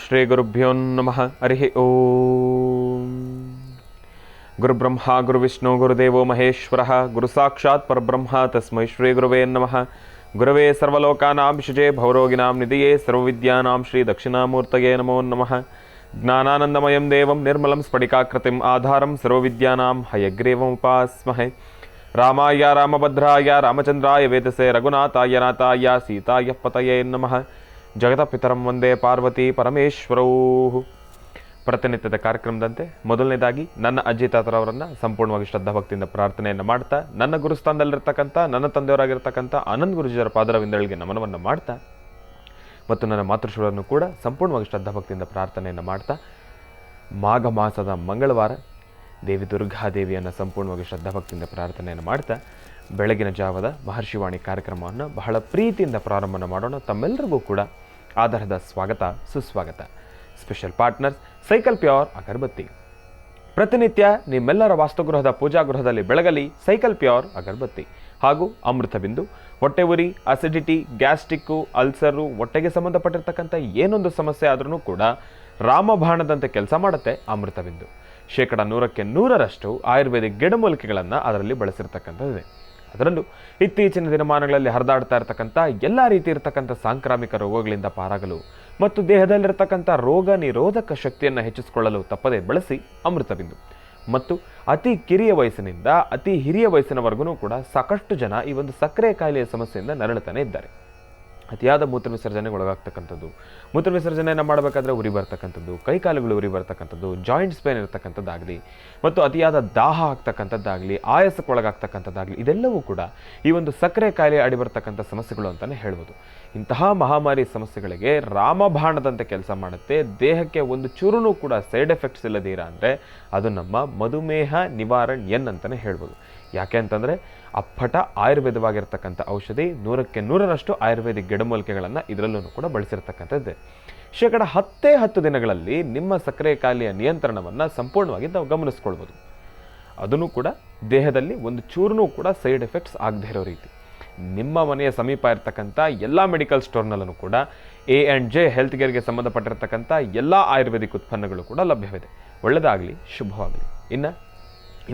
ಶ್ರೀ ಗುರುಭ್ಯೋ ನಮಃ. ಹರಿ ಓಂ. ಗುರುಬ್ರಹ್ಮ ಗುರುವಿಷ್ಣು ಗುರುದೇವೋ ಮಹೇಶ್ವರ ಗುರು ಸಾಕ್ಷಾತ್ ಪರಬ್ರಹ್ಮ ತಸ್ಮೈ ಶ್ರೀ ಗುರುವೇ ನಮಃ. ಗುರವೇ ಸರ್ವಲೋಕಾನಾಂ ವಿಷಜೇ ಭವರೋಗಿನಾಂ ನಿಧಿಯೇ ಸರ್ವವಿದ್ಯಾನಾಂ ಶ್ರೀ ದಕ್ಷಿಣಾಮೂರ್ತಯೇ ನಮೋ ನಮಃ. ಜ್ಞಾನಾನಂದಮಯಂ ದೇವಂ ನಿರ್ಮಲಂ ಸ್ಫಟಿಕಾಕೃತಿಂ ಆಧಾರಂ ಸರ್ವವಿದ್ಯಾನಾಂ ಹಯಗ್ರೀವముపాస్మహే. ರಾಮಾಯ ರಾಮಭದ್ರಾಯ ರಾಮಚಂದ್ರಾಯ ವೇದಸೆ ರಘುನಾಥಾಯ ನಾಥಾಯ ಸೀತಾಯ ಪತಯೇ ನಮಃ. ಜಗತಪಿತರಂ ವಂದೇ ಪಾರ್ವತಿ ಪರಮೇಶ್ವರೌ. ಪ್ರತಿನಿತ್ಯದ ಕಾರ್ಯಕ್ರಮದಂತೆ ಮೊದಲನೇದಾಗಿ ನನ್ನ ಅಜ್ಜಿ ತಾತರವರನ್ನು ಸಂಪೂರ್ಣವಾಗಿ ಶ್ರದ್ಧಾಭಕ್ತಿಯಿಂದ ಪ್ರಾರ್ಥನೆಯನ್ನು ಮಾಡ್ತಾ, ನನ್ನ ಗುರುಸ್ಥಾನದಲ್ಲಿರ್ತಕ್ಕಂಥ ನನ್ನ ತಂದೆಯವರಾಗಿರ್ತಕ್ಕಂಥ ಆನಂದ್ ಗುರುಜಿಯವರ ಪಾದರವಿಂದಗಳಿಗೆ ನಮನವನ್ನು ಮಾಡ್ತಾ, ಮತ್ತು ನನ್ನ ಮಾತೃಶ್ರೀಗಳನ್ನು ಕೂಡ ಸಂಪೂರ್ಣವಾಗಿ ಶ್ರದ್ಧಾಭಕ್ತಿಯಿಂದ ಪ್ರಾರ್ಥನೆಯನ್ನು ಮಾಡ್ತಾ, ಮಾಘ ಮಾಸದ ಮಂಗಳವಾರ ದೇವಿ ದುರ್ಗಾದೇವಿಯನ್ನು ಸಂಪೂರ್ಣವಾಗಿ ಶ್ರದ್ಧಾಭಕ್ತಿಯಿಂದ ಪ್ರಾರ್ಥನೆಯನ್ನು ಮಾಡ್ತಾ, ಬೆಳಗಿನ ಜಾವದ ಮಹರ್ಷಿವಾಣಿ ಕಾರ್ಯಕ್ರಮವನ್ನು ಬಹಳ ಪ್ರೀತಿಯಿಂದ ಪ್ರಾರಂಭ ಮಾಡೋಣ. ತಮ್ಮೆಲ್ಲರಿಗೂ ಕೂಡ ಆಧಾರದ ಸ್ವಾಗತ ಸುಸ್ವಾಗತ. ಸ್ಪೆಷಲ್ ಪಾರ್ಟ್ನರ್ಸ್ ಸೈಕಲ್ ಪ್ಯೂರ್ ಅಗರಬತ್ತಿ. ಪ್ರತಿನಿತ್ಯ ನಿಮ್ಮೆಲ್ಲರ ವಾಸ್ತುಗೃಹದ ಪೂಜಾಗೃಹದಲ್ಲಿ ಬೆಳಗಲಿ ಸೈಕಲ್ ಪ್ಯೂರ್ ಅಗರಬತ್ತಿ ಹಾಗೂ ಅಮೃತ ಬಿಂದು. ಹೊಟ್ಟೆ ಉರಿ, ಅಸಿಡಿಟಿ, ಗ್ಯಾಸ್ಟ್ರಿಕ್ಕು, ಅಲ್ಸರು, ಹೊಟ್ಟೆಗೆ ಸಂಬಂಧಪಟ್ಟಿರ್ತಕ್ಕಂಥ ಏನೊಂದು ಸಮಸ್ಯೆ ಆದ್ರೂ ಕೂಡ ರಾಮಬಾಣದಂತೆ ಕೆಲಸ ಮಾಡುತ್ತೆ ಅಮೃತ ಬಿಂದು. 100% ಆಯುರ್ವೇದಿಕ್ ಗಿಡಮೂಲಿಕೆಗಳನ್ನು ಅದರಲ್ಲಿ ಬಳಸಿರ್ತಕ್ಕಂಥದ್ದಿದೆ. ಅದರಲ್ಲೂ ಇತ್ತೀಚಿನ ದಿನಮಾನಗಳಲ್ಲಿ ಹರಿದಾಡ್ತಾ ಇರತಕ್ಕಂಥ ಎಲ್ಲ ರೀತಿ ಇರತಕ್ಕಂಥ ಸಾಂಕ್ರಾಮಿಕ ರೋಗಗಳಿಂದ ಪಾರಾಗಲು ಮತ್ತು ದೇಹದಲ್ಲಿರ್ತಕ್ಕಂಥ ರೋಗ ನಿರೋಧಕ ಶಕ್ತಿಯನ್ನು ಹೆಚ್ಚಿಸಿಕೊಳ್ಳಲು ತಪ್ಪದೇ ಬಳಸಿ ಅಮೃತ ಬಿಂದು. ಮತ್ತು ಅತಿ ಕಿರಿಯ ವಯಸ್ಸಿನಿಂದ ಅತಿ ಹಿರಿಯ ವಯಸ್ಸಿನವರೆಗೂ ಕೂಡ ಸಾಕಷ್ಟು ಜನ ಈ ಒಂದು ಸಕ್ಕರೆ ಕಾಯಿಲೆಯ ಸಮಸ್ಯೆಯಿಂದ ನರಳುತ್ತಾನೆ ಇದ್ದಾರೆ. ಅತಿಯಾದ ಮೂತ್ರ ವಿಸರ್ಜನೆಗೆ ಒಳಗಾಗ್ತಕ್ಕಂಥದ್ದು, ಮೂತ್ರ ವಿಸರ್ಜನೆಯನ್ನು ಮಾಡಬೇಕಾದ್ರೆ ಉರಿ ಬರ್ತಕ್ಕಂಥದ್ದು, ಕೈಕಾಲುಗಳು ಉರಿ ಬರ್ತಕ್ಕಂಥದ್ದು, ಜಾಯಿಂಟ್ಸ್ ಪೇನ್ ಇರತಕ್ಕಂಥದ್ದಾಗಲಿ, ಮತ್ತು ಅತಿಯಾದ ದಾಹ ಆಗ್ತಕ್ಕಂಥದ್ದಾಗಲಿ, ಆಯಾಸಕ್ಕೆ ಒಳಗಾಗ್ತಕ್ಕಂಥದ್ದಾಗಲಿ, ಇದೆಲ್ಲವೂ ಕೂಡ ಈ ಒಂದು ಸಕ್ಕರೆ ಕಾಯಿಲೆ ಅಡಿ ಬರ್ತಕ್ಕಂಥ ಸಮಸ್ಯೆಗಳು ಅಂತಲೇ ಹೇಳ್ಬೋದು. ಇಂತಹ ಮಹಾಮಾರಿ ಸಮಸ್ಯೆಗಳಿಗೆ ರಾಮಬಾಣದಂತೆ ಕೆಲಸ ಮಾಡುತ್ತೆ. ದೇಹಕ್ಕೆ ಒಂದು ಚೂರೂ ಕೂಡ ಸೈಡ್ ಎಫೆಕ್ಟ್ಸ್ ಇಲ್ಲದೀರ ಅಂದರೆ ಅದು ನಮ್ಮ ಮಧುಮೇಹ ನಿವಾರಣ್ ಅಂತಲೇ ಹೇಳ್ಬೋದು. ಯಾಕೆ ಅಂತಂದರೆ ಅಪ್ಪಟ ಆಯುರ್ವೇದವಾಗಿರ್ತಕ್ಕಂಥ ಔಷಧಿ, 100% ಆಯುರ್ವೇದಿಕ್ ಗಿಡಮೂಲಿಕೆಗಳನ್ನು ಇದರಲ್ಲೂ ಕೂಡ ಬಳಸಿರ್ತಕ್ಕಂಥದ್ದೇ. 10 ದಿನಗಳಲ್ಲಿ ನಿಮ್ಮ ಸಕ್ಕರೆ ಕಾಯಿಲೆಯ ನಿಯಂತ್ರಣವನ್ನು ಸಂಪೂರ್ಣವಾಗಿ ನಾವು ಗಮನಿಸ್ಕೊಳ್ಬೋದು. ಅದನ್ನು ಕೂಡ ದೇಹದಲ್ಲಿ ಒಂದು ಚೂರ್ನೂ ಕೂಡ ಸೈಡ್ ಎಫೆಕ್ಟ್ಸ್ ಆಗದೇ ಇರೋ ರೀತಿ ನಿಮ್ಮ ಮನೆಯ ಸಮೀಪ ಇರತಕ್ಕಂಥ ಎಲ್ಲ ಮೆಡಿಕಲ್ ಸ್ಟೋರ್ನಲ್ಲೂ ಕೂಡ A&J ಹೆಲ್ತ್ ಕೇರ್ಗೆ ಸಂಬಂಧಪಟ್ಟಿರ್ತಕ್ಕಂಥ ಎಲ್ಲ ಆಯುರ್ವೇದಿಕ್ ಉತ್ಪನ್ನಗಳು ಕೂಡ ಲಭ್ಯವಿದೆ. ಒಳ್ಳೆಯದಾಗಲಿ, ಶುಭವಾಗಲಿ. ಇನ್ನು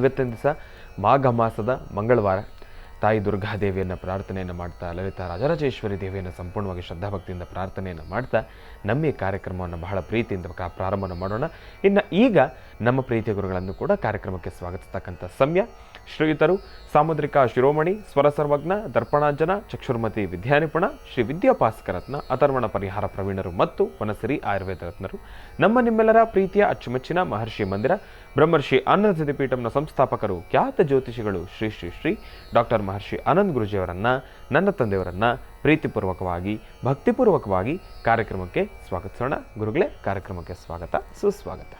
ಇವತ್ತಿನ ದಿವಸ ಮಾಘ ಮಾಸದ ಮಂಗಳವಾರ ತಾಯಿ ದುರ್ಗಾದೇವಿಯನ್ನು ಪ್ರಾರ್ಥನೆಯನ್ನು ಮಾಡ್ತಾ, ಲಲಿತಾ ರಾಜರಾಜೇಶ್ವರಿ ದೇವಿಯನ್ನು ಸಂಪೂರ್ಣವಾಗಿ ಶ್ರದ್ಧಾಭಕ್ತಿಯಿಂದ ಪ್ರಾರ್ಥನೆಯನ್ನು ಮಾಡ್ತಾ ನಮ್ಮ ಈ ಕಾರ್ಯಕ್ರಮವನ್ನು ಬಹಳ ಪ್ರೀತಿಯಿಂದ ಪ್ರಾರಂಭ ಮಾಡೋಣ. ಇನ್ನು ಈಗ ನಮ್ಮ ಪ್ರೀತಿಯ ಗುರುಗಳನ್ನು ಕೂಡ ಕಾರ್ಯಕ್ರಮಕ್ಕೆ ಸ್ವಾಗತಿಸ್ತಕ್ಕಂಥ ಸಮಯ. ಶ್ರೀಯುತರು ಸಾಮುದ್ರಿಕ ಶಿರೋಮಣಿ, ಸ್ವರ ಸರ್ವಜ್ಞ, ದರ್ಪಣಾಂಜನ, ಚಕ್ಷುರ್ಮತಿ ವಿದ್ಯಾನಿಪುಣ, ಶ್ರೀ ವಿದ್ಯಾಪಾಸ್ಕರತ್ನ, ಅಥರ್ವಣ ಪರಿಹಾರ ಪ್ರವೀಣರು ಮತ್ತು ವನಸಿರಿ ಆಯುರ್ವೇದ ರತ್ನರು, ನಮ್ಮ ನಿಮ್ಮೆಲ್ಲರ ಪ್ರೀತಿಯ ಅಚ್ಚುಮೆಚ್ಚಿನ ಮಹರ್ಷಿ ಮಂದಿರ ಬ್ರಹ್ಮರ್ಷಿ ಆನಂದ ಸಿದ್ಧಿಪೀಠಂನ ಸಂಸ್ಥಾಪಕರು, ಖ್ಯಾತ ಜ್ಯೋತಿಷಿಗಳು ಶ್ರೀ ಶ್ರೀ ಶ್ರೀ ಡಾಕ್ಟರ್ ಮಹರ್ಷಿ ಆನಂದ್ ಗುರುಜಿಯವರನ್ನು, ನನ್ನ ತಂದೆಯವರನ್ನು ಪ್ರೀತಿಪೂರ್ವಕವಾಗಿ ಭಕ್ತಿಪೂರ್ವಕವಾಗಿ ಕಾರ್ಯಕ್ರಮಕ್ಕೆ ಸ್ವಾಗತಿಸೋಣ. ಗುರುಗಳೇ, ಕಾರ್ಯಕ್ರಮಕ್ಕೆ ಸ್ವಾಗತ ಸುಸ್ವಾಗತ.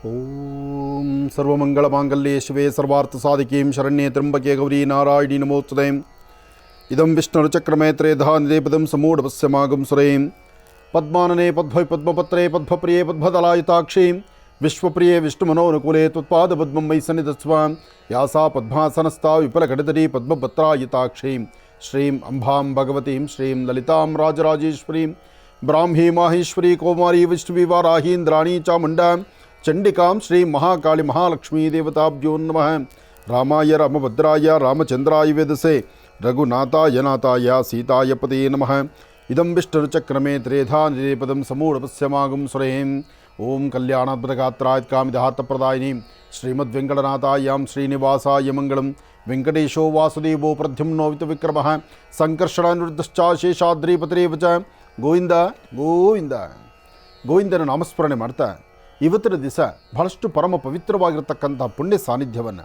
ಓಂ ಸರ್ವಮಂಗಳಮಾಂಗಲ್ಯೆ ಶಿವೆ ಸರ್ವಾರ್ಥ ಸಾಧಿಕೀಂ ಶರಣ್ಯೆ ತ್ರ್ಯಂಬಕೆ ಗೌರಿ ನಾರಾಯಣಿ ನಮೋಸ್ತುತೆ. ಇದಂ ವಿಷ್ಣುರುಚಕ್ರಮೇ ತ್ರೇಧಾ ನಿಧೇ ಪದಂ ಸಮೂಢಪಸ್ಯಮಾಗಂ ಸುರೇಂ ಪದ್ಮಾನನೆ ಪದ್ಮಪತ್ರೇ ಪದ್ಮಪ್ರಿಯೇ ಪದ್ಮದಲಾಯುತಾಕ್ಷಿ ವಿಶ್ವಪ್ರಿಯೇ ವಿಷ್ಣುಮನೋನುಕೂಲೆ ತ್ವತ್ಪಾದ ಪದ್ಮಂ ಮೈ ಸನ್ನಿಧತ್ಸ್ವ ಯಾಸಾ ಪದ್ಮಾಸನಸ್ಥಾ ವಿಫಲಘಟಧರಿ ಪದ್ಮಪತ್ರಾಯುತಾಕ್ಷಿ ಶ್ರೀಂ ಅಂಬಾಂ ಭಗವತೀಂ ಶ್ರೀಂ ಲಲಿತಾಂ ರಾಜರಾಜೇಶ್ವರೀಂ ಬ್ರಾಹ್ಮೀ ಮಾಹೇಶ್ವರಿ ಕೌಮಾರಿ ವಿಷ್ಣುವಿವಾರಾಹೀಂದ್ರಾಣಿ ಚಾಮುಂಡಾ ಚಂಡಿಕಾಂ ಶ್ರೀ ಮಹಾಕಾಳಿ ಮಹಾಲಕ್ಷ್ಮೀ ದೇವತಾಭ್ಯೋ ನಮಃ. ರಾಮಾಯ ರಾಮಭದ್ರಾಯ ರಾಮಚಂದ್ರಾಯ ವೇದಸೆ ರಘುನಾಥಾಯ ನಾಥಾಯ ಸೀತಾಯ ಪತಯೇ ನಮಃ. ಇದಂ ವಿಷ್ಣುರುಚಕ್ರಮೇ ತ್ರೇಧಾ ನಿಧೇ ಪದಂ ಸಮೂಢಪಸ್ಯಮಾಗಂ ಸುರೇಂ. ಓಂ ಕಲ್ಯಾಣಾದ್ಭುತಗಾತ್ರಾಯ ಕಾಮಿದಾರ್ಥಪ್ರದಾಯಿನಿ ಶ್ರೀಮದ್ವೆಂಕಟನಾಥಾಯಾಂ ಶ್ರೀನಿವಾಸಾಯ ಮಂಗಳಂ. ವೆಂಕಟೇಶೋ ವಾಸುದೇವೋ ಪ್ರದ್ಯುಮ್ನೋ ವಿಕ್ರಮಃ ಸಂಕರ್ಷಣಾನಿವೃದ್ಧಶ್ಚ ಶೇಷಾದ್ರಿಪತಿರೇವ ಚ. ಗೋವಿಂದ ಗೋವಿಂದ ಗೋವಿಂದನ ನಾಮಸ್ಮರಣೆ ಮಾಡ್ತಾ ಇವತ್ತಿನ ದಿವಸ ಬಹಳಷ್ಟು ಪರಮ ಪವಿತ್ರವಾಗಿರ್ತಕ್ಕಂಥ ಪುಣ್ಯ ಸಾನ್ನಿಧ್ಯವನ್ನು,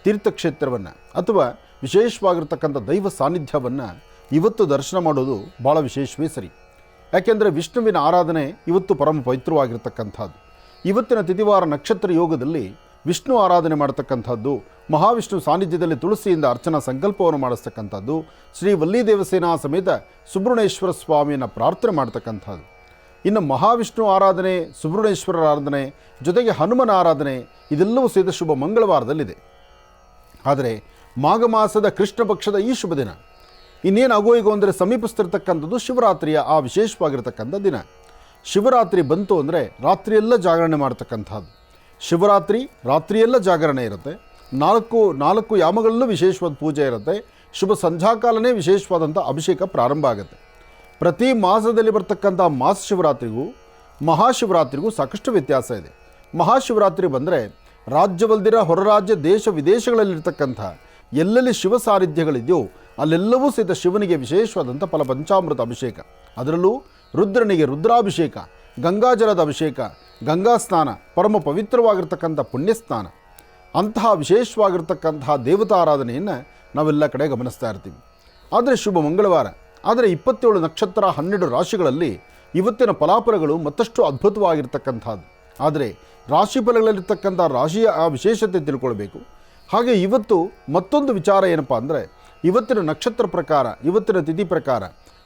ತೀರ್ಥಕ್ಷೇತ್ರವನ್ನು ಅಥವಾ ವಿಶೇಷವಾಗಿರ್ತಕ್ಕಂಥ ದೈವ ಸಾನ್ನಿಧ್ಯವನ್ನು ಇವತ್ತು ದರ್ಶನ ಮಾಡೋದು ಭಾಳ ವಿಶೇಷವೇ ಸರಿ. ಯಾಕೆಂದರೆ ವಿಷ್ಣುವಿನ ಆರಾಧನೆ ಇವತ್ತು ಪರಮ ಪವಿತ್ರವಾಗಿರ್ತಕ್ಕಂಥದ್ದು. ಇವತ್ತಿನ ತಿಥಿವಾರ ನಕ್ಷತ್ರ ಯೋಗದಲ್ಲಿ ವಿಷ್ಣು ಆರಾಧನೆ ಮಾಡತಕ್ಕಂಥದ್ದು, ಮಹಾವಿಷ್ಣು ಸಾನ್ನಿಧ್ಯದಲ್ಲಿ ತುಳಸಿಯಿಂದ ಅರ್ಚನಾ ಸಂಕಲ್ಪವನ್ನು ಮಾಡಿಸ್ತಕ್ಕಂಥದ್ದು, ಶ್ರೀ ವಲ್ಲಿ ದೇವಸೇನಾ ಸಮೇತ ಸುಬ್ರಹ್ಮಣ್ಯೇಶ್ವರ ಸ್ವಾಮಿಯನ್ನು ಪ್ರಾರ್ಥನೆ ಮಾಡ್ತಕ್ಕಂಥದ್ದು. ಇನ್ನು ಮಹಾವಿಷ್ಣು ಆರಾಧನೆ, ಸುಬ್ರಹ್ಮಣ್ಯೇಶ್ವರರ ಆರಾಧನೆ ಜೊತೆಗೆ ಹನುಮನ ಆರಾಧನೆ ಇದೆಲ್ಲವೂ ಸೇರಿದ ಶುಭ ಮಂಗಳವಾರದಲ್ಲಿದೆ. ಆದರೆ ಮಾಘ ಮಾಸದ ಕೃಷ್ಣ ಪಕ್ಷದ ಈ ಶುಭ ದಿನ ಇನ್ನೇನು ಆಗೋಯಿಗೋ ಅಂದರೆ ಸಮೀಪಿಸ್ತಿರ್ತಕ್ಕಂಥದ್ದು ಶಿವರಾತ್ರಿಯ ಆ ವಿಶೇಷವಾಗಿರ್ತಕ್ಕಂಥ ದಿನ. ಶಿವರಾತ್ರಿ ಬಂತು ಅಂದರೆ ರಾತ್ರಿಯೆಲ್ಲ ಜಾಗರಣೆ ಮಾಡ್ತಕ್ಕಂಥದ್ದು. ಶಿವರಾತ್ರಿ ರಾತ್ರಿಯೆಲ್ಲ ಜಾಗರಣೆ ಇರುತ್ತೆ. ನಾಲ್ಕು ಯಾಮಗಳಲ್ಲೂ ವಿಶೇಷವಾದ ಪೂಜೆ ಇರುತ್ತೆ. ಶುಭ ಸಂಧ್ಯಾಕಾಲನೇ ವಿಶೇಷವಾದಂಥ ಅಭಿಷೇಕ ಪ್ರಾರಂಭ ಆಗುತ್ತೆ. ಪ್ರತಿ ಮಾಸದಲ್ಲಿ ಬರ್ತಕ್ಕಂಥ ಮಾಸ ಶಿವರಾತ್ರಿಗೂ ಮಹಾಶಿವರಾತ್ರಿಗೂ ಸಾಕಷ್ಟು ವ್ಯತ್ಯಾಸ ಇದೆ. ಮಹಾಶಿವರಾತ್ರಿ ಬಂದರೆ ರಾಜ್ಯವಲ್ದಿರ ಹೊರ ರಾಜ್ಯ ದೇಶ ವಿದೇಶಗಳಲ್ಲಿರ್ತಕ್ಕಂಥ ಎಲ್ಲೆಲ್ಲಿ ಶಿವ ಸಾನ್ನಿಧ್ಯಗಳಿದೆಯೋ ಅಲ್ಲೆಲ್ಲವೂ ಸಹಿತ ಶಿವನಿಗೆ ವಿಶೇಷವಾದಂಥ ಫಲಪಂಚಾಮೃತ ಅಭಿಷೇಕ, ಅದರಲ್ಲೂ ರುದ್ರನಿಗೆ ರುದ್ರಾಭಿಷೇಕ, ಗಂಗಾಜಲದ ಅಭಿಷೇಕ, ಗಂಗಾ ಸ್ನಾನ, ಪರಮ ಪವಿತ್ರವಾಗಿರ್ತಕ್ಕಂಥ ಪುಣ್ಯಸ್ನಾನ, ಅಂತಹ ವಿಶೇಷವಾಗಿರ್ತಕ್ಕಂತಹ ದೇವತಾರಾಧನೆಯನ್ನು ನಾವೆಲ್ಲ ಕಡೆ ಗಮನಿಸ್ತಾ ಇರ್ತೀವಿ. ಆದರೆ ಶುಭ ಮಂಗಳವಾರ, ಆದರೆ 27 ನಕ್ಷತ್ರ 12 ರಾಶಿಗಳಲ್ಲಿ ಇವತ್ತಿನ ಫಲಾಫಲಗಳು ಮತ್ತಷ್ಟು ಅದ್ಭುತವಾಗಿರ್ತಕ್ಕಂಥದ್ದು. ಆದರೆ ರಾಶಿ ಫಲಗಳಲ್ಲಿರ್ತಕ್ಕಂಥ ರಾಶಿಯ ಆ ವಿಶೇಷತೆ ತಿಳ್ಕೊಳ್ಬೇಕು. ಹಾಗೆ ಇವತ್ತು ಮತ್ತೊಂದು ವಿಚಾರ ಏನಪ್ಪ ಅಂದರೆ, ಇವತ್ತಿನ ನಕ್ಷತ್ರ ಪ್ರಕಾರ, ಇವತ್ತಿನ ತಿಥಿ ಪ್ರಕಾರ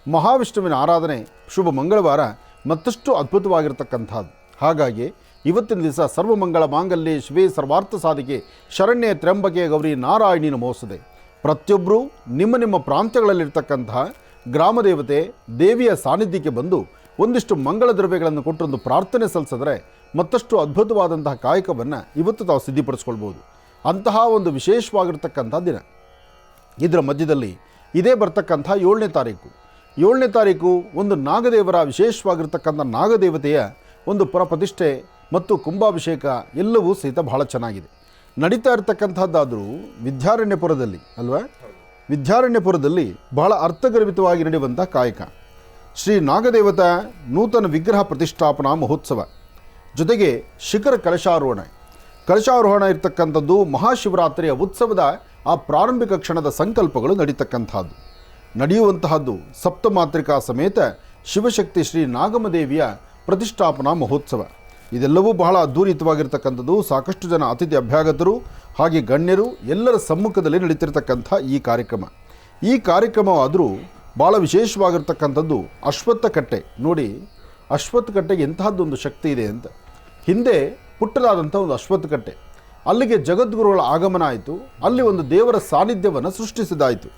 ಮಹಾವಿಷ್ಣುವಿನ ಆರಾಧನೆ ಶುಭ ಮಂಗಳವಾರ ಮತ್ತಷ್ಟು ಅದ್ಭುತವಾಗಿರ್ತಕ್ಕಂಥದ್ದು. ಹಾಗಾಗಿ ಇವತ್ತಿನ ದಿವಸ ಸರ್ವಮಂಗಳ ಮಾಂಗಲ್ಯೆ ಶಿವೆ ಸರ್ವಾರ್ಥ ಸಾಧಿಕೆ ಶರಣ್ಯೆ ತ್ರ್ಯಂಬಕೆ ಗೌರಿ ನಾರಾಯಣಿ ನಮೋಸ್ತುತೆ. ಪ್ರತಿಯೊಬ್ಬರೂ ನಿಮ್ಮ ನಿಮ್ಮ ಪ್ರಾಂತ್ಯಗಳಲ್ಲಿರ್ತಕ್ಕಂತಹ ಗ್ರಾಮ ದೇವತೆ ದೇವಿಯ ಸಾನ್ನಿಧ್ಯಕ್ಕೆ ಬಂದು ಒಂದಿಷ್ಟು ಮಂಗಳ ದ್ರವ್ಯಗಳನ್ನು ಕೊಟ್ಟೊಂದು ಪ್ರಾರ್ಥನೆ ಸಲ್ಲಿಸಿದ್ರೆ ಮತ್ತಷ್ಟು ಅದ್ಭುತವಾದಂತಹ ಕಾಯಕವನ್ನು ಇವತ್ತು ತಾವು ಸಿದ್ಧಿಪಡಿಸ್ಕೊಳ್ಬೋದು. ಅಂತಹ ಒಂದು ವಿಶೇಷವಾಗಿರ್ತಕ್ಕಂಥ ದಿನ. ಇದರ ಮಧ್ಯದಲ್ಲಿ ಇದೇ ಬರ್ತಕ್ಕಂಥ 7ನೇ ತಾರೀಕು ಒಂದು ನಾಗದೇವರ ವಿಶೇಷವಾಗಿರ್ತಕ್ಕಂಥ ನಾಗದೇವತೆಯ ಒಂದು ಪ್ರತಿಷ್ಠೆ ಮತ್ತು ಕುಂಭಾಭಿಷೇಕ ಎಲ್ಲವೂ ಸಹಿತ ಬಹಳ ಚೆನ್ನಾಗಿದೆ. ನಡೀತಾ ಇರತಕ್ಕಂಥದ್ದಾದರೂ ವಿದ್ಯಾರಣ್ಯಪುರದಲ್ಲಿ ಅಲ್ವಾ, ವಿದ್ಯಾರಣ್ಯಪುರದಲ್ಲಿ ಬಹಳ ಅರ್ಥಗರ್ಭಿತವಾಗಿ ನಡೆಯುವಂಥ ಕಾಯಕ ಶ್ರೀ ನಾಗದೇವತಾ ನೂತನ ವಿಗ್ರಹ ಪ್ರತಿಷ್ಠಾಪನಾ ಮಹೋತ್ಸವ, ಜೊತೆಗೆ ಶಿಖರ ಕಲಶಾರೋಹಣ ಇರತಕ್ಕಂಥದ್ದು. ಮಹಾಶಿವರಾತ್ರಿಯ ಉತ್ಸವದ ಆ ಪ್ರಾರಂಭಿಕ ಕ್ಷಣದ ಸಂಕಲ್ಪಗಳು ನಡೀತಕ್ಕಂಥದ್ದು ನಡೆಯುವಂತಹದ್ದು. ಸಪ್ತಮಾತ್ರಿಕಾ ಸಮೇತ ಶಿವಶಕ್ತಿ ಶ್ರೀ ನಾಗಮದೇವಿಯ ಪ್ರತಿಷ್ಠಾಪನಾ ಮಹೋತ್ಸವ ಇದೆಲ್ಲವೂ ಬಹಳ ಅದ್ಧೂರಿತವಾಗಿರ್ತಕ್ಕಂಥದ್ದು. ಸಾಕಷ್ಟು ಜನ ಅತಿಥಿ ಅಭ್ಯಾಗತರು ಹಾಗೆ ಗಣ್ಯರು ಎಲ್ಲರ ಸಮ್ಮುಖದಲ್ಲಿ ನಡೀತಿರ್ತಕ್ಕಂಥ ಈ ಕಾರ್ಯಕ್ರಮವಾದರೂ ಭಾಳ ವಿಶೇಷವಾಗಿರ್ತಕ್ಕಂಥದ್ದು. ಅಶ್ವತ್ಥ ಕಟ್ಟೆ ನೋಡಿ, ಅಶ್ವತ್ಥ ಕಟ್ಟೆಗೆ ಎಂತಹದ್ದೊಂದು ಶಕ್ತಿ ಇದೆ ಅಂತ. ಹಿಂದೆ ಪುಟ್ಟದಾದಂಥ ಒಂದು ಅಶ್ವತ್ಥ ಕಟ್ಟೆ, ಅಲ್ಲಿಗೆ ಜಗದ್ಗುರುಗಳ ಆಗಮನ ಆಯಿತು, ಅಲ್ಲಿ ಒಂದು ದೇವರ ಸಾನ್ನಿಧ್ಯವನ್ನು ಸೃಷ್ಟಿಸಿದಾಯಿತು.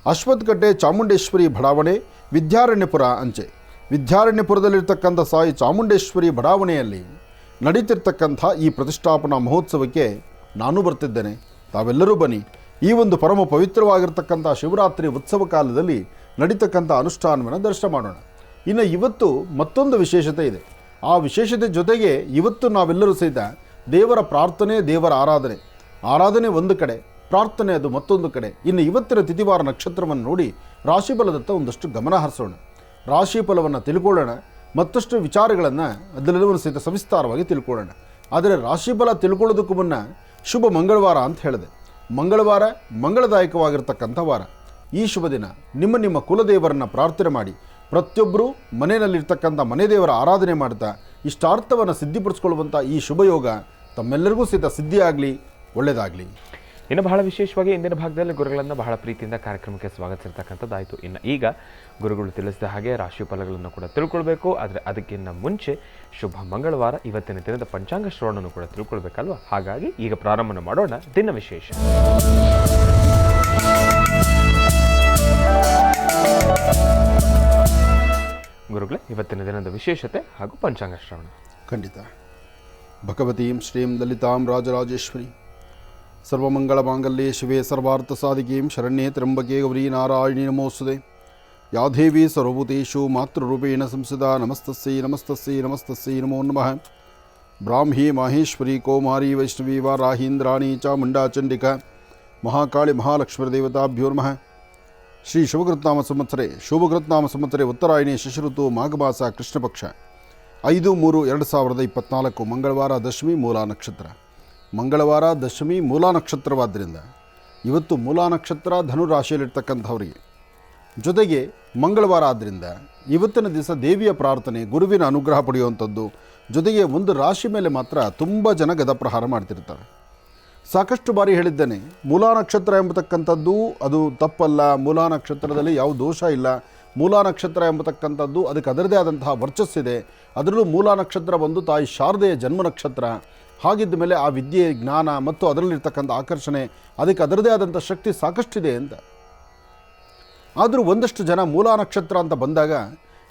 ಅಶ್ವತ್ಥ ಕಟ್ಟೆ ಚಾಮುಂಡೇಶ್ವರಿ ಬಡಾವಣೆ, ವಿದ್ಯಾರಣ್ಯಪುರ ಅಂಚೆ. ವಿದ್ಯಾರಣ್ಯಪುರದಲ್ಲಿರ್ತಕ್ಕಂಥ ಸಾಯಿ ಚಾಮುಂಡೇಶ್ವರಿ ಬಡಾವಣೆಯಲ್ಲಿ ನಡೀತಿರ್ತಕ್ಕಂಥ ಈ ಪ್ರತಿಷ್ಠಾಪನಾ ಮಹೋತ್ಸವಕ್ಕೆ ನಾನು ಬರ್ತಿದ್ದೇನೆ, ತಾವೆಲ್ಲರೂ ಬನ್ನಿ. ಈ ಒಂದು ಪರಮ ಪವಿತ್ರವಾಗಿರ್ತಕ್ಕಂಥ ಶಿವರಾತ್ರಿ ಉತ್ಸವ ಕಾಲದಲ್ಲಿ ನಡೀತಕ್ಕಂಥ ಅನುಷ್ಠಾನವನ್ನು ದರ್ಶನ ಮಾಡೋಣ. ಇನ್ನು ಇವತ್ತು ಮತ್ತೊಂದು ವಿಶೇಷತೆ ಇದೆ. ಆ ವಿಶೇಷತೆ ಜೊತೆಗೆ ಇವತ್ತು ನಾವೆಲ್ಲರೂ ಸಹಿತ ದೇವರ ಪ್ರಾರ್ಥನೆ, ದೇವರ ಆರಾಧನೆ ಒಂದು ಕಡೆ, ಪ್ರಾರ್ಥನೆ ಅದು ಮತ್ತೊಂದು ಕಡೆ. ಇನ್ನು ಇವತ್ತಿನ ತಿಥಿವಾರ ನಕ್ಷತ್ರವನ್ನು ನೋಡಿ ರಾಶಿಫಲದತ್ತ ಒಂದಷ್ಟು ಗಮನ ಹರಿಸೋಣ, ರಾಶಿಫಲವನ್ನು ತಿಳ್ಕೊಳ್ಳೋಣ, ಮತ್ತಷ್ಟು ವಿಚಾರಗಳನ್ನು ಅದೆಲ್ಲವನ್ನು ಸಹಿತ ಸವಿಸ್ತಾರವಾಗಿ ತಿಳ್ಕೊಳ್ಳೋಣ. ಆದರೆ ರಾಶಿಫಲ ತಿಳ್ಕೊಳ್ಳೋದಕ್ಕೂ ಮುನ್ನ ಶುಭ ಮಂಗಳವಾರ ಅಂತ ಹೇಳಿದೆ. ಮಂಗಳವಾರ ಮಂಗಳದಾಯಕವಾಗಿರ್ತಕ್ಕಂಥ ವಾರ. ಈ ಶುಭ ದಿನ ನಿಮ್ಮ ಕುಲದೇವರನ್ನು ಪ್ರಾರ್ಥನೆ ಮಾಡಿ, ಪ್ರತಿಯೊಬ್ಬರೂ ಮನೆಯಲ್ಲಿರ್ತಕ್ಕಂಥ ಮನೆ ದೇವರ ಆರಾಧನೆ ಮಾಡ್ತಾ ಇಷ್ಟಾರ್ಥವನ್ನು ಸಿದ್ಧಿಪಡಿಸ್ಕೊಳ್ಳುವಂಥ ಈ ಶುಭಯೋಗ ತಮ್ಮೆಲ್ಲರಿಗೂ ಸಹಿತ ಸಿದ್ಧಿಯಾಗಲಿ, ಒಳ್ಳೆಯದಾಗಲಿ. ಇನ್ನು ಬಹಳ ವಿಶೇಷವಾಗಿ ಇಂದಿನ ಭಾಗದಲ್ಲಿ ಗುರುಗಳನ್ನು ಬಹಳ ಪ್ರೀತಿಯಿಂದ ಕಾರ್ಯಕ್ರಮಕ್ಕೆ ಸ್ವಾಗತಿಸಿರ್ತಕ್ಕಂಥದ್ದಾಯಿತು. ಇನ್ನು ಈಗ ಗುರುಗಳು ತಿಳಿಸಿದ ಹಾಗೆ ರಾಶಿ ಫಲಗಳನ್ನು ಕೂಡ ತಿಳ್ಕೊಳ್ಬೇಕು. ಆದರೆ ಅದಕ್ಕಿಂತ ಮುಂಚೆ ಶುಭ ಮಂಗಳವಾರ ಇವತ್ತಿನ ದಿನದ ಪಂಚಾಂಗ ಶ್ರವಣವನ್ನು ಕೂಡ ತಿಳ್ಕೊಳ್ಬೇಕಲ್ವ. ಹಾಗಾಗಿ ಈಗ ಪ್ರಾರಂಭ ಮಾಡೋಣ ದಿನ ವಿಶೇಷ. ಗುರುಗಳೇ, ಇವತ್ತಿನ ದಿನದ ವಿಶೇಷತೆ ಹಾಗೂ ಪಂಚಾಂಗ ಶ್ರವಣ. ಖಂಡಿತ. ಭಗವತೀಂ ಶ್ರೀಂ ಲಲಿತಾಂ ರಾಜರಾಜೇಶ್ವರಿ ಸರ್ವಮಂಗಳ ಮಾಂಗಲ್ಯೆ ಶಿವೆ ಸರ್ವಾರ್ಥ ಸಾಧಿಕೀಂ ಶರಣ್ಯೆ ತ್ರ್ಯಂಬಕೆ ಗೌರಿ ನಾರಾಯಣಿ ನಮೋಸ್ತುತೆ. ಯಾ ದೇವಿ ಸರ್ವಭೂತೇಷು ಮಾತೃರೂಪೇಣ ಸಂಸ್ಥಿತಾ ನಮಸ್ತಸ್ಯೈ ನಮೋ ನಮಃ. ಬ್ರಾಹ್ಮೀ ಮಾಹೇಶ್ವರಿ ಕೌಮಾರಿ ವೈಷ್ಣವಿ ವಾರಾಹೀಂದ್ರಾಣಿ ಚಾಮುಂಡಾ ಚಂಡಿಕಾ ಮಹಾಕಾಳಿ ಮಹಾಲಕ್ಷ್ಮೀದೇವತಾಭ್ಯೋ ನಮಃ. ಶ್ರೀ ಶುಭಕೃತ್ನಾಮ ಸಂವತ್ಸರೆ ಉತ್ತರಾಯಣಿ ಶಶಿಋತು ಮಾಘಮಾಸ ಕೃಷ್ಣಪಕ್ಷ 5/3/2024 ಮಂಗಳವಾರ ದಶಮಿ ಮೂಲಾ ನಕ್ಷತ್ರ. ಮಂಗಳವಾರ ದಶಮಿ ಮೂಲಾ ನಕ್ಷತ್ರವಾದ್ದರಿಂದ ಇವತ್ತು ಮೂಲಾ ನಕ್ಷತ್ರ ಧನುರಾಶಿಯಲ್ಲಿರ್ತಕ್ಕಂಥವರಿಗೆ, ಜೊತೆಗೆ ಮಂಗಳವಾರ ಆದ್ದರಿಂದ ಇವತ್ತಿನ ದಿವಸ ದೇವಿಯ ಪ್ರಾರ್ಥನೆ, ಗುರುವಿನ ಅನುಗ್ರಹ ಪಡೆಯುವಂಥದ್ದು. ಜೊತೆಗೆ ಒಂದು ರಾಶಿ ಮೇಲೆ ಮಾತ್ರ ತುಂಬ ಜನ ಗದಪ್ರಹಾರ ಮಾಡ್ತಿರ್ತಾರೆ. ಸಾಕಷ್ಟು ಬಾರಿ ಹೇಳಿದ್ದೇನೆ, ಮೂಲಾ ನಕ್ಷತ್ರ ಎಂಬತಕ್ಕಂಥದ್ದು ಅದು ತಪ್ಪಲ್ಲ, ಮೂಲಾ ನಕ್ಷತ್ರದಲ್ಲಿ ಯಾವ ದೋಷ ಇಲ್ಲ. ಮೂಲಾ ನಕ್ಷತ್ರ ಎಂಬತಕ್ಕಂಥದ್ದು ಅದಕ್ಕೆ ಅದರದೇ ಆದಂತಹ ವರ್ಚಸ್ಸಿದೆ. ಅದರಲ್ಲೂ ಮೂಲಾ ನಕ್ಷತ್ರ ಬಂದು ತಾಯಿ ಶಾರದೆಯ ಜನ್ಮ ನಕ್ಷತ್ರ. ಹಾಗಿದ್ದ ಮೇಲೆ ಆ ವಿದ್ಯೆ, ಜ್ಞಾನ ಮತ್ತು ಅದರಲ್ಲಿರ್ತಕ್ಕಂಥ ಆಕರ್ಷಣೆ, ಅದಕ್ಕೆ ಅದರದೇ ಆದಂಥ ಶಕ್ತಿ ಸಾಕಷ್ಟಿದೆ ಅಂತ. ಆದರೂ ಒಂದಷ್ಟು ಜನ ಮೂಲಾ ನಕ್ಷತ್ರ ಅಂತ ಬಂದಾಗ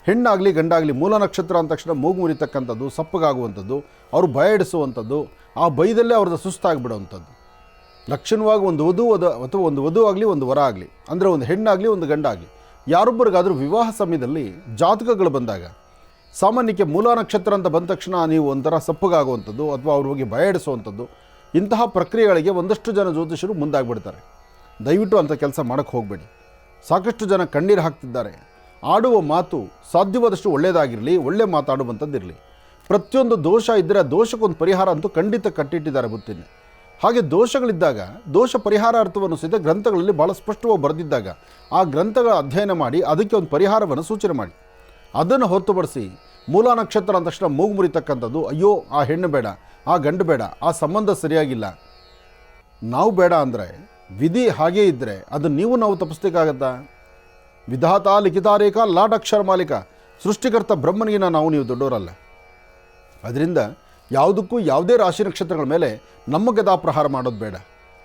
ಹೆಣ್ಣಾಗಲಿ ಗಂಡಾಗಲಿ ಮೂಲ ನಕ್ಷತ್ರ ಅಂದ ತಕ್ಷಣ ಮೂಗು ಮುರಿತಕ್ಕಂಥದ್ದು, ಸಪ್ಪಗಾಗುವಂಥದ್ದು, ಅವರು ಭಯ ಇಡಿಸುವಂಥದ್ದು, ಆ ಭಯದಲ್ಲೇ ಅವ್ರದ್ದು ಸುಸ್ತಾಗಿಬಿಡುವಂಥದ್ದು. ಲಕ್ಷಣವಾಗಿ ಒಂದು ವಧು ಅಥವಾ ಒಂದು ವಧು ಆಗಲಿ ಒಂದು ವರ ಆಗಲಿ, ಅಂದರೆ ಒಂದು ಹೆಣ್ಣಾಗಲಿ ಒಂದು ಗಂಡಾಗಲಿ, ಯಾರೊಬ್ಬರಿಗಾದರೂ ವಿವಾಹ ಸಮಯದಲ್ಲಿ ಜಾತಕಗಳು ಬಂದಾಗ ಸಾಮಾನ್ಯಕ್ಕೆ ಮೂಲ ನಕ್ಷತ್ರ ಅಂತ ಬಂದ ತಕ್ಷಣ ನೀವು ಒಂಥರ ಸಪ್ಪಗಾಗುವಂಥದ್ದು ಅಥವಾ ಅವ್ರ ಬಗ್ಗೆ ಭಯ ಇಡಿಸುವಂಥದ್ದು, ಇಂತಹ ಪ್ರಕ್ರಿಯೆಗಳಿಗೆ ಒಂದಷ್ಟು ಜನ ಜ್ಯೋತಿಷರು ಮುಂದಾಗ್ಬಿಡ್ತಾರೆ. ದಯವಿಟ್ಟು ಅಂಥ ಕೆಲಸ ಮಾಡೋಕ್ಕೆ ಹೋಗಬೇಡಿ. ಸಾಕಷ್ಟು ಜನ ಕಣ್ಣೀರು ಹಾಕ್ತಿದ್ದಾರೆ. ಆಡುವ ಮಾತು ಸಾಧ್ಯವಾದಷ್ಟು ಒಳ್ಳೆಯದಾಗಿರಲಿ, ಒಳ್ಳೆ ಮಾತಾಡುವಂಥದ್ದಿರಲಿ. ಪ್ರತಿಯೊಂದು ದೋಷ ಇದ್ದರೆ ದೋಷಕ್ಕೊಂದು ಪರಿಹಾರ ಅಂತೂ ಖಂಡಿತ ಕಟ್ಟಿಟ್ಟಿದ್ದಾರೆ ಬುತ್ತಿನ. ಹಾಗೆ ದೋಷಗಳಿದ್ದಾಗ ದೋಷ ಪರಿಹಾರಾರ್ಥವನ್ನು ಸಹಿತ ಗ್ರಂಥಗಳಲ್ಲಿ ಭಾಳ ಸ್ಪಷ್ಟವಾಗಿ ಬರೆದಿದ್ದಾಗ ಆ ಗ್ರಂಥಗಳ ಅಧ್ಯಯನ ಮಾಡಿ ಅದಕ್ಕೆ ಒಂದು ಪರಿಹಾರವನ್ನು ಸೂಚನೆ ಮಾಡಿ. ಅದನ್ನು ಹೊರತುಪಡಿಸಿ ಮೂಲ ನಕ್ಷತ್ರ ಅಂದ ತಕ್ಷಣ ಮೂಗು ಮುರಿತಕ್ಕಂಥದ್ದು, ಅಯ್ಯೋ ಆ ಹೆಣ್ಣು ಬೇಡ, ಆ ಗಂಡು ಬೇಡ, ಆ ಸಂಬಂಧ ಸರಿಯಾಗಿಲ್ಲ, ನಾವು ಬೇಡ ಅಂದರೆ ವಿಧಿ ಹಾಗೇ ಇದ್ದರೆ ಅದನ್ನು ನಾವು ತಪ್ಪಿಸ್ಲಿಕ್ಕಾಗತ್ತಾ? ವಿಧಾತ ಲಿಖಿತಾರೇಖ ಲಾಡಕ್ಷರ ಮಾಲೀಕ, ಸೃಷ್ಟಿಕರ್ತ ಬ್ರಹ್ಮನಿಗಿನ ನೀವು ದೊಡ್ಡವರಲ್ಲ. ಅದರಿಂದ ಯಾವುದಕ್ಕೂ ಯಾವುದೇ ರಾಶಿ ನಕ್ಷತ್ರಗಳ ಮೇಲೆ ನಮ್ಮ ಗದಾಪ್ರಹಾರ ಮಾಡೋದು ಬೇಡ.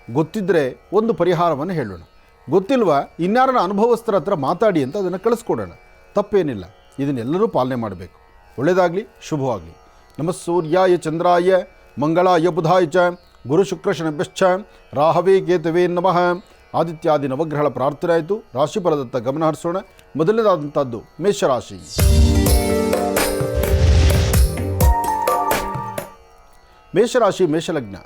ಗೊತ್ತಿದ್ದರೆ ಒಂದು ಪರಿಹಾರವನ್ನು ಹೇಳೋಣ, ಗೊತ್ತಿಲ್ವಾ ಇನ್ಯಾರನ್ನ ಅನುಭವಸ್ಥರ ಹತ್ರ ಮಾತಾಡಿ ಅಂತ ಅದನ್ನು ಕಳಿಸ್ಕೊಡೋಣ, ತಪ್ಪೇನಿಲ್ಲ. ಇದನ್ನೆಲ್ಲರೂ ಪಾಲನೆ ಮಾಡಬೇಕು. ಒಳ್ಳೆಯದಾಗಲಿ, ಶುಭವಾಗಲಿ. ನಮಃ ಸೂರ್ಯಾಯ ಚಂದ್ರಾಯ ಮಂಗಳಾಯ ಬುಧಾಯ ಚ ಗುರು ಶುಕ್ರ ಶನಿಭ್ಯಶ್ಚ ರಾಹವೇ ಕೇತವೇ ನಮಃ. ಆದಿತ್ಯಾದಿ ನವಗ್ರಹಗಳ ಪ್ರಾರ್ಥನೆ ಆಯಿತು. ರಾಶಿಫಲದತ್ತ ಗಮನ ಹರಿಸೋಣ. ಮೊದಲನೇದಾದಂಥದ್ದು ಮೇಷರಾಶಿ. ಮೇಷರಾಶಿ ಮೇಷಲಗ್ನ.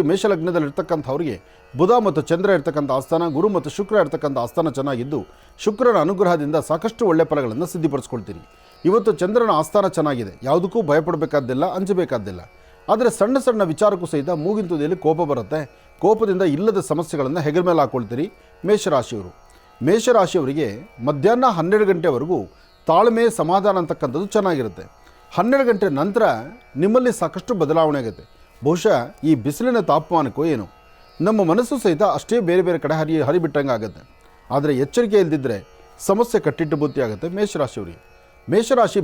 ಮೇಷಲಗ್ನದಲ್ಲಿರ್ತಕ್ಕಂಥವ್ರಿಗೆ ಬುಧ ಮತ್ತು ಚಂದ್ರ ಇರ್ತಕ್ಕಂಥ ಆಸ್ಥಾನ, ಗುರು ಮತ್ತು ಶುಕ್ರ ಇರ್ತಕ್ಕಂಥ ಆಸ್ಥಾನ ಚೆನ್ನಾಗಿದ್ದು ಶುಕ್ರನ ಅನುಗ್ರಹದಿಂದ ಸಾಕಷ್ಟು ಒಳ್ಳೆಯ ಫಲಗಳನ್ನು ಸಿದ್ಧಿಪಡಿಸ್ಕೊಳ್ತೀರಿ. ಇವತ್ತು ಚಂದ್ರನ ಆಸ್ಥಾನ ಚೆನ್ನಾಗಿದೆ, ಯಾವುದಕ್ಕೂ ಭಯಪಡಬೇಕಾದ್ದಿಲ್ಲ, ಅಂಜಬೇಕಾದ್ದಿಲ್ಲ. ಆದರೆ ಸಣ್ಣ ಸಣ್ಣ ವಿಚಾರಕ್ಕೂ ಸಹಿತ ಮೂಗಿನ ತುದಿಯಲ್ಲಿ ಕೋಪ ಬರುತ್ತೆ. ಕೋಪದಿಂದ ಇಲ್ಲದ ಸಮಸ್ಯೆಗಳನ್ನು ಹೆಗಲ ಮೇಲೆ ಹಾಕ್ಕೊಳ್ತೀರಿ ಮೇಷರಾಶಿಯವರು. ಮೇಷರಾಶಿಯವರಿಗೆ ಮಧ್ಯಾಹ್ನ 12 ಗಂಟೆವರೆಗೂ ತಾಳ್ಮೆ ಸಮಾಧಾನ ಅಂತಕ್ಕಂಥದ್ದು ಚೆನ್ನಾಗಿರುತ್ತೆ. 12 ಗಂಟೆ ನಂತರ ನಿಮ್ಮಲ್ಲಿ ಸಾಕಷ್ಟು ಬದಲಾವಣೆ ಆಗುತ್ತೆ. ಬಹುಶಃ ಈ ಬಿಸಿಲಿನ ತಾಪಮಾನಕ್ಕೂ ಏನು ನಮ್ಮ ಮನಸ್ಸು ಸಹಿತ ಅಷ್ಟೇ ಬೇರೆ ಬೇರೆ ಕಡೆ ಹರಿಬಿಟ್ಟಂಗೆ ಆಗುತ್ತೆ. ಆದರೆ ಎಚ್ಚರಿಕೆ ಇಲ್ಲದಿದ್ದರೆ ಸಮಸ್ಯೆ ಕಟ್ಟಿಟ್ಟು ಬುತ್ತಿ ಆಗುತ್ತೆ ಮೇಷರಾಶಿಯವರಿಗೆ.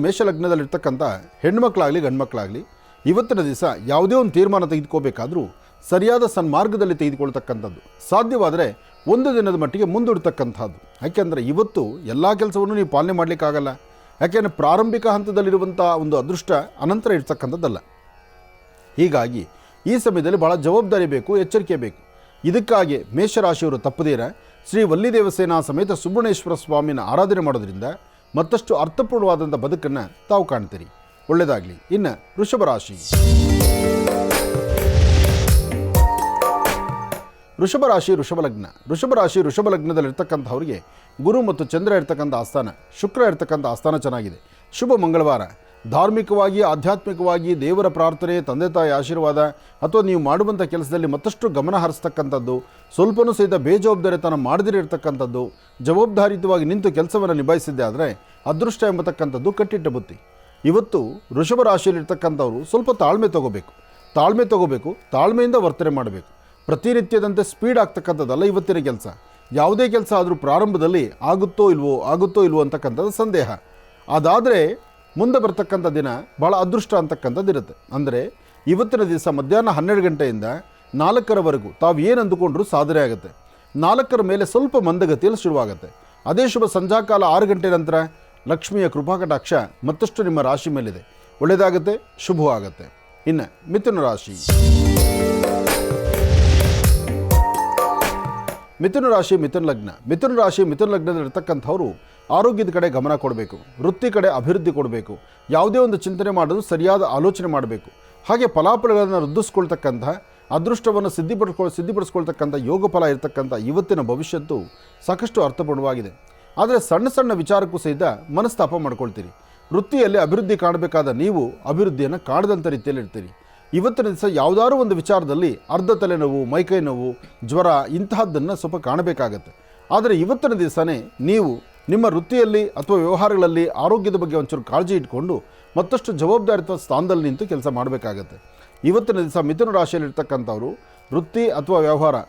ಮೇಷಲಗ್ನದಲ್ಲಿರ್ತಕ್ಕಂಥ ಹೆಣ್ಮಕ್ಳಾಗಲಿ ಗಂಡ್ಮಕ್ಳಾಗಲಿ ಇವತ್ತಿನ ದಿವಸ ಯಾವುದೇ ಒಂದು ತೀರ್ಮಾನ ತೆಗೆದುಕೋಬೇಕಾದ್ರೂ ಸರಿಯಾದ ಸನ್ಮಾರ್ಗದಲ್ಲಿ ತೆಗೆದುಕೊಳ್ತಕ್ಕಂಥದ್ದು, ಸಾಧ್ಯವಾದರೆ ಒಂದು ದಿನದ ಮಟ್ಟಿಗೆ ಮುಂದೂಡ್ತಕ್ಕಂಥದ್ದು. ಯಾಕೆಂದರೆ ಇವತ್ತು ಎಲ್ಲ ಕೆಲಸವನ್ನು ನೀವು ಪಾಲನೆ ಮಾಡಲಿಕ್ಕಾಗಲ್ಲ. ಯಾಕೆಂದರೆ ಪ್ರಾರಂಭಿಕ ಹಂತದಲ್ಲಿರುವಂಥ ಒಂದು ಅದೃಷ್ಟ ಅನಂತರ ಇರ್ತಕ್ಕಂಥದ್ದಲ್ಲ. ಹೀಗಾಗಿ ಈ ಸಮಯದಲ್ಲಿ ಭಾಳ ಜವಾಬ್ದಾರಿ ಬೇಕು, ಎಚ್ಚರಿಕೆ ಬೇಕು. ಇದಕ್ಕಾಗಿ ಮೇಷರಾಶಿಯವರು ತಪ್ಪದೇರ ಶ್ರೀ ವಲ್ಲಿದೇವಸೇನಾ ಸಮೇತ ಸುಬ್ರಹ್ಮಣ್ಯೇಶ್ವರ ಸ್ವಾಮಿನ ಆರಾಧನೆ ಮಾಡೋದ್ರಿಂದ ಮತ್ತಷ್ಟು ಅರ್ಥಪೂರ್ಣವಾದಂಥ ಬದುಕನ್ನು ತಾವು ಕಾಣ್ತೀರಿ. ಒಳ್ಳೆಯದಾಗಲಿ. ಇನ್ನು ವೃಷಭರಾಶಿ. ವೃಷಭಲಗ್ನದಲ್ಲಿರ್ತಕ್ಕಂಥವ್ರಿಗೆ ಗುರು ಮತ್ತು ಚಂದ್ರ ಇರ್ತಕ್ಕಂಥ ಆಸ್ಥಾನ, ಶುಕ್ರ ಇರ್ತಕ್ಕಂಥ ಆಸ್ಥಾನ ಚೆನ್ನಾಗಿದೆ. ಶುಭ ಮಂಗಳವಾರ. ಧಾರ್ಮಿಕವಾಗಿ ಆಧ್ಯಾತ್ಮಿಕವಾಗಿ ದೇವರ ಪ್ರಾರ್ಥನೆ, ತಂದೆ ತಾಯಿ ಆಶೀರ್ವಾದ ಅಥವಾ ನೀವು ಮಾಡುವಂಥ ಕೆಲಸದಲ್ಲಿ ಮತ್ತಷ್ಟು ಗಮನ ಹರಿಸ್ತಕ್ಕಂಥದ್ದು, ಸ್ವಲ್ಪನೂ ಸಹಿತ ಬೇಜವಾಬ್ದಾರಿತನ ಮಾಡದಿರತಕ್ಕಂಥದ್ದು, ಜವಾಬ್ದಾರಿಯುತವಾಗಿ ನಿಂತು ಕೆಲಸವನ್ನು ನಿಭಾಯಿಸಿದ್ದೆ ಆದರೆ ಅದೃಷ್ಟ ಎಂಬತಕ್ಕಂಥದ್ದು ಕಟ್ಟಿಟ್ಟ ಬುತ್ತಿ. ಇವತ್ತು ವೃಷಭ ರಾಶಿಯಲ್ಲಿರ್ತಕ್ಕಂಥವ್ರು ಸ್ವಲ್ಪ ತಾಳ್ಮೆ ತಗೋಬೇಕು, ತಾಳ್ಮೆಯಿಂದ ವರ್ತನೆ ಮಾಡಬೇಕು. ಪ್ರತಿನಿತ್ಯದಂತೆ ಸ್ಪೀಡ್ ಆಗ್ತಕ್ಕಂಥದ್ದಲ್ಲ ಇವತ್ತಿನ ಕೆಲಸ. ಯಾವುದೇ ಕೆಲಸ ಆದರೂ ಪ್ರಾರಂಭದಲ್ಲಿ ಆಗುತ್ತೋ ಇಲ್ವೋ ಅಂತಕ್ಕಂಥದ್ದು ಸಂದೇಹ. ಅದಾದರೆ ಮುಂದೆ ಬರ್ತಕ್ಕಂಥ ದಿನ ಭಾಳ ಅದೃಷ್ಟ ಅಂತಕ್ಕಂಥದ್ದಿರುತ್ತೆ. ಅಂದರೆ ಇವತ್ತಿನ ದಿವಸ ಮಧ್ಯಾಹ್ನ 12 ಗಂಟೆಯಿಂದ 4ರವರೆಗೂ ತಾವು ಏನು ಅಂದುಕೊಂಡ್ರೂ ಸಾಧನೆ ಆಗುತ್ತೆ. 4ರ ಮೇಲೆ ಸ್ವಲ್ಪ ಮಂದಗತಿಯಲ್ಲಿ ಶುರುವಾಗುತ್ತೆ. ಅದೇ ಶುಭ ಸಂಧ್ಯಾಕಾಲ 6 ಗಂಟೆ ನಂತರ ಲಕ್ಷ್ಮಿಯ ಕೃಪಾಕಟಾಕ್ಷ ಮತ್ತಷ್ಟು ನಿಮ್ಮ ರಾಶಿ ಮೇಲಿದೆ. ಒಳ್ಳೆಯದಾಗುತ್ತೆ, ಶುಭವಾಗುತ್ತೆ. ಇನ್ನು ಮಿಥುನ ರಾಶಿ. ಮಿಥುನ ಲಗ್ನದಲ್ಲಿರ್ತಕ್ಕಂಥವ್ರು ಆರೋಗ್ಯದ ಕಡೆ ಗಮನ ಕೊಡಬೇಕು, ವೃತ್ತಿ ಕಡೆ ಅಭಿವೃದ್ಧಿ ಕೊಡಬೇಕು, ಯಾವುದೇ ಒಂದು ಚಿಂತನೆ ಮಾಡೋದು ಸರಿಯಾದ ಆಲೋಚನೆ ಮಾಡಬೇಕು. ಹಾಗೆ ಫಲಾಫಲಗಳನ್ನು ವೃದ್ಧಿಸ್ಕೊಳ್ತಕ್ಕಂಥ, ಅದೃಷ್ಟವನ್ನು ಸಿದ್ಧಿಪಡಿಸ್ಕೊಳ್ತಕ್ಕಂಥ ಯೋಗ ಫಲ ಇರತಕ್ಕಂಥ ಇವತ್ತಿನ ಭವಿಷ್ಯತ್ತು ಸಾಕಷ್ಟು ಅರ್ಥಪೂರ್ಣವಾಗಿದೆ. ಆದರೆ ಸಣ್ಣ ಸಣ್ಣ ವಿಚಾರಕ್ಕೂ ಸಹಿತ ಮನಸ್ತಾಪ ಮಾಡ್ಕೊಳ್ತೀರಿ. ವೃತ್ತಿಯಲ್ಲಿ ಅಭಿವೃದ್ಧಿ ಕಾಣಬೇಕಾದ ನೀವು ಅಭಿವೃದ್ಧಿಯನ್ನು ಕಾಣದಂಥ ರೀತಿಯಲ್ಲಿ ಇರ್ತೀರಿ. ಇವತ್ತಿನ ದಿವಸ ಯಾವುದಾದ್ರೂ ಒಂದು ವಿಚಾರದಲ್ಲಿ ಅರ್ಧ ತಲೆನೋವು, ಮೈಕೈ ನೋವು, ಜ್ವರ ಇಂತಹದ್ದನ್ನು ಸ್ವಲ್ಪ ಕಾಣಬೇಕಾಗತ್ತೆ. ಆದರೆ ಇವತ್ತಿನ ದಿವಸನೇ ನೀವು ನಿಮ್ಮ ವೃತ್ತಿಯಲ್ಲಿ ಅಥವಾ ವ್ಯವಹಾರಗಳಲ್ಲಿ ಆರೋಗ್ಯದ ಬಗ್ಗೆ ಒಂಚೂರು ಕಾಳಜಿ ಇಟ್ಕೊಂಡು ಮತ್ತಷ್ಟು ಜವಾಬ್ದಾರಿತ್ವ ಸ್ಥಾನದಲ್ಲಿ ನಿಂತು ಕೆಲಸ ಮಾಡಬೇಕಾಗತ್ತೆ. ಇವತ್ತಿನ ದಿವಸ ಮಿಥುನ ರಾಶಿಯಲ್ಲಿರ್ತಕ್ಕಂಥವರು ವೃತ್ತಿ ಅಥವಾ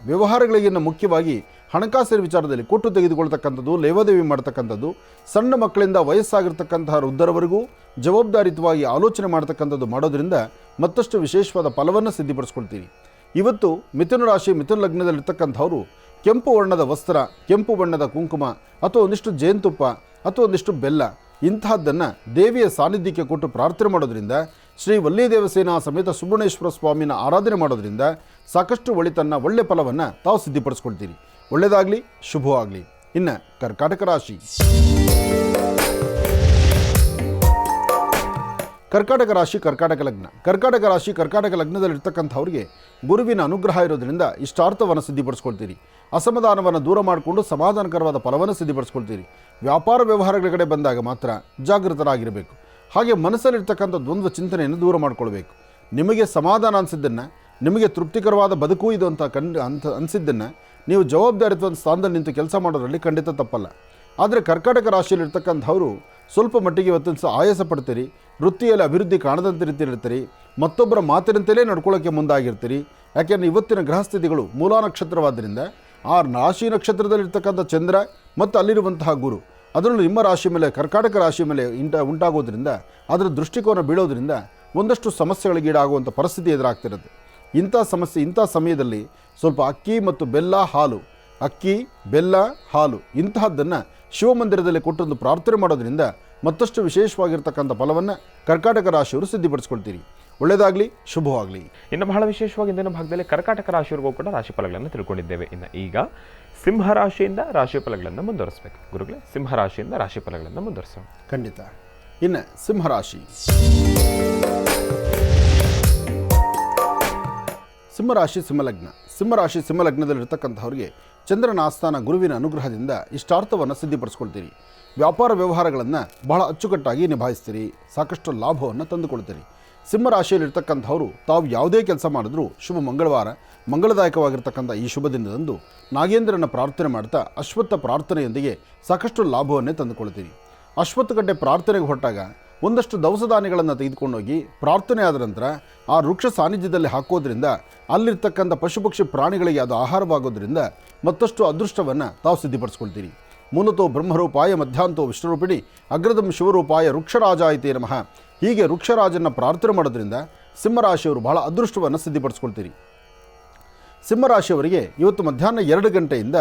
ವ್ಯವಹಾರಗಳಿಗಿಂತ ಮುಖ್ಯವಾಗಿ ಹಣಕಾಸಿನ ವಿಚಾರದಲ್ಲಿ ಕೊಟ್ಟು ತೆಗೆದುಕೊಳ್ತಕ್ಕಂಥದ್ದು, ಲೇವಾದೇವಿ ಮಾಡ್ತಕ್ಕಂಥದ್ದು, ಸಣ್ಣ ಮಕ್ಕಳಿಂದ ವಯಸ್ಸಾಗಿರ್ತಕ್ಕಂತಹ ವೃದ್ಧರವರೆಗೂ ಜವಾಬ್ದಾರಿಯುತವಾಗಿ ಆಲೋಚನೆ ಮಾಡ್ತಕ್ಕಂಥದ್ದು ಮಾಡೋದ್ರಿಂದ ಮತ್ತಷ್ಟು ವಿಶೇಷವಾದ ಫಲವನ್ನು ಸಿದ್ಧಿಪಡಿಸ್ಕೊಳ್ತೀವಿ. ಇವತ್ತು ಮಿಥುನ ಲಗ್ನದಲ್ಲಿರ್ತಕ್ಕಂಥವರು ಕೆಂಪು ವರ್ಣದ ವಸ್ತ್ರ, ಕೆಂಪು ಬಣ್ಣದ ಕುಂಕುಮ ಅಥವಾ ಒಂದಿಷ್ಟು ಜೇನುತುಪ್ಪ ಅಥವಾ ಒಂದಿಷ್ಟು ಬೆಲ್ಲ ಇಂತಹದ್ದನ್ನು ದೇವಿಯ ಸಾನ್ನಿಧ್ಯಕ್ಕೆ ಕೊಟ್ಟು ಪ್ರಾರ್ಥನೆ ಮಾಡೋದ್ರಿಂದ, ಶ್ರೀ ವಲ್ಲಿ ದೇವಸೇನಾ ಸಮೇತ ಸುಬ್ರಹ್ಮಣ್ಯೇಶ್ವರ ಸ್ವಾಮಿನ ಆರಾಧನೆ ಮಾಡೋದ್ರಿಂದ ಸಾಕಷ್ಟು ಒಳ್ಳೆ ಫಲವನ್ನು ತಾವು ಸಿದ್ಧಿಪಡಿಸ್ಕೊಳ್ತೀರಿ. ಒಳ್ಳೆಯದಾಗಲಿ, ಶುಭವಾಗಲಿ. ಇನ್ನು ಕರ್ಕಾಟಕ ರಾಶಿ. ಕರ್ಕಾಟಕ ರಾಶಿ, ಕರ್ಕಾಟಕ ಲಗ್ನ. ಕರ್ಕಾಟಕ ರಾಶಿ, ಕರ್ಕಾಟಕ ಲಗ್ನದಲ್ಲಿರ್ತಕ್ಕಂಥವ್ರಿಗೆ ಗುರುವಿನ ಅನುಗ್ರಹ ಇರೋದ್ರಿಂದ ಇಷ್ಟಾರ್ಥವನ್ನು ಸಿದ್ಧಿಪಡಿಸ್ಕೊಳ್ತೀರಿ. ಅಸಮಾಧಾನವನ್ನು ದೂರ ಮಾಡಿಕೊಂಡು ಸಮಾಧಾನಕರವಾದ ಫಲವನ್ನು ಸಿದ್ಧಿಪಡಿಸ್ಕೊಳ್ತೀರಿ. ವ್ಯಾಪಾರ ವ್ಯವಹಾರಗಳ ಕಡೆ ಬಂದಾಗ ಮಾತ್ರ ಜಾಗೃತರಾಗಿರಬೇಕು. ಹಾಗೆ ಮನಸ್ಸಲ್ಲಿರ್ತಕ್ಕಂಥ ದ್ವಂದ್ವ ಚಿಂತನೆಯನ್ನು ದೂರ ಮಾಡಿಕೊಳ್ಬೇಕು. ನಿಮಗೆ ಸಮಾಧಾನ ಅನಿಸಿದ್ದನ್ನು, ನಿಮಗೆ ತೃಪ್ತಿಕರವಾದ ಬದುಕು ಇದು ಅಂತ ಅನಿಸಿದ್ದನ್ನು ನೀವು ಜವಾಬ್ದಾರಿತ್ವದ ಸ್ಥಾನದಲ್ಲಿ ನಿಂತು ಕೆಲಸ ಮಾಡೋದ್ರಲ್ಲಿ ಖಂಡಿತ ತಪ್ಪಲ್ಲ. ಆದರೆ ಕರ್ಕಾಟಕ ರಾಶಿಯಲ್ಲಿರ್ತಕ್ಕಂಥವರು ಸ್ವಲ್ಪ ಮಟ್ಟಿಗೆ ಇವತ್ತಿನ ಆಯಾಸ ಪಡ್ತೀರಿ. ವೃತ್ತಿಯಲ್ಲಿ ಅಭಿವೃದ್ಧಿ ಕಾಣದಂತೆ ರೀತಿಯಲ್ಲಿರ್ತೀರಿ. ಮತ್ತೊಬ್ಬರ ಮಾತಿನಂತೆಯೇ ನಡ್ಕೊಳ್ಳೋಕ್ಕೆ ಮುಂದಾಗಿರ್ತೀರಿ. ಯಾಕೆಂದರೆ ಇವತ್ತಿನ ಗ್ರಹಸ್ಥಿತಿಗಳು ಮೂಲಾ ನಕ್ಷತ್ರವಾದ್ದರಿಂದ ಆ ರಾಶಿ ನಕ್ಷತ್ರದಲ್ಲಿರ್ತಕ್ಕಂಥ ಚಂದ್ರ ಮತ್ತು ಅಲ್ಲಿರುವಂತಹ ಗುರು ಅದರಲ್ಲೂ ನಿಮ್ಮ ರಾಶಿ ಮೇಲೆ, ಕರ್ಕಾಟಕ ರಾಶಿ ಮೇಲೆ ಉಂಟಾಗೋದ್ರಿಂದ, ಅದರ ದೃಷ್ಟಿಕೋನ ಬೀಳೋದ್ರಿಂದ ಒಂದಷ್ಟು ಸಮಸ್ಯೆಗಳಿಗೀಡಾಗುವಂಥ ಪರಿಸ್ಥಿತಿ ಎದುರಾಗ್ತಿರುತ್ತೆ. ಇಂಥ ಸಮಯದಲ್ಲಿ ಸ್ವಲ್ಪ ಅಕ್ಕಿ ಮತ್ತು ಬೆಲ್ಲ, ಹಾಲು, ಅಕ್ಕಿ, ಬೆಲ್ಲ, ಹಾಲು ಇಂತಹದ್ದನ್ನು ಶಿವಮಂದಿರದಲ್ಲಿ ಕೊಟ್ಟೊಂದು ಪ್ರಾರ್ಥನೆ ಮಾಡೋದ್ರಿಂದ ಮತ್ತಷ್ಟು ವಿಶೇಷವಾಗಿರ್ತಕ್ಕಂಥ ಫಲವನ್ನು ಕರ್ಕಾಟಕ ರಾಶಿಯವರು ಸಿದ್ಧಿಪಡಿಸ್ಕೊಳ್ತೀರಿ. ಒಳ್ಳೆಯದಾಗಲಿ, ಶುಭವಾಗಲಿ. ಇನ್ನು ಬಹಳ ವಿಶೇಷವಾಗಿ ಇಂದಿನ ಭಾಗದಲ್ಲಿ ಕರ್ಕಾಟಕ ರಾಶಿಯವರೆಗೂ ಕೂಡ ರಾಶಿ ಫಲಗಳನ್ನು ತಿಳ್ಕೊಂಡಿದ್ದೇವೆ. ಇನ್ನು ಈಗ ಸಿಂಹರಾಶಿಯಿಂದ ರಾಶಿ ಫಲಗಳನ್ನು ಮುಂದುವರಿಸಬೇಕು. ಗುರುಗಳೇ, ಸಿಂಹರಾಶಿಯಿಂದ ರಾಶಿ ಫಲಗಳನ್ನು ಮುಂದುವರಿಸೋಣ. ಖಂಡಿತ. ಇನ್ನು ಸಿಂಹರಾಶಿ. ಸಿಂಹರಾಶಿ, ಸಿಂಹಲಗ್ನ. ಸಿಂಹರಾಶಿ, ಸಿಂಹಲಗ್ನದಲ್ಲಿರ್ತಕ್ಕಂಥವ್ರಿಗೆ ಚಂದ್ರನ ಆಸ್ಥಾನ ಗುರುವಿನ ಅನುಗ್ರಹದಿಂದ ಇಷ್ಟಾರ್ಥವನ್ನು ಸಿದ್ಧಿಪಡಿಸ್ಕೊಳ್ತೀರಿ. ವ್ಯಾಪಾರ ವ್ಯವಹಾರಗಳನ್ನು ಬಹಳ ಅಚ್ಚುಕಟ್ಟಾಗಿ ನಿಭಾಯಿಸ್ತೀರಿ. ಸಾಕಷ್ಟು ಲಾಭವನ್ನು ತಂದುಕೊಳ್ತೀರಿ. ಸಿಂಹರಾಶಿಯಲ್ಲಿರ್ತಕ್ಕಂಥವರು ತಾವು ಯಾವುದೇ ಕೆಲಸ ಮಾಡಿದ್ರೂ ಶುಭ ಮಂಗಳವಾರ, ಮಂಗಳದಾಯಕವಾಗಿರ್ತಕ್ಕಂಥ ಈ ಶುಭ ದಿನದಂದು ನಾಗೇಂದ್ರನ ಪ್ರಾರ್ಥನೆ ಮಾಡ್ತಾ ಅಶ್ವತ್ಥ ಪ್ರಾರ್ಥನೆಯೊಂದಿಗೆ ಸಾಕಷ್ಟು ಲಾಭವನ್ನೇ ತಂದುಕೊಳ್ತೀರಿ. ಅಶ್ವತ್ಥ ಗಡ್ಡೆ ಪ್ರಾರ್ಥನೆಗೆ ಹೊರಟಾಗ ಒಂದಷ್ಟು ದವಸ ಧಾನ್ಯಗಳನ್ನು ತೆಗೆದುಕೊಂಡೋಗಿ ಪ್ರಾರ್ಥನೆ ಆದ ನಂತರ ಆ ವೃಕ್ಷ ಸಾನ್ನಿಧ್ಯದಲ್ಲಿ ಹಾಕೋದ್ರಿಂದ ಅಲ್ಲಿರ್ತಕ್ಕಂಥ ಪಶು ಪಕ್ಷಿ ಪ್ರಾಣಿಗಳಿಗೆ ಅದು ಆಹಾರವಾಗೋದ್ರಿಂದ ಮತ್ತಷ್ಟು ಅದೃಷ್ಟವನ್ನು ತಾವು ಸಿದ್ಧಿಪಡಿಸ್ಕೊಳ್ತೀರಿ. ಮೂಲತೋ ಬ್ರಹ್ಮರೂಪಾಯ ಮಧ್ಯಾಂತೋ ವಿಷ್ಣುರೂಪಿಣಿ ಅಗ್ರದಂ ಶಿವರೂಪಾಯ ವೃಕ್ಷರಾಜಾಯಿತೇ ನಮಃ. ಹೀಗೆ ವೃಕ್ಷರಾಜನ ಪ್ರಾರ್ಥನೆ ಮಾಡೋದ್ರಿಂದ ಸಿಂಹರಾಶಿಯವರು ಬಹಳ ಅದೃಷ್ಟವನ್ನು ಸಿದ್ಧಿಪಡಿಸ್ಕೊಳ್ತೀರಿ. ಸಿಂಹರಾಶಿಯವರಿಗೆ ಇವತ್ತು ಮಧ್ಯಾಹ್ನ 2 ಗಂಟೆಯಿಂದ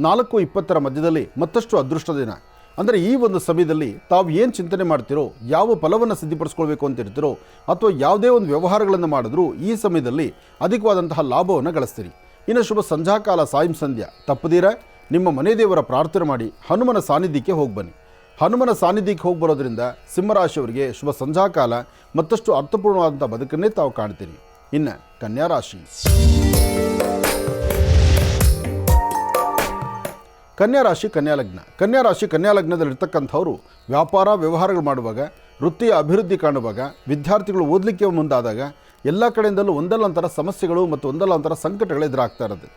4:20 ಮಧ್ಯದಲ್ಲಿ ಮತ್ತಷ್ಟು ಅದೃಷ್ಟ ದಿನ. ಅಂದರೆ ಈ ಒಂದು ಸಮಯದಲ್ಲಿ ತಾವು ಏನು ಚಿಂತನೆ ಮಾಡ್ತಿರೋ, ಯಾವ ಫಲವನ್ನು ಸಿದ್ಧಿಪಡಿಸ್ಕೊಳ್ಬೇಕು ಅಂತಿರ್ತೀರೋ, ಅಥವಾ ಯಾವುದೇ ಒಂದು ವ್ಯವಹಾರಗಳನ್ನು ಮಾಡಿದ್ರೂ ಈ ಸಮಯದಲ್ಲಿ ಅಧಿಕವಾದಂತಹ ಲಾಭವನ್ನು ಗಳಿಸ್ತೀರಿ. ಇನ್ನು ಶುಭ ಸಂಧ್ಯಾಕಾಲ, ಸಾಯಂ ಸಂಧ್ಯಾ ತಪ್ಪದಿರ ನಿಮ್ಮ ಮನೆ ದೇವರ ಪ್ರಾರ್ಥನೆ ಮಾಡಿ ಹನುಮನ ಸಾನ್ನಿಧ್ಯಕ್ಕೆ ಹೋಗಿ ಬನ್ನಿ. ಹನುಮನ ಸಾನ್ನಿಧ್ಯಕ್ಕೆ ಹೋಗಿ ಬರೋದ್ರಿಂದ ಸಿಂಹರಾಶಿಯವರಿಗೆ ಶುಭ ಸಂಧ್ಯಾಕಾಲ ಮತ್ತಷ್ಟು ಅರ್ಥಪೂರ್ಣವಾದಂಥ ಬದುಕನ್ನೇ ತಾವು ಕಾಣ್ತೀರಿ. ಇನ್ನು ಕನ್ಯಾ ರಾಶಿ. ಕನ್ಯಾ ರಾಶಿ, ಕನ್ಯಾ ಲಗ್ನ. ಕನ್ಯಾ ರಾಶಿ, ಕನ್ಯಾ ಲಗ್ನದಲ್ಲಿರ್ತಕ್ಕಂಥವರು ವ್ಯಾಪಾರ ವ್ಯವಹಾರಗಳು ಮಾಡುವಾಗ, ವೃತ್ತಿಯ ಅಭಿವೃದ್ಧಿ ಕಾಣುವಾಗ, ವಿದ್ಯಾರ್ಥಿಗಳು ಓದಲಿಕ್ಕೆ ಮುಂದಾದಾಗ ಎಲ್ಲ ಕಡೆಯಿಂದಲೂ ಒಂದಲ್ಲೊಂಥರ ಸಮಸ್ಯೆಗಳು ಮತ್ತು ಒಂದಲ್ಲೊಂಥರ ಸಂಕಟಗಳು ಎದುರಾಗ್ತಾ ಇರುತ್ತೆ.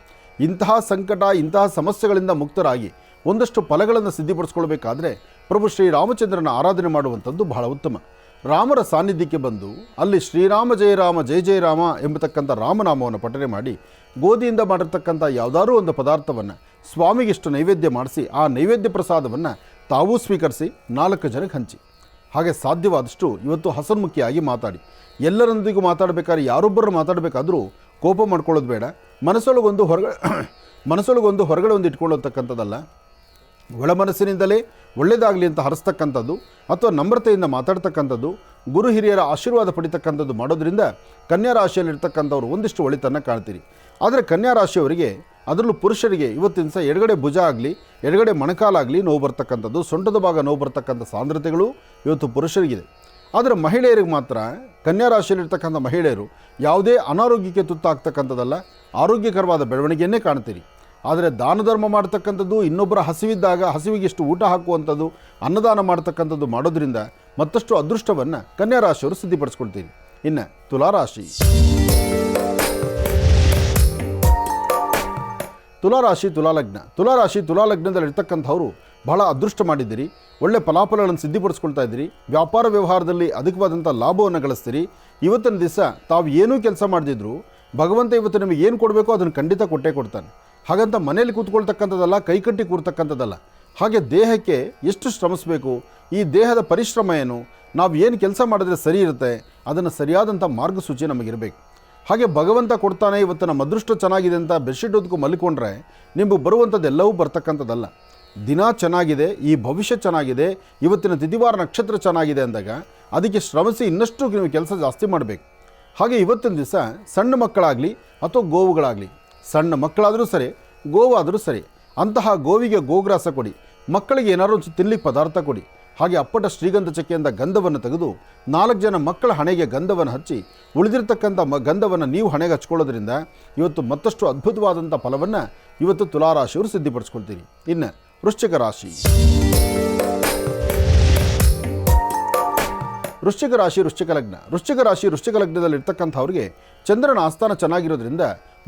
ಇಂತಹ ಸಂಕಟ, ಇಂತಹ ಸಮಸ್ಯೆಗಳಿಂದ ಮುಕ್ತರಾಗಿ ಒಂದಷ್ಟು ಫಲಗಳನ್ನು ಸಿದ್ಧಿಪಡಿಸ್ಕೊಳ್ಬೇಕಾದ್ರೆ ಪ್ರಭು ಶ್ರೀರಾಮಚಂದ್ರನ ಆರಾಧನೆ ಮಾಡುವಂಥದ್ದು ಬಹಳ ಉತ್ತಮ. ರಾಮರ ಸಾನ್ನಿಧ್ಯಕ್ಕೆ ಬಂದು ಅಲ್ಲಿ ಶ್ರೀರಾಮ ಜಯ ರಾಮ ಜಯ ಜಯ ರಾಮ ಎಂಬತಕ್ಕಂಥ ರಾಮನಾಮವನ್ನು ಪಠನೆ ಮಾಡಿ ಗೋಧಿಯಿಂದ ಮಾಡಿರ್ತಕ್ಕಂಥ ಯಾವುದಾದ್ರೂ ಒಂದು ಪದಾರ್ಥವನ್ನು ಸ್ವಾಮಿಗಿಷ್ಟು ನೈವೇದ್ಯ ಮಾಡಿಸಿ ಆ ನೈವೇದ್ಯ ಪ್ರಸಾದವನ್ನು ತಾವೂ ಸ್ವೀಕರಿಸಿ 4 ಜನಕ್ಕೆ ಹಂಚಿ. ಹಾಗೆ ಸಾಧ್ಯವಾದಷ್ಟು ಇವತ್ತು ಹಸನ್ಮುಖಿಯಾಗಿ ಮಾತಾಡಿ. ಎಲ್ಲರೊಂದಿಗೂ ಮಾತಾಡಬೇಕಾದ್ರೆ, ಯಾರೊಬ್ಬರು ಮಾತಾಡಬೇಕಾದ್ರೂ ಕೋಪ ಮಾಡ್ಕೊಳ್ಳೋದು ಬೇಡ. ಮನಸ್ಸೊಳಗೊಂದು ಹೊರಗಡೆ ಒಂದು ಇಟ್ಕೊಳ್ಳತಕ್ಕಂಥದ್ದಲ್ಲ. ಒಳ ಮನಸ್ಸಿನಿಂದಲೇ ಒಳ್ಳೆಯದಾಗಲಿ ಅಂತ ಹರಿಸ್ತಕ್ಕಂಥದ್ದು ಅಥವಾ ನಮ್ರತೆಯಿಂದ ಮಾತಾಡ್ತಕ್ಕಂಥದ್ದು, ಗುರು ಹಿರಿಯರ ಆಶೀರ್ವಾದ ಪಡಿತಕ್ಕಂಥದ್ದು ಮಾಡೋದ್ರಿಂದ ಕನ್ಯಾ ರಾಶಿಯಲ್ಲಿರ್ತಕ್ಕಂಥವ್ರು ಒಂದಿಷ್ಟು ಒಳಿತನ್ನು ಕಾಣ್ತೀರಿ. ಆದರೆ ಕನ್ಯಾ ರಾಶಿಯವರಿಗೆ, ಅದರಲ್ಲೂ ಪುರುಷರಿಗೆ ಇವತ್ತಿನ ದಿವಸ ಎಡಗಡೆ ಭುಜ ಆಗಲಿ, ಎಡಗಡೆ ಮೊಣಕಾಲಾಗಲಿ ನೋವು ಬರ್ತಕ್ಕಂಥದ್ದು, ಸೊಂಟದ ಭಾಗ ನೋವು ಬರ್ತಕ್ಕಂಥ ಸಾಂದ್ರತೆಗಳು ಇವತ್ತು ಪುರುಷರಿಗಿದೆ. ಆದರೆ ಮಹಿಳೆಯರಿಗೆ ಮಾತ್ರ, ಕನ್ಯಾ ರಾಶಿಯಲ್ಲಿರ್ತಕ್ಕಂಥ ಮಹಿಳೆಯರು ಯಾವುದೇ ಅನಾರೋಗ್ಯಕ್ಕೆ ತುತ್ತಾಗ್ತಕ್ಕಂಥದ್ದಲ್ಲ, ಆರೋಗ್ಯಕರವಾದ ಬೆಳವಣಿಗೆಯನ್ನೇ ಕಾಣ್ತೀರಿ. ಆದರೆ ದಾನ ಧರ್ಮ ಮಾಡ್ತಕ್ಕಂಥದ್ದು, ಇನ್ನೊಬ್ಬರ ಹಸಿವಿದ್ದಾಗ ಹಸಿವಿಗೆಷ್ಟು ಊಟ ಹಾಕುವಂಥದ್ದು, ಅನ್ನದಾನ ಮಾಡ್ತಕ್ಕಂಥದ್ದು ಮಾಡೋದ್ರಿಂದ ಮತ್ತಷ್ಟು ಅದೃಷ್ಟವನ್ನು ಕನ್ಯಾ ರಾಶಿಯವರು ಸಿದ್ಧಿಪಡಿಸ್ಕೊಳ್ತೀರಿ. ಇನ್ನು ತುಲಾರಾಶಿ. ತುಲಾರಾಶಿ, ತುಲಾಲಗ್ನ. ತುಲಾರಾಶಿ, ತುಲಾಲಗ್ನದಲ್ಲಿರ್ತಕ್ಕಂಥವರು ಬಹಳ ಅದೃಷ್ಟ ಮಾಡಿದ್ದೀರಿ. ಒಳ್ಳೆ ಫಲಾಫಲಗಳನ್ನು ಸಿದ್ಧಿಪಡಿಸ್ಕೊಳ್ತಾ ಇದ್ದೀರಿ. ವ್ಯಾಪಾರ ವ್ಯವಹಾರದಲ್ಲಿ ಅಧಿಕವಾದಂಥ ಲಾಭವನ್ನು ಗಳಿಸ್ತೀರಿ. ಇವತ್ತಿನ ದಿವಸ ತಾವು ಏನೂ ಕೆಲಸ ಮಾಡದಿದ್ರು ಭಗವಂತ ಇವತ್ತು ನಿಮಗೆ ಏನು ಕೊಡಬೇಕೋ ಅದನ್ನು ಖಂಡಿತ ಕೊಟ್ಟೇ ಕೊಡ್ತಾನೆ. ಹಾಗಂತ ಮನೇಲಿ ಕೂತ್ಕೊಳ್ತಕ್ಕಂಥದ್ದಲ್ಲ, ಕೈಕಟ್ಟಿ ಕೂರ್ತಕ್ಕಂಥದ್ದಲ್ಲ. ಹಾಗೆ ದೇಹಕ್ಕೆ ಎಷ್ಟು ಶ್ರಮಿಸಬೇಕು, ಈ ದೇಹದ ಪರಿಶ್ರಮ ಏನು, ನಾವು ಏನು ಕೆಲಸ ಮಾಡಿದ್ರೆ ಸರಿ ಇರುತ್ತೆ, ಅದನ್ನು ಸರಿಯಾದಂಥ ಮಾರ್ಗಸೂಚಿ ನಮಗಿರಬೇಕು. ಹಾಗೆ ಭಗವಂತ ಕೊಡ್ತಾನೆ, ಇವತ್ತು ನಮ್ಮ ಅದೃಷ್ಟ ಚೆನ್ನಾಗಿದೆ ಅಂತ ಬೆಡ್ಶೀಟ್ ಹೊದ್ಕೊ ಮಲ್ಕೊಂಡ್ರೆ ನಿಮಗೆ ಬರುವಂಥದ್ದು ಎಲ್ಲವೂ ಬರ್ತಕ್ಕಂಥದ್ದಲ್ಲ. ದಿನ ಚೆನ್ನಾಗಿದೆ, ಈ ಭವಿಷ್ಯ ಚೆನ್ನಾಗಿದೆ, ಇವತ್ತಿನ ತಿಥಿವಾರ ನಕ್ಷತ್ರ ಚೆನ್ನಾಗಿದೆ ಅಂದಾಗ ಅದಕ್ಕೆ ಶ್ರಮಿಸಿ ಇನ್ನಷ್ಟು ನೀವು ಕೆಲಸ ಜಾಸ್ತಿ ಮಾಡಬೇಕು. ಹಾಗೆ ಇವತ್ತಿನ ದಿವಸ ಸಣ್ಣ ಮಕ್ಕಳಾಗಲಿ ಅಥವಾ ಗೋವುಗಳಾಗಲಿ, ಸಣ್ಣ ಮಕ್ಕಳಾದರೂ ಸರಿ, ಗೋವಾದರೂ ಸರಿ, ಅಂತಹ ಗೋವಿಗೆ ಗೋಗ್ರಾಸ ಕೊಡಿ. ಮಕ್ಕಳಿಗೆ ಏನಾದ್ರು ಒಂದು ತಿನ್ನಲಿಕ್ಕೆ ಪದಾರ್ಥ ಕೊಡಿ. ಹಾಗೆ ಅಪ್ಪಟ ಶ್ರೀಗಂಧ ಚಕ್ಕೆಯಿಂದ ಗಂಧವನ್ನು ತೆಗೆದು 4 ಜನ ಮಕ್ಕಳ ಹಣೆಗೆ ಗಂಧವನ್ನು ಹಚ್ಚಿ ಉಳಿದಿರ್ತಕ್ಕಂಥ ಗಂಧವನ್ನು ನೀವು ಹಣೆಗೆ ಹಚ್ಕೊಳ್ಳೋದ್ರಿಂದ ಇವತ್ತು ಮತ್ತಷ್ಟು ಅದ್ಭುತವಾದಂಥ ಫಲವನ್ನು ಇವತ್ತು ತುಲಾರಾಶಿಯವರು ಸಿದ್ಧಿಪಡಿಸ್ಕೊಳ್ತೀರಿ. ಇನ್ನು ವೃಶ್ಚಿಕ ರಾಶಿ. ವೃಶ್ಚಿಕ ರಾಶಿ ವೃಶ್ಚಿಕ ಲಗ್ನ. ವೃಶ್ಚಿಕ ಲಗ್ನದಲ್ಲಿರ್ತಕ್ಕಂಥವ್ರಿಗೆ ಚಂದ್ರನ ಆಸ್ಥಾನ ಚೆನ್ನಾಗಿರೋದ್ರಿಂದ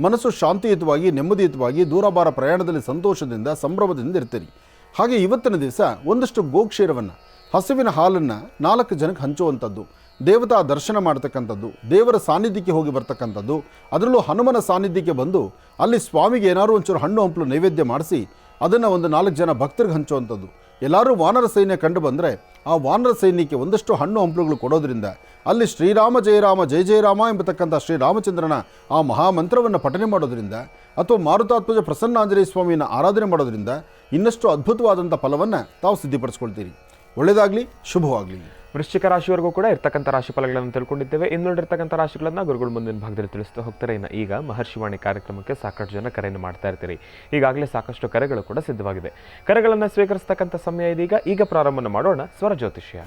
ಮನಸ್ಸು ಶಾಂತಿಯುತವಾಗಿ, ನೆಮ್ಮದಿಯುತವಾಗಿ, ದೂರಬಾರ ಪ್ರಯಾಣದಲ್ಲಿ ಸಂತೋಷದಿಂದ, ಸಂಭ್ರಮದಿಂದ ಇರ್ತೀರಿ. ಹಾಗೆ ಇವತ್ತಿನ ದಿವಸ ಒಂದಷ್ಟು ಗೋಕ್ಷೀರವನ್ನು, ಹಸುವಿನ ಹಾಲನ್ನು 4 ಜನಕ್ಕೆ ಹಂಚುವಂಥದ್ದು, ದೇವತಾ ದರ್ಶನ ಮಾಡ್ತಕ್ಕಂಥದ್ದು, ದೇವರ ಸಾನ್ನಿಧ್ಯಕ್ಕೆ ಹೋಗಿ ಬರ್ತಕ್ಕಂಥದ್ದು, ಅದರಲ್ಲೂ ಹನುಮನ ಸಾನ್ನಿಧ್ಯಕ್ಕೆ ಬಂದು ಅಲ್ಲಿ ಸ್ವಾಮಿಗೆ ಏನಾದ್ರು ಒಂಚೂರು ಹಣ್ಣು ಹಂಪಲು ನೈವೇದ್ಯ ಮಾಡಿಸಿ ಅದನ್ನು ಒಂದು 4 ಜನ ಭಕ್ತರಿಗೆ ಹಂಚುವಂಥದ್ದು. ಎಲ್ಲರೂ ವಾನರ ಸೈನ್ಯ ಕಂಡು ಬಂದರೆ ಆ ವಾನರ ಸೈನ್ಯಕ್ಕೆ ಒಂದಷ್ಟು ಹಣ್ಣು ಹಂಪಲುಗಳು ಕೊಡೋದ್ರಿಂದ ಅಲ್ಲಿ ಶ್ರೀರಾಮ ಜಯರಾಮ ಜಯ ಜಯರಾಮ ಎಂಬತಕ್ಕಂಥ ಶ್ರೀರಾಮಚಂದ್ರನ ಆ ಮಹಾಮಂತ್ರವನ್ನು ಪಠನೆ ಮಾಡೋದ್ರಿಂದ ಅಥವಾ ಮಾರುತಾತ್ಮಜ ಪ್ರಸನ್ನಾಂಜನೇಯ ಸ್ವಾಮಿಯನ್ನು ಆರಾಧನೆ ಮಾಡೋದ್ರಿಂದ ಇನ್ನಷ್ಟು ಅದ್ಭುತವಾದಂಥ ಫಲವನ್ನು ತಾವು ಸಿದ್ಧಿಪಡಿಸ್ಕೊಳ್ತೀರಿ. ಒಳ್ಳೆಯದಾಗಲಿ, ಶುಭವಾಗಲಿ. ವೃಶ್ಚಿಕ ರಾಶಿಯವರೆಗೂ ಕೂಡ ಇರ್ತಕ್ಕಂಥ ರಾಶಿ ಫಲಗಳನ್ನು ತಿಳ್ಕೊಂಡಿದ್ದೇವೆ. ಇನ್ನುಳಿದಿರ್ತಕ್ಕಂಥ ರಾಶಿಗಳನ್ನು ಗುರುಗಳು ಮುಂದಿನ ಭಾಗದಲ್ಲಿ ತಿಳಿಸ್ತಾ ಹೋಗ್ತಾರೆ. ಇನ್ನು ಈಗ ಮಹರ್ಷಿವಾಣಿ ಕಾರ್ಯಕ್ರಮಕ್ಕೆ ಸಾಕಷ್ಟು ಜನ ಕರೆಯನ್ನು ಮಾಡ್ತಾ ಇರ್ತೀರಿ. ಈಗಾಗಲೇ ಸಾಕಷ್ಟು ಕರೆಗಳು ಕೂಡ ಸಿದ್ಧವಾಗಿದೆ. ಕರೆಗಳನ್ನು ಸ್ವೀಕರಿಸ್ತಕ್ಕಂಥ ಸಮಯ ಇದೀಗ. ಈಗ ಪ್ರಾರಂಭ ಮಾಡೋಣ ಸ್ವರ ಜ್ಯೋತಿಷ್ಯ.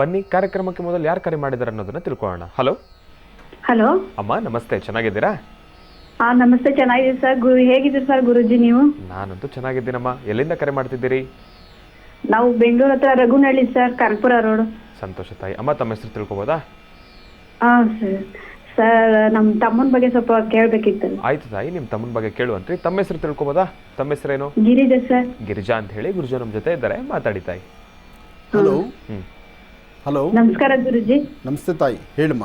ಬನ್ನಿ, ಕಾರ್ಯಕ್ರಮಕ್ಕೆ ಮೊದಲು ಯಾರು ಕರೆ ಮಾಡಿದಾರೆ ಅನ್ನೋದನ್ನ ತಿಳ್ಕೊಳ್ಳೋಣ. ಹಲೋ ಹಲೋ ಅಮ್ಮ, ನಮಸ್ತೆ. ಚೆನ್ನಾಗಿದ್ದೀರಾ? ನಮಸ್ತೆ, ಚೆನ್ನಾಗಿದೆ ಸರ್. ಹೇಗಿದ್ದೀರಿ ಸರ್ ಗುರುಜಿ ನೀವು? ನಾನಂತೂ ಚೆನ್ನಾಗಿದ್ದೀನಮ್ಮ. ಎಲ್ಲಿಂದ ಕರೆ ಮಾಡ್ತಿದ್ದೀರಿ? ನಾವು ಬೆಂಗಳೂರು ಹತ್ರ ರಘುನಹಳ್ಳಿ ಸರ್, ಕನಕಪುರ ರೋಡ್. ಸಂತೋಷ ತಾಯಿ. ಅಮ್ಮ, ತಮ್ಮ ಹೆಸರು ತಿಳ್ಕೊಬೋದಾ? ಸರ್ ಸರ್ ನಮ್ಮ ತಮ್ಮನ ಬಗ್ಗೆ ಸ್ವಲ್ಪ ಕೇಳಬೇಕಿತ್ತು. ಆಯ್ತು ತಾಯಿ, ನಿಮ್ಮ ತಮ್ಮನ ಬಗ್ಗೆ ಕೇಳುವಂತ್ರಿ. ತಮ್ಮ ಹೆಸರು ತಿಳ್ಕೊಬೋದಾ? ತಮ್ಮ ಹೆಸರೇನು? ಗಿರಿಜಾ ಸರ್. ಗಿರಿಜಾ ಅಂತ ಹೇಳಿ. ಗುರುಜು ನಮ್ಮ ಜೊತೆ ಇದ್ದಾರೆ, ಮಾತಾಡಿ ತಾಯಿ. ಹಲೋ. ಹಲೋ, ನಮಸ್ಕಾರ ಗುರುಜಿ. ನಮಸ್ತೆ ತಾಯಿ, ಹೇಳಮ್ಮ.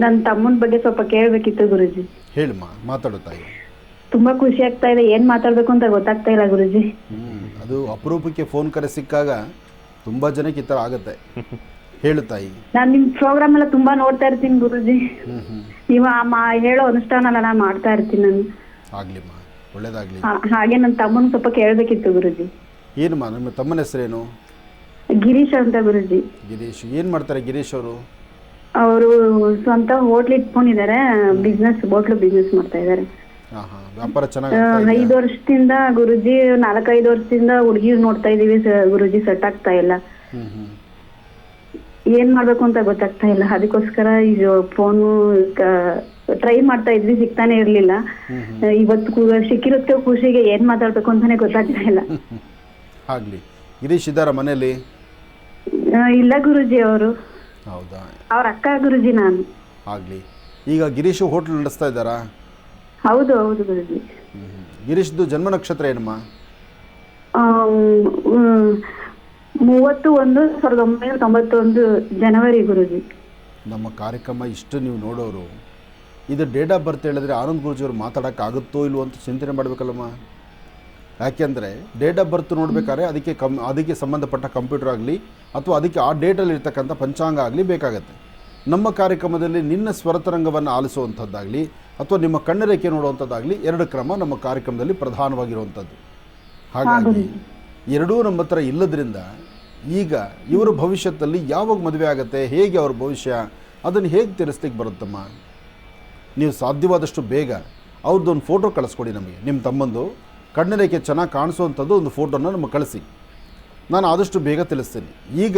ನನ್ನ ತಮ್ಮನ ಬಗ್ಗೆ ಸ್ವಲ್ಪ ಕೇಳಬೇಕಿತ್ತು ಗುರುಜಿ. ಹೇಳಮ್ಮ, ಮಾತಾಡು ತಾಯಿ. ತುಂಬಾ ಖುಷಿ ಆಗ್ತಾ ಇದೆ, ಏನ್ ಮಾತಾಡ್ಬೇಕು ಅಂತ ಗೊತ್ತಾಗ್ತಾ ಇಲ್ಲ ಗುರುಜಿ. ಅದು ಅಪರೂಪಕ್ಕೆ ಫೋನ್ ಕರೆ ಸಿಕ್ಕಾಗ ತುಂಬಾ ಜನಕ್ಕೆ ಈ ಥರ ಆಗುತ್ತೆ. ಹೇಳು ತಾಯಿ. ನಾನು ನಿಮ್ ಪ್ರೋಗ್ರಾಮ್ ಎಲ್ಲ ತುಂಬಾ ನೋಡ್ತಾ ಇರ್ತೀನಿ ಗುರುಜಿ. ನೀವು ಹೇಳೋ ಅನುಷ್ಠಾನ ನಾನು ಮಾಡ್ತಾ ಇರ್ತೀನಿ ನಾನು. ಆಗ್ಲಿಮ್ಮ, ಒಳ್ಳೇದಾಗ್ಲಿ. ಹಾಗೆ ನನ್ನ ತಮ್ಮನ ಸ್ವಲ್ಪ ಕೇಳಬೇಕಿತ್ತು ಗುರುಜಿ. ಏನಮ್ಮ, ನಿಮ್ಮ ತಮ್ಮನ ಹೆಸರೇನು? ಗಿರೀಶ್ ಅಂತ ಗುರುಜಿ. ಗಿರೀಶ್ ಏನ್ ಮಾಡ್ತಾರೆ ಗಿರೀಶ್ ಅವರು? ಅವರು ಸ್ವಂತ ಹೋಟ್ಲ್ ಇಟ್ಕೊಂಡಿದ್ದಾರೆ, ಹೋಟ್ಲು ಬಿಸ್ನೆಸ್ ಮಾಡ್ತಾ ಇದ್ದಾರೆ. ವ್ಯಾಪಾರ ಚೆನ್ನಾಗಿ 5 ವರ್ಷದಿಂದ ಗುರುಜಿ, 4-5 ವರ್ಷದಿಂದ ಹುಡುಗಿ ನೋಡ್ತಾ ಇದೀವಿ ಗುರುಜಿ, ಸೆಟ್ ಆಗ್ತಾ ಇಲ್ಲ. ಏನ್ ಮಾಡ್ಬೇಕು ಅಂತ ಗೊತ್ತಾಗ್ತಾ ಇಲ್ಲ. ಅದಕ್ಕೋಸ್ಕರ ಈಗ ಫೋನು ಟ್ರೈ ಮಾಡ್ತಾ ಇದ್ವಿ, ಸಿಗ್ತಾನೆ ಇರ್ಲಿಲ್ಲ. ಇವತ್ತು ಸಿಕ್ಕಿರುತ್ತೆ ಖುಷಿಗೆ, ಏನ್ ಮಾತಾಡ್ಬೇಕು ಅಂತಾನೆ ಗೊತ್ತಾಗ್ತಾ ಇಲ್ಲ. ಆಗ್ಲಿ. ಗಿರೀಶ್ ಇದ್ದಾರ ಮನೆಯಲ್ಲಿ? ಇಲ್ಲ ಗುರುಜಿ, ಅವರು. ಹೌದಾ? ಅವ್ರ ಅಕ್ಕ ಗುರುಜಿ ನಾನು. ಆಗ್ಲಿ. ಈಗ ಗಿರೀಶ್ ಹೋಟ್ಲ್ ನಡೆಸ್ತಾ ಇದ್ದಾರಾ? ಹೌದು ಹೌದು ಗುರುಜಿ. ಗಿರೀಶ್ದು ಜನ್ಮ ನಕ್ಷತ್ರ ಏನಮ್ಮ? 30/1/1991 ಜನವರಿ ಗುರುಜಿ. ನಮ್ಮ ಕಾರ್ಯಕ್ರಮ ಇಷ್ಟು ನೀವು ನೋಡೋರು, ಇದು ಡೇಟ್ ಆಫ್ ಬರ್ತ್ ಹೇಳಿದ್ರೆ ಆನಂದ್ ಗುರುಜಿಯವರು ಮಾತಾಡೋಕ್ಕಾಗುತ್ತೋ ಇಲ್ವೋ ಅಂತ ಚಿಂತನೆ ಮಾಡಬೇಕಲ್ಲಮ್ಮ. ಯಾಕೆಂದರೆ ಡೇಟ್ ಆಫ್ ಬರ್ತ್ ನೋಡ್ಬೇಕಾದ್ರೆ ಅದಕ್ಕೆ ಸಂಬಂಧಪಟ್ಟ ಕಂಪ್ಯೂಟರ್ ಆಗಲಿ ಅಥವಾ ಅದಕ್ಕೆ ಆ ಡೇಟಲ್ಲಿ ಇರ್ತಕ್ಕಂಥ ಪಂಚಾಂಗ ಆಗಲಿ ಬೇಕಾಗತ್ತೆ. ನಮ್ಮ ಕಾರ್ಯಕ್ರಮದಲ್ಲಿ ನಿನ್ನ ಸ್ವರತರಂಗವನ್ನು ಆಲಿಸುವಂಥದ್ದಾಗಲಿ ಅಥವಾ ನಿಮ್ಮ ಕಣ್ಣರೇಖೆ ನೋಡುವಂಥದ್ದಾಗಲಿ 2 ಕ್ರಮ ನಮ್ಮ ಕಾರ್ಯಕ್ರಮದಲ್ಲಿ ಪ್ರಧಾನವಾಗಿರುವಂಥದ್ದು. ಹಾಗಾಗಿ ಎರಡೂ ನಮ್ಮ ಹತ್ರ ಇಲ್ಲದ್ರಿಂದ ಈಗ ಇವರು ಭವಿಷ್ಯದಲ್ಲಿ ಯಾವಾಗ ಮದುವೆ ಆಗುತ್ತೆ, ಹೇಗೆ ಅವ್ರ ಭವಿಷ್ಯ, ಅದನ್ನು ಹೇಗೆ ತಿಳಿಸ್ಲಿಕ್ಕೆ ಬರುತ್ತಮ್ಮ? ನೀವು ಸಾಧ್ಯವಾದಷ್ಟು ಬೇಗ ಅವ್ರದ್ದೊಂದು ಫೋಟೋ ಕಳಿಸ್ಕೊಡಿ ನಮಗೆ. ನಿಮ್ಮ ತಮ್ಮಂದು ಕಣ್ಣರೇಖೆ ಚೆನ್ನಾಗಿ ಕಾಣಿಸುವಂಥದ್ದು ಒಂದು ಫೋಟೋನ ನಮಗೆ ಕಳಿಸಿ, ನಾನು ಆದಷ್ಟು ಬೇಗ ತಿಳಿಸ್ತೀನಿ. ಈಗ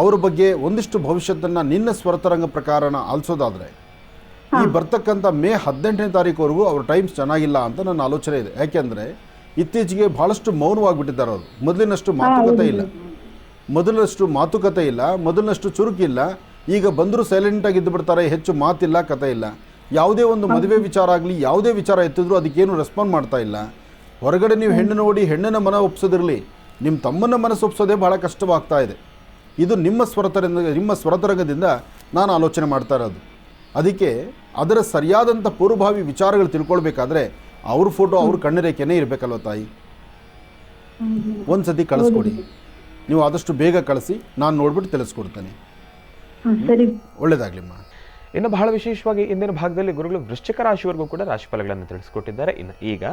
ಅವ್ರ ಬಗ್ಗೆ ಒಂದಿಷ್ಟು ಭವಿಷ್ಯತ್ತನ್ನು ನಿನ್ನ ಸ್ವರತರಂಗ ಪ್ರಕಾರನ ಆಲಿಸೋದಾದರೆ ಈ ಬರ್ತಕ್ಕಂಥ ಮೇ 18ನೇ ತಾರೀಕುವರೆಗೂ ಅವ್ರ ಟೈಮ್ಸ್ ಚೆನ್ನಾಗಿಲ್ಲ ಅಂತ ನನ್ನ ಆಲೋಚನೆ ಇದೆ. ಯಾಕೆಂದರೆ ಇತ್ತೀಚೆಗೆ ಭಾಳಷ್ಟು ಮೌನವಾಗಿಬಿಟ್ಟಿದ್ದಾರೆ ಅವರು. ಮೊದಲಿನಷ್ಟು ಮಾತುಕತೆ ಇಲ್ಲ, ಮೊದಲಿನಷ್ಟು ಚುರುಕಿಲ್ಲ. ಈಗ ಬಂದರೂ ಸೈಲೆಂಟಾಗಿ ಇದ್ದು ಬಿಡ್ತಾರೆ, ಹೆಚ್ಚು ಮಾತಿಲ್ಲ, ಕತೆ ಇಲ್ಲ. ಯಾವುದೇ ಒಂದು ಮದುವೆ ವಿಚಾರ ಆಗಲಿ, ಯಾವುದೇ ವಿಚಾರ ಎತ್ತಿದ್ರು ಅದಕ್ಕೇನು ರೆಸ್ಪಾಂಡ್ ಮಾಡ್ತಾ ಇಲ್ಲ. ಹೊರಗಡೆ ನೀವು ಹೆಣ್ಣು ನೋಡಿ ಹೆಣ್ಣನ ಮನ ಒಪ್ಸೋದಿರಲಿ, ನಿಮ್ಮ ತಮ್ಮನ ಮನಸ್ಸು ಒಪ್ಸೋದೇ ಭಾಳ ಕಷ್ಟವಾಗ್ತಾ ಇದೆ. ಇದು ನಿಮ್ಮ ಸ್ವರತರಂಗದಿಂದ ನಾನು ಆಲೋಚನೆ ಮಾಡ್ತಾ ಇರೋದು. ಅದಕ್ಕೆ ಅದರ ಸರಿಯಾದಂಥ ಪೂರ್ವಭಾವಿ ವಿಚಾರಗಳು ತಿಳ್ಕೊಳ್ಬೇಕಾದ್ರೆ ಅವ್ರ ಫೋಟೋ ಅವ್ರ ಕಣ್ಣರೇಖೆನೇ ಇರಬೇಕಲ್ವ ತಾಯಿ. ಒಂದು ಸತಿ ಕಳಿಸ್ಕೊಡಿ, ನೀವು ಆದಷ್ಟು ಬೇಗ ಕಳಿಸಿ, ನಾನು ನೋಡ್ಬಿಟ್ಟು ತಿಳಿಸ್ಕೊಡ್ತೇನೆ. ಸರಿ. ಒಳ್ಳೆಯದಾಗಲಿಮ್ಮ. ಇನ್ನು ಬಹಳ ವಿಶೇಷವಾಗಿ ಇಂದಿನ ಭಾಗದಲ್ಲಿ ಗುರುಗಳು ವೃಶ್ಚಿಕ ರಾಶಿವರೆಗೂ ಕೂಡ ರಾಶಿ ಫಲಗಳನ್ನು ತಿಳಿಸ್ಕೊಟ್ಟಿದ್ದಾರೆ. ಇನ್ನು ಈಗ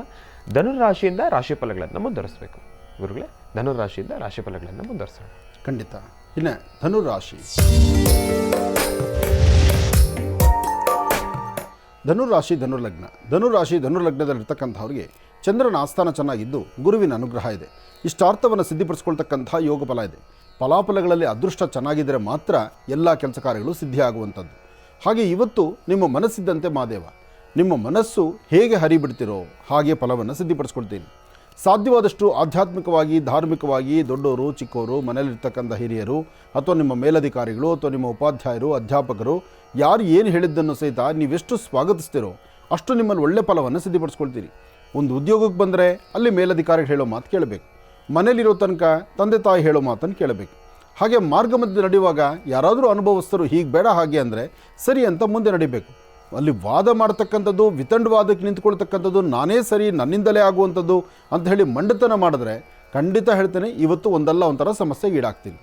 ಧನುರಾಶಿಯಿಂದ ರಾಶಿ ಫಲಗಳನ್ನು ಮುಂದುವರಿಸಬೇಕು. ಗುರುಗಳೇ, ಧನುರಾಶಿಯಿಂದ ರಾಶಿ ಫಲಗಳನ್ನು ಮುಂದುವರಿಸೋಣ. ಖಂಡಿತ. ಇನ್ನು ಧನುರಾಶಿ. ಧನುರಾಶಿ ಧನುರ್ಲಗ್ನ. ಧನುರಾಶಿ ಧನುರ್ಲಗ್ನದಲ್ಲಿರ್ತಕ್ಕಂಥವ್ರಿಗೆ ಚಂದ್ರನ ಆಸ್ಥಾನ ಚೆನ್ನಾಗಿದ್ದು ಗುರುವಿನ ಅನುಗ್ರಹ ಇದೆ. ಇಷ್ಟಾರ್ಥವನ್ನು ಸಿದ್ಧಿಪಡಿಸ್ಕೊಳ್ತಕ್ಕಂಥ ಯೋಗ ಫಲ ಇದೆ. ಫಲಾಫಲಗಳಲ್ಲಿ ಅದೃಷ್ಟ ಚೆನ್ನಾಗಿದ್ದರೆ ಮಾತ್ರ ಎಲ್ಲ ಕೆಲಸ ಕಾರ್ಯಗಳು ಸಿದ್ಧಿಯಾಗುವಂಥದ್ದು. ಹಾಗೆ ಇವತ್ತು ನಿಮ್ಮ ಮನಸ್ಸಿದ್ದಂತೆ ಮಾದೇವ. ನಿಮ್ಮ ಮನಸ್ಸು ಹೇಗೆ ಹರಿಬಿಡ್ತಿರೋ ಹಾಗೆ ಫಲವನ್ನು ಸಿದ್ಧಿಪಡಿಸ್ಕೊಳ್ತೀನಿ. ಸಾಧ್ಯವಾದಷ್ಟು ಆಧ್ಯಾತ್ಮಿಕವಾಗಿ, ಧಾರ್ಮಿಕವಾಗಿ ದೊಡ್ಡವರು, ಚಿಕ್ಕವರು, ಮನೆಯಲ್ಲಿರ್ತಕ್ಕಂಥ ಹಿರಿಯರು ಅಥವಾ ನಿಮ್ಮ ಮೇಲಧಿಕಾರಿಗಳು ಅಥವಾ ನಿಮ್ಮ ಉಪಾಧ್ಯಾಯರು, ಅಧ್ಯಾಪಕರು ಯಾರು ಏನು ಹೇಳಿದ್ದನ್ನು ಸಹಿತ ನೀವೆಷ್ಟು ಸ್ವಾಗತಿಸ್ತೀರೋ ಅಷ್ಟು ನಿಮ್ಮಲ್ಲಿ ಒಳ್ಳೆ ಫಲವನ್ನು ಸಿದ್ಧಿಪಡಿಸ್ಕೊಳ್ತೀರಿ. ಒಂದು ಉದ್ಯೋಗಕ್ಕೆ ಬಂದರೆ ಅಲ್ಲಿ ಮೇಲಧಿಕಾರಿಗಳು ಹೇಳೋ ಮಾತು ಕೇಳಬೇಕು. ಮನೇಲಿರೋ ತನಕ ತಂದೆ ತಾಯಿ ಹೇಳೋ ಮಾತನ್ನು ಕೇಳಬೇಕು. ಹಾಗೆ ಮಾರ್ಗ ಮಧ್ಯೆ ನಡೆಯುವಾಗ ಯಾರಾದರೂ ಅನುಭವಸ್ಥರು ಹೀಗೆ ಬೇಡ ಹಾಗೆ ಅಂದರೆ ಸರಿ ಅಂತ ಮುಂದೆ ನಡಿಬೇಕು. ಅಲ್ಲಿ ವಾದ ಮಾಡ್ತಕ್ಕಂಥದ್ದು, ವಿತಂಡವಾದಕ್ಕೆ ನಿಂತ್ಕೊಳ್ತಕ್ಕಂಥದ್ದು, ನಾನೇ ಸರಿ, ನನ್ನಿಂದಲೇ ಆಗುವಂಥದ್ದು ಅಂತ ಹೇಳಿ ಮಂಡತನ ಮಾಡಿದ್ರೆ ಖಂಡಿತ ಹೇಳ್ತೇನೆ ಇವತ್ತು ಒಂದಲ್ಲ ಒಂಥರ ಸಮಸ್ಯೆಗೆ ಈಡಾಗ್ತೀನಿ.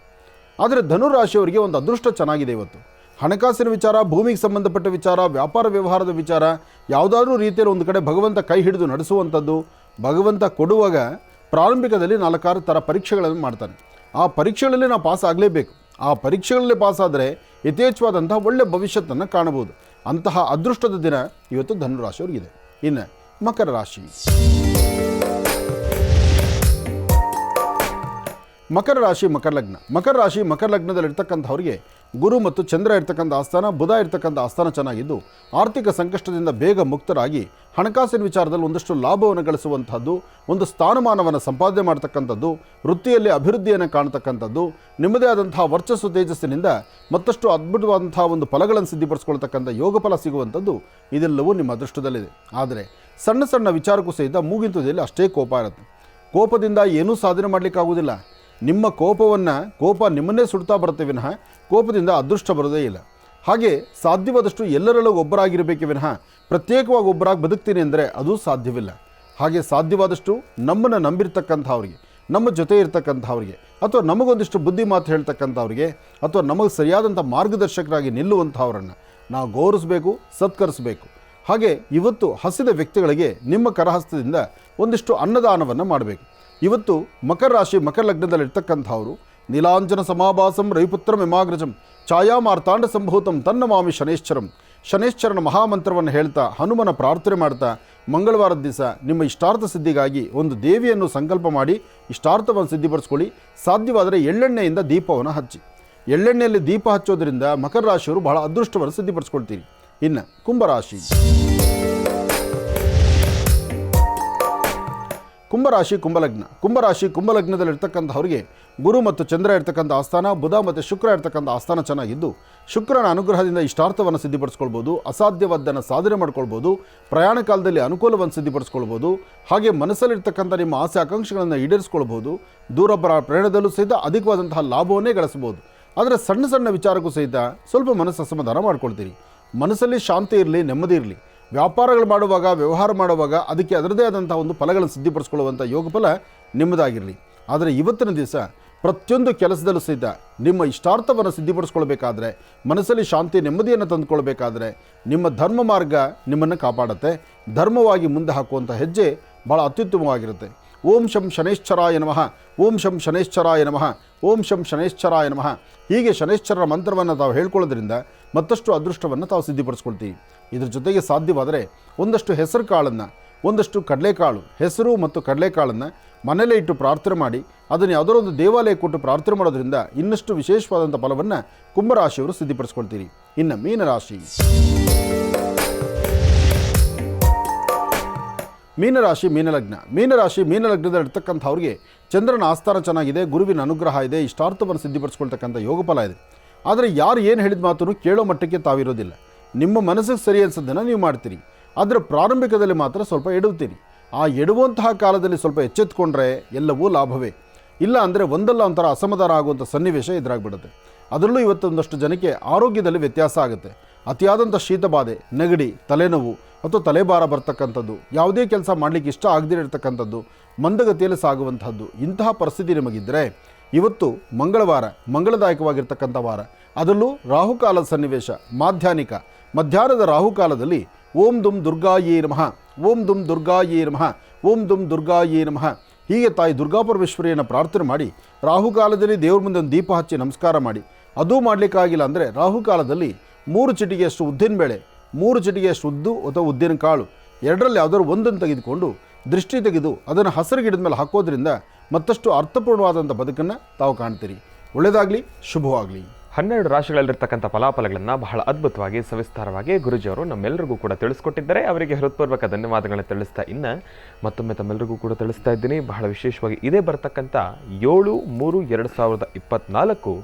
ಆದರೆ ಧನುರಾಶಿಯವರಿಗೆ ಒಂದು ಅದೃಷ್ಟ ಚೆನ್ನಾಗಿದೆ. ಇವತ್ತು ಹಣಕಾಸಿನ ವಿಚಾರ, ಭೂಮಿಗೆ ಸಂಬಂಧಪಟ್ಟ ವಿಚಾರ, ವ್ಯಾಪಾರ ವ್ಯವಹಾರದ ವಿಚಾರ ಯಾವುದಾದ್ರೂ ರೀತಿಯಲ್ಲಿ ಒಂದು ಕಡೆ ಭಗವಂತ ಕೈ ಹಿಡಿದು ನಡೆಸುವಂಥದ್ದು. ಭಗವಂತ ಕೊಡುವಾಗ ಪ್ರಾರಂಭಿಕದಲ್ಲಿ 4-6 ಥರ ಪರೀಕ್ಷೆಗಳನ್ನು ಮಾಡ್ತಾನೆ. ಆ ಪರೀಕ್ಷೆಗಳಲ್ಲಿ ನಾವು ಪಾಸ್ ಆಗಲೇಬೇಕು. ಆ ಪರೀಕ್ಷೆಗಳಲ್ಲಿ ಪಾಸಾದರೆ ಯಥೇಚ್ಛವಾದಂಥ ಒಳ್ಳೆಯ ಭವಿಷ್ಯತ್ತನ್ನು ಕಾಣಬಹುದು. ಅಂತಹ ಅದೃಷ್ಟದ ದಿನ ಇವತ್ತು ಧನುರಾಶಿಯವರಿಗಿದೆ. ಇನ್ನು ಮಕರ ರಾಶಿ. ಮಕರ ರಾಶಿ ಮಕರ ಲಗ್ನ. ಮಕರ ರಾಶಿ ಮಕರ ಲಗ್ನದಲ್ಲಿರ್ತಕ್ಕಂಥವ್ರಿಗೆ ಗುರು ಮತ್ತು ಚಂದ್ರ ಇರ್ತಕ್ಕಂಥ ಆಸ್ಥಾನ, ಬುಧ ಇರ್ತಕ್ಕಂಥ ಆಸ್ಥಾನ ಚೆನ್ನಾಗಿದ್ದು ಆರ್ಥಿಕ ಸಂಕಷ್ಟದಿಂದ ಬೇಗ ಮುಕ್ತರಾಗಿ ಹಣಕಾಸಿನ ವಿಚಾರದಲ್ಲಿ ಒಂದಷ್ಟು ಲಾಭವನ್ನು ಗಳಿಸುವಂಥದ್ದು, ಒಂದು ಸ್ಥಾನಮಾನವನ್ನು ಸಂಪಾದನೆ ಮಾಡ್ತಕ್ಕಂಥದ್ದು, ವೃತ್ತಿಯಲ್ಲಿ ಅಭಿವೃದ್ಧಿಯನ್ನು ಕಾಣ್ತಕ್ಕಂಥದ್ದು, ನಿಮ್ಮದೇ ಆದಂತಹ ವರ್ಚಸ್ಸು ತೇಜಸ್ಸಿನಿಂದ ಮತ್ತಷ್ಟು ಅದ್ಭುತವಾದಂತಹ ಒಂದು ಫಲಗಳನ್ನು ಸಿದ್ಧಿಪಡಿಸ್ಕೊಳ್ತಕ್ಕಂಥ ಯೋಗ ಫಲ ಸಿಗುವಂಥದ್ದು ಇದೆಲ್ಲವೂ ನಿಮ್ಮ ಅದೃಷ್ಟದಲ್ಲಿದೆ. ಆದರೆ ಸಣ್ಣ ಸಣ್ಣ ವಿಚಾರಕ್ಕೂ ಸಹಿತ ಮೂಗಿಂತದಲ್ಲಿ ಅಷ್ಟೇ ಕೋಪ ಇರುತ್ತೆ. ಕೋಪದಿಂದ ಏನೂ ಸಾಧನೆ ಮಾಡಲಿಕ್ಕಾಗೋದಿಲ್ಲ. ನಿಮ್ಮ ಕೋಪ ನಿಮ್ಮನ್ನೇ ಸುಡ್ತಾ ಬರುತ್ತೆ ವಿನಃ ಕೋಪದಿಂದ ಅದೃಷ್ಟ ಬರೋದೇ ಇಲ್ಲ. ಹಾಗೆ ಸಾಧ್ಯವಾದಷ್ಟು ಎಲ್ಲರಲ್ಲೂ ಒಬ್ಬರಾಗಿರಬೇಕೆ ವಿನಃ ಪ್ರತ್ಯೇಕವಾಗಿ ಒಬ್ಬರಾಗಿ ಬದುಕ್ತೀನಿ ಅಂದರೆ ಅದು ಸಾಧ್ಯವಿಲ್ಲ. ಹಾಗೆ ಸಾಧ್ಯವಾದಷ್ಟು ನಮ್ಮನ್ನು ನಂಬಿರ್ತಕ್ಕಂಥವ್ರಿಗೆ, ನಮ್ಮ ಜೊತೆ ಇರ್ತಕ್ಕಂಥವ್ರಿಗೆ ಅಥವಾ ನಮಗೊಂದಿಷ್ಟು ಬುದ್ಧಿ ಮಾತು ಹೇಳ್ತಕ್ಕಂಥವ್ರಿಗೆ ಅಥವಾ ನಮಗೆ ಸರಿಯಾದಂಥ ಮಾರ್ಗದರ್ಶಕರಾಗಿ ನಿಲ್ಲುವಂಥವ್ರನ್ನು ನಾವು ಗೌರವಿಸಬೇಕು, ಸತ್ಕರಿಸಬೇಕು. ಹಾಗೆ ಇವತ್ತು ಹಸಿದ ವ್ಯಕ್ತಿಗಳಿಗೆ ನಿಮ್ಮ ಕರಹಸ್ತದಿಂದ ಒಂದಿಷ್ಟು ಅನ್ನದಾನವನ್ನು ಮಾಡಬೇಕು. ಇವತ್ತು ಮಕರ ರಾಶಿ ಮಕರ ಲಗ್ನದಲ್ಲಿರ್ತಕ್ಕಂಥವರು ನೀಲಾಂಜನ ಸಮಾಭಾಸಂ ರವಿಪುತ್ರಂ ಯಮಾಗ್ರಜಂ ಛಾಯಾ ಮಾರ್ತಾಂಡ ಸಂಭೂತಂ ತನ್ನಮಾಮಿ ಶನೇಶ್ಚರಂ. ಶನೇಶ್ಚರನ ಮಹಾಮಂತ್ರವನ್ನು ಹೇಳ್ತಾ, ಹನುಮನ ಪ್ರಾರ್ಥನೆ ಮಾಡ್ತಾ ಮಂಗಳವಾರದ ದಿವಸ ನಿಮ್ಮ ಇಷ್ಟಾರ್ಥ ಸಿದ್ಧಿಗಾಗಿ ಒಂದು ದೇವಿಯನ್ನು ಸಂಕಲ್ಪ ಮಾಡಿ ಇಷ್ಟಾರ್ಥವನ್ನು ಸಿದ್ಧಿಪಡಿಸ್ಕೊಳ್ಳಿ. ಸಾಧ್ಯವಾದರೆ ಎಳ್ಳೆಣ್ಣೆಯಿಂದ ದೀಪವನ್ನು ಹಚ್ಚಿ. ಎಳ್ಳೆಣ್ಣೆಯಲ್ಲಿ ದೀಪ ಹಚ್ಚೋದ್ರಿಂದ ಮಕರ ರಾಶಿಯವರು ಬಹಳ ಅದೃಷ್ಟವನ್ನು ಸಿದ್ಧಿಪಡಿಸ್ಕೊಳ್ತೀರಿ. ಇನ್ನು ಕುಂಭರಾಶಿ. ಕುಂಭರಾಶಿ ಕುಂಭಲಗ್ನ. ಕುಂಭರಾಶಿ ಕುಂಭಲಗ್ನದಲ್ಲಿರ್ತಕ್ಕಂಥವ್ರಿಗೆ ಗುರು ಮತ್ತು ಚಂದ್ರ ಇರ್ತಕ್ಕಂಥ ಆಸ್ಥಾನ, ಬುಧ ಮತ್ತು ಶುಕ್ರ ಇರ್ತಕ್ಕಂಥ ಆಸ್ಥಾನ ಚೆನ್ನಾಗಿದ್ದು ಶುಕ್ರನ ಅನುಗ್ರಹದಿಂದ ಇಷ್ಟಾರ್ಥವನ್ನು ಸಿದ್ಧಿಪಡಿಸ್ಕೊಳ್ಬೋದು, ಅಸಾಧ್ಯವಾದ್ದನ್ನು ಸಾಧನೆ ಮಾಡ್ಕೊಳ್ಬೋದು, ಪ್ರಯಾಣ ಕಾಲದಲ್ಲಿ ಅನುಕೂಲವನ್ನು ಸಿದ್ಧಿಪಡಿಸ್ಕೊಳ್ಬೋದು. ಹಾಗೆ ಮನಸ್ಸಲ್ಲಿರ್ತಕ್ಕಂಥ ನಿಮ್ಮ ಆಸೆ ಆಕಾಂಕ್ಷೆಗಳನ್ನು ಈಡೇರಿಸ್ಕೊಳ್ಬೋದು. ದೂರ ಪ್ರಯಾಣದಲ್ಲೂ ಸಹಿತ ಅಧಿಕವಾದಂತಹ ಲಾಭವನ್ನೇ ಗಳಿಸ್ಬೋದು. ಆದರೆ ಸಣ್ಣ ಸಣ್ಣ ವಿಚಾರಕ್ಕೂ ಸಹಿತ ಸ್ವಲ್ಪ ಮನಸ್ಸು ಅಸಮಾಧಾನ ಮಾಡ್ಕೊಳ್ತೀರಿ. ಮನಸ್ಸಲ್ಲಿ ಶಾಂತಿ ಇರಲಿ, ನೆಮ್ಮದಿ ಇರಲಿ. ವ್ಯಾಪಾರಗಳು ಮಾಡುವಾಗ, ವ್ಯವಹಾರ ಮಾಡುವಾಗ ಅದಕ್ಕೆ ಅದರದೇ ಆದಂಥ ಒಂದು ಫಲಗಳನ್ನು ಸಿದ್ಧಿಪಡಿಸ್ಕೊಳ್ಳುವಂಥ ಯೋಗ ಫಲ ನಿಮ್ಮದಾಗಿರಲಿ. ಆದರೆ ಇವತ್ತಿನ ದಿವಸ ಪ್ರತಿಯೊಂದು ಕೆಲಸದಲ್ಲೂ ಸಹಿತ ನಿಮ್ಮ ಇಷ್ಟಾರ್ಥವನ್ನು ಸಿದ್ಧಿಪಡಿಸ್ಕೊಳ್ಬೇಕಾದ್ರೆ, ಮನಸ್ಸಲ್ಲಿ ಶಾಂತಿ ನೆಮ್ಮದಿಯನ್ನು ತಂದುಕೊಳ್ಬೇಕಾದ್ರೆ ನಿಮ್ಮ ಧರ್ಮ ಮಾರ್ಗ ನಿಮ್ಮನ್ನು ಕಾಪಾಡುತ್ತೆ. ಧರ್ಮವಾಗಿ ಮುಂದೆ ಹಾಕುವಂಥ ಹೆಜ್ಜೆ ಭಾಳ ಅತ್ಯುತ್ತಮವಾಗಿರುತ್ತೆ. ಓಂ ಶಂ ಶನೇಶ್ಚರಾಯ ನಮಃ, ಓಂ ಶಂ ಶನೇಶ್ಚರಾಯ ನಮಃ, ಓಂ ಶಂ ಶನೇಶ್ಚರಾಯ ನಮಃ. ಹೀಗೆ ಶನೇಶ್ಚರರ ಮಂತ್ರವನ್ನು ತಾವು ಹೇಳ್ಕೊಳ್ಳೋದ್ರಿಂದ ಮತ್ತಷ್ಟು ಅದೃಷ್ಟವನ್ನು ತಾವು ಸಿದ್ಧಿಪಡಿಸ್ಕೊಳ್ತೀವಿ. ಇದ್ರ ಜೊತೆಗೆ ಸಾಧ್ಯವಾದರೆ ಒಂದಷ್ಟು ಹೆಸರು ಕಾಳನ್ನು, ಒಂದಷ್ಟು ಕಡಲೆಕಾಳು, ಹೆಸರು ಮತ್ತು ಕಡಲೆಕಾಳನ್ನು ಮನೆಯಲ್ಲೇ ಇಟ್ಟು ಪ್ರಾರ್ಥನೆ ಮಾಡಿ ಅದನ್ನು ಯಾವುದೋ ಒಂದು ದೇವಾಲಯ ಕೊಟ್ಟು ಪ್ರಾರ್ಥನೆ ಮಾಡೋದ್ರಿಂದ ಇನ್ನಷ್ಟು ವಿಶೇಷವಾದಂಥ ಫಲವನ್ನು ಕುಂಭರಾಶಿಯವರು ಸಿದ್ಧಿಪಡಿಸ್ಕೊಳ್ತೀರಿ. ಇನ್ನು ಮೀನರಾಶಿ. ಮೀನರಾಶಿ ಮೀನಲಗ್ನ. ಮೀನರಾಶಿ ಮೀನಲಗ್ನದಲ್ಲಿರ್ತಕ್ಕಂಥವ್ರಿಗೆ ಚಂದ್ರನ ಆಸ್ಥಾನ ಚೆನ್ನಾಗಿದೆ, ಗುರುವಿನ ಅನುಗ್ರಹ ಇದೆ, ಇಷ್ಟಾರ್ಥವನ್ನು ಸಿದ್ಧಿಪಡಿಸ್ಕೊಳ್ತಕ್ಕಂಥ ಯೋಗ ಫಲ ಇದೆ. ಆದರೆ ಯಾರು ಏನು ಹೇಳಿದ ಮಾತನ್ನು ಕೇಳೋ ಮಟ್ಟಕ್ಕೆ ತಾವಿರೋದಿಲ್ಲ. ನಿಮ್ಮ ಮನಸ್ಸಿಗೆ ಸರಿ ಅನ್ಸೋದನ್ನು ನೀವು ಮಾಡ್ತೀರಿ. ಆದರೆ ಪ್ರಾರಂಭಿಕದಲ್ಲಿ ಮಾತ್ರ ಸ್ವಲ್ಪ ಎಡುತ್ತೀರಿ. ಆ ಎಡುವಂತಹ ಕಾಲದಲ್ಲಿ ಸ್ವಲ್ಪ ಎಚ್ಚೆತ್ಕೊಂಡ್ರೆ ಎಲ್ಲವೂ ಲಾಭವೇ. ಇಲ್ಲ ಅಂದರೆ ಒಂದಲ್ಲ ಒಂಥರ ಅಸಮಾಧಾನ ಆಗುವಂಥ ಸನ್ನಿವೇಶ ಎದುರಾಗ್ಬಿಡುತ್ತೆ. ಅದರಲ್ಲೂ ಇವತ್ತೊಂದಷ್ಟು ಜನಕ್ಕೆ ಆರೋಗ್ಯದಲ್ಲಿ ವ್ಯತ್ಯಾಸ ಆಗುತ್ತೆ. ಅತಿಯಾದಂಥ ಶೀತಬಾಧೆ, ನೆಗಡಿ, ತಲೆನೋವು ಅಥವಾ ತಲೆಭಾರ ಬರ್ತಕ್ಕಂಥದ್ದು, ಯಾವುದೇ ಕೆಲಸ ಮಾಡಲಿಕ್ಕೆ ಇಷ್ಟ ಆಗದೇ ಇರತಕ್ಕಂಥದ್ದು, ಮಂದಗತಿಯಲ್ಲಿ ಸಾಗುವಂಥದ್ದು, ಇಂತಹ ಪರಿಸ್ಥಿತಿ ನಿಮಗಿದ್ದರೆ ಇವತ್ತು ಮಂಗಳವಾರ, ಮಂಗಳದಾಯಕವಾಗಿರ್ತಕ್ಕಂಥ ವಾರ. ಅದರಲ್ಲೂ ರಾಹುಕಾಲದ ಸನ್ನಿವೇಶ ಮಧ್ಯಾಹ್ನದ ರಾಹುಕಾಲದಲ್ಲಿ ಓಂ ದುಂ ದುರ್ಗಾಯೇ ನಮಃ, ಓಂ ದುಂ ದುರ್ಗಾಯೇ ನಮಃ, ಓಂ ದುಂ ದುರ್ಗಾಯೇ ನಮಃ ಹೀಗೆ ತಾಯಿ ದುರ್ಗಾಪರಮೇಶ್ವರಿಯನ್ನು ಪ್ರಾರ್ಥನೆ ಮಾಡಿ ರಾಹುಕಾಲದಲ್ಲಿ ದೇವ್ರ ಮುಂದೆ ಒಂದು ದೀಪ ಹಚ್ಚಿ ನಮಸ್ಕಾರ ಮಾಡಿ. ಅದೂ ಮಾಡಲಿಕ್ಕಾಗಿಲ್ಲ ಅಂದರೆ ರಾಹುಕಾಲದಲ್ಲಿ 3 ಚಿಟಿಗೆಯಷ್ಟು ಉದ್ದಿನಬೇಳೆ, 3 ಚಿಟಿಗೆಯಷ್ಟು ಉದ್ದು ಅಥವಾ ಉದ್ದಿನ ಕಾಳು ಎರಡರಲ್ಲಿ ಯಾವುದಾದ್ರು ಒಂದನ್ನು ತೆಗೆದುಕೊಂಡು ದೃಷ್ಟಿ ತೆಗೆದು ಅದನ್ನು ಹಸಿರು ಗಿಡದ ಮೇಲೆ ಹಾಕೋದ್ರಿಂದ ಮತ್ತಷ್ಟು ಅರ್ಥಪೂರ್ಣವಾದಂಥ ಬದುಕನ್ನು ತಾವು ಕಾಣ್ತೀರಿ. ಒಳ್ಳೆಯದಾಗಲಿ, ಶುಭವಾಗಲಿ. 12 ರಾಶಿಗಳಲ್ಲಿರ್ತಕ್ಕಂಥ ಫಲಾಫಲಗಳನ್ನು ಬಹಳ ಅದ್ಭುತವಾಗಿ ಸವಿಸ್ತಾರವಾಗಿ ಗುರುಜಿಯವರು ನಮ್ಮೆಲ್ಲರಿಗೂ ಕೂಡ ತಿಳಿಸ್ಕೊಟ್ಟಿದ್ದಾರೆ. ಅವರಿಗೆ ಹೃತ್ಪೂರ್ವಕ ಧನ್ಯವಾದಗಳನ್ನ ತಿಳಿಸ್ತಾ ಇನ್ನು ಮತ್ತೊಮ್ಮೆ ತಮ್ಮೆಲ್ಲರಿಗೂ ಕೂಡ ತಿಳಿಸ್ತಾ ಇದ್ದೀನಿ. ಬಹಳ ವಿಶೇಷವಾಗಿ ಇದೇ ಬರ್ತಕ್ಕಂಥ 7/3/2024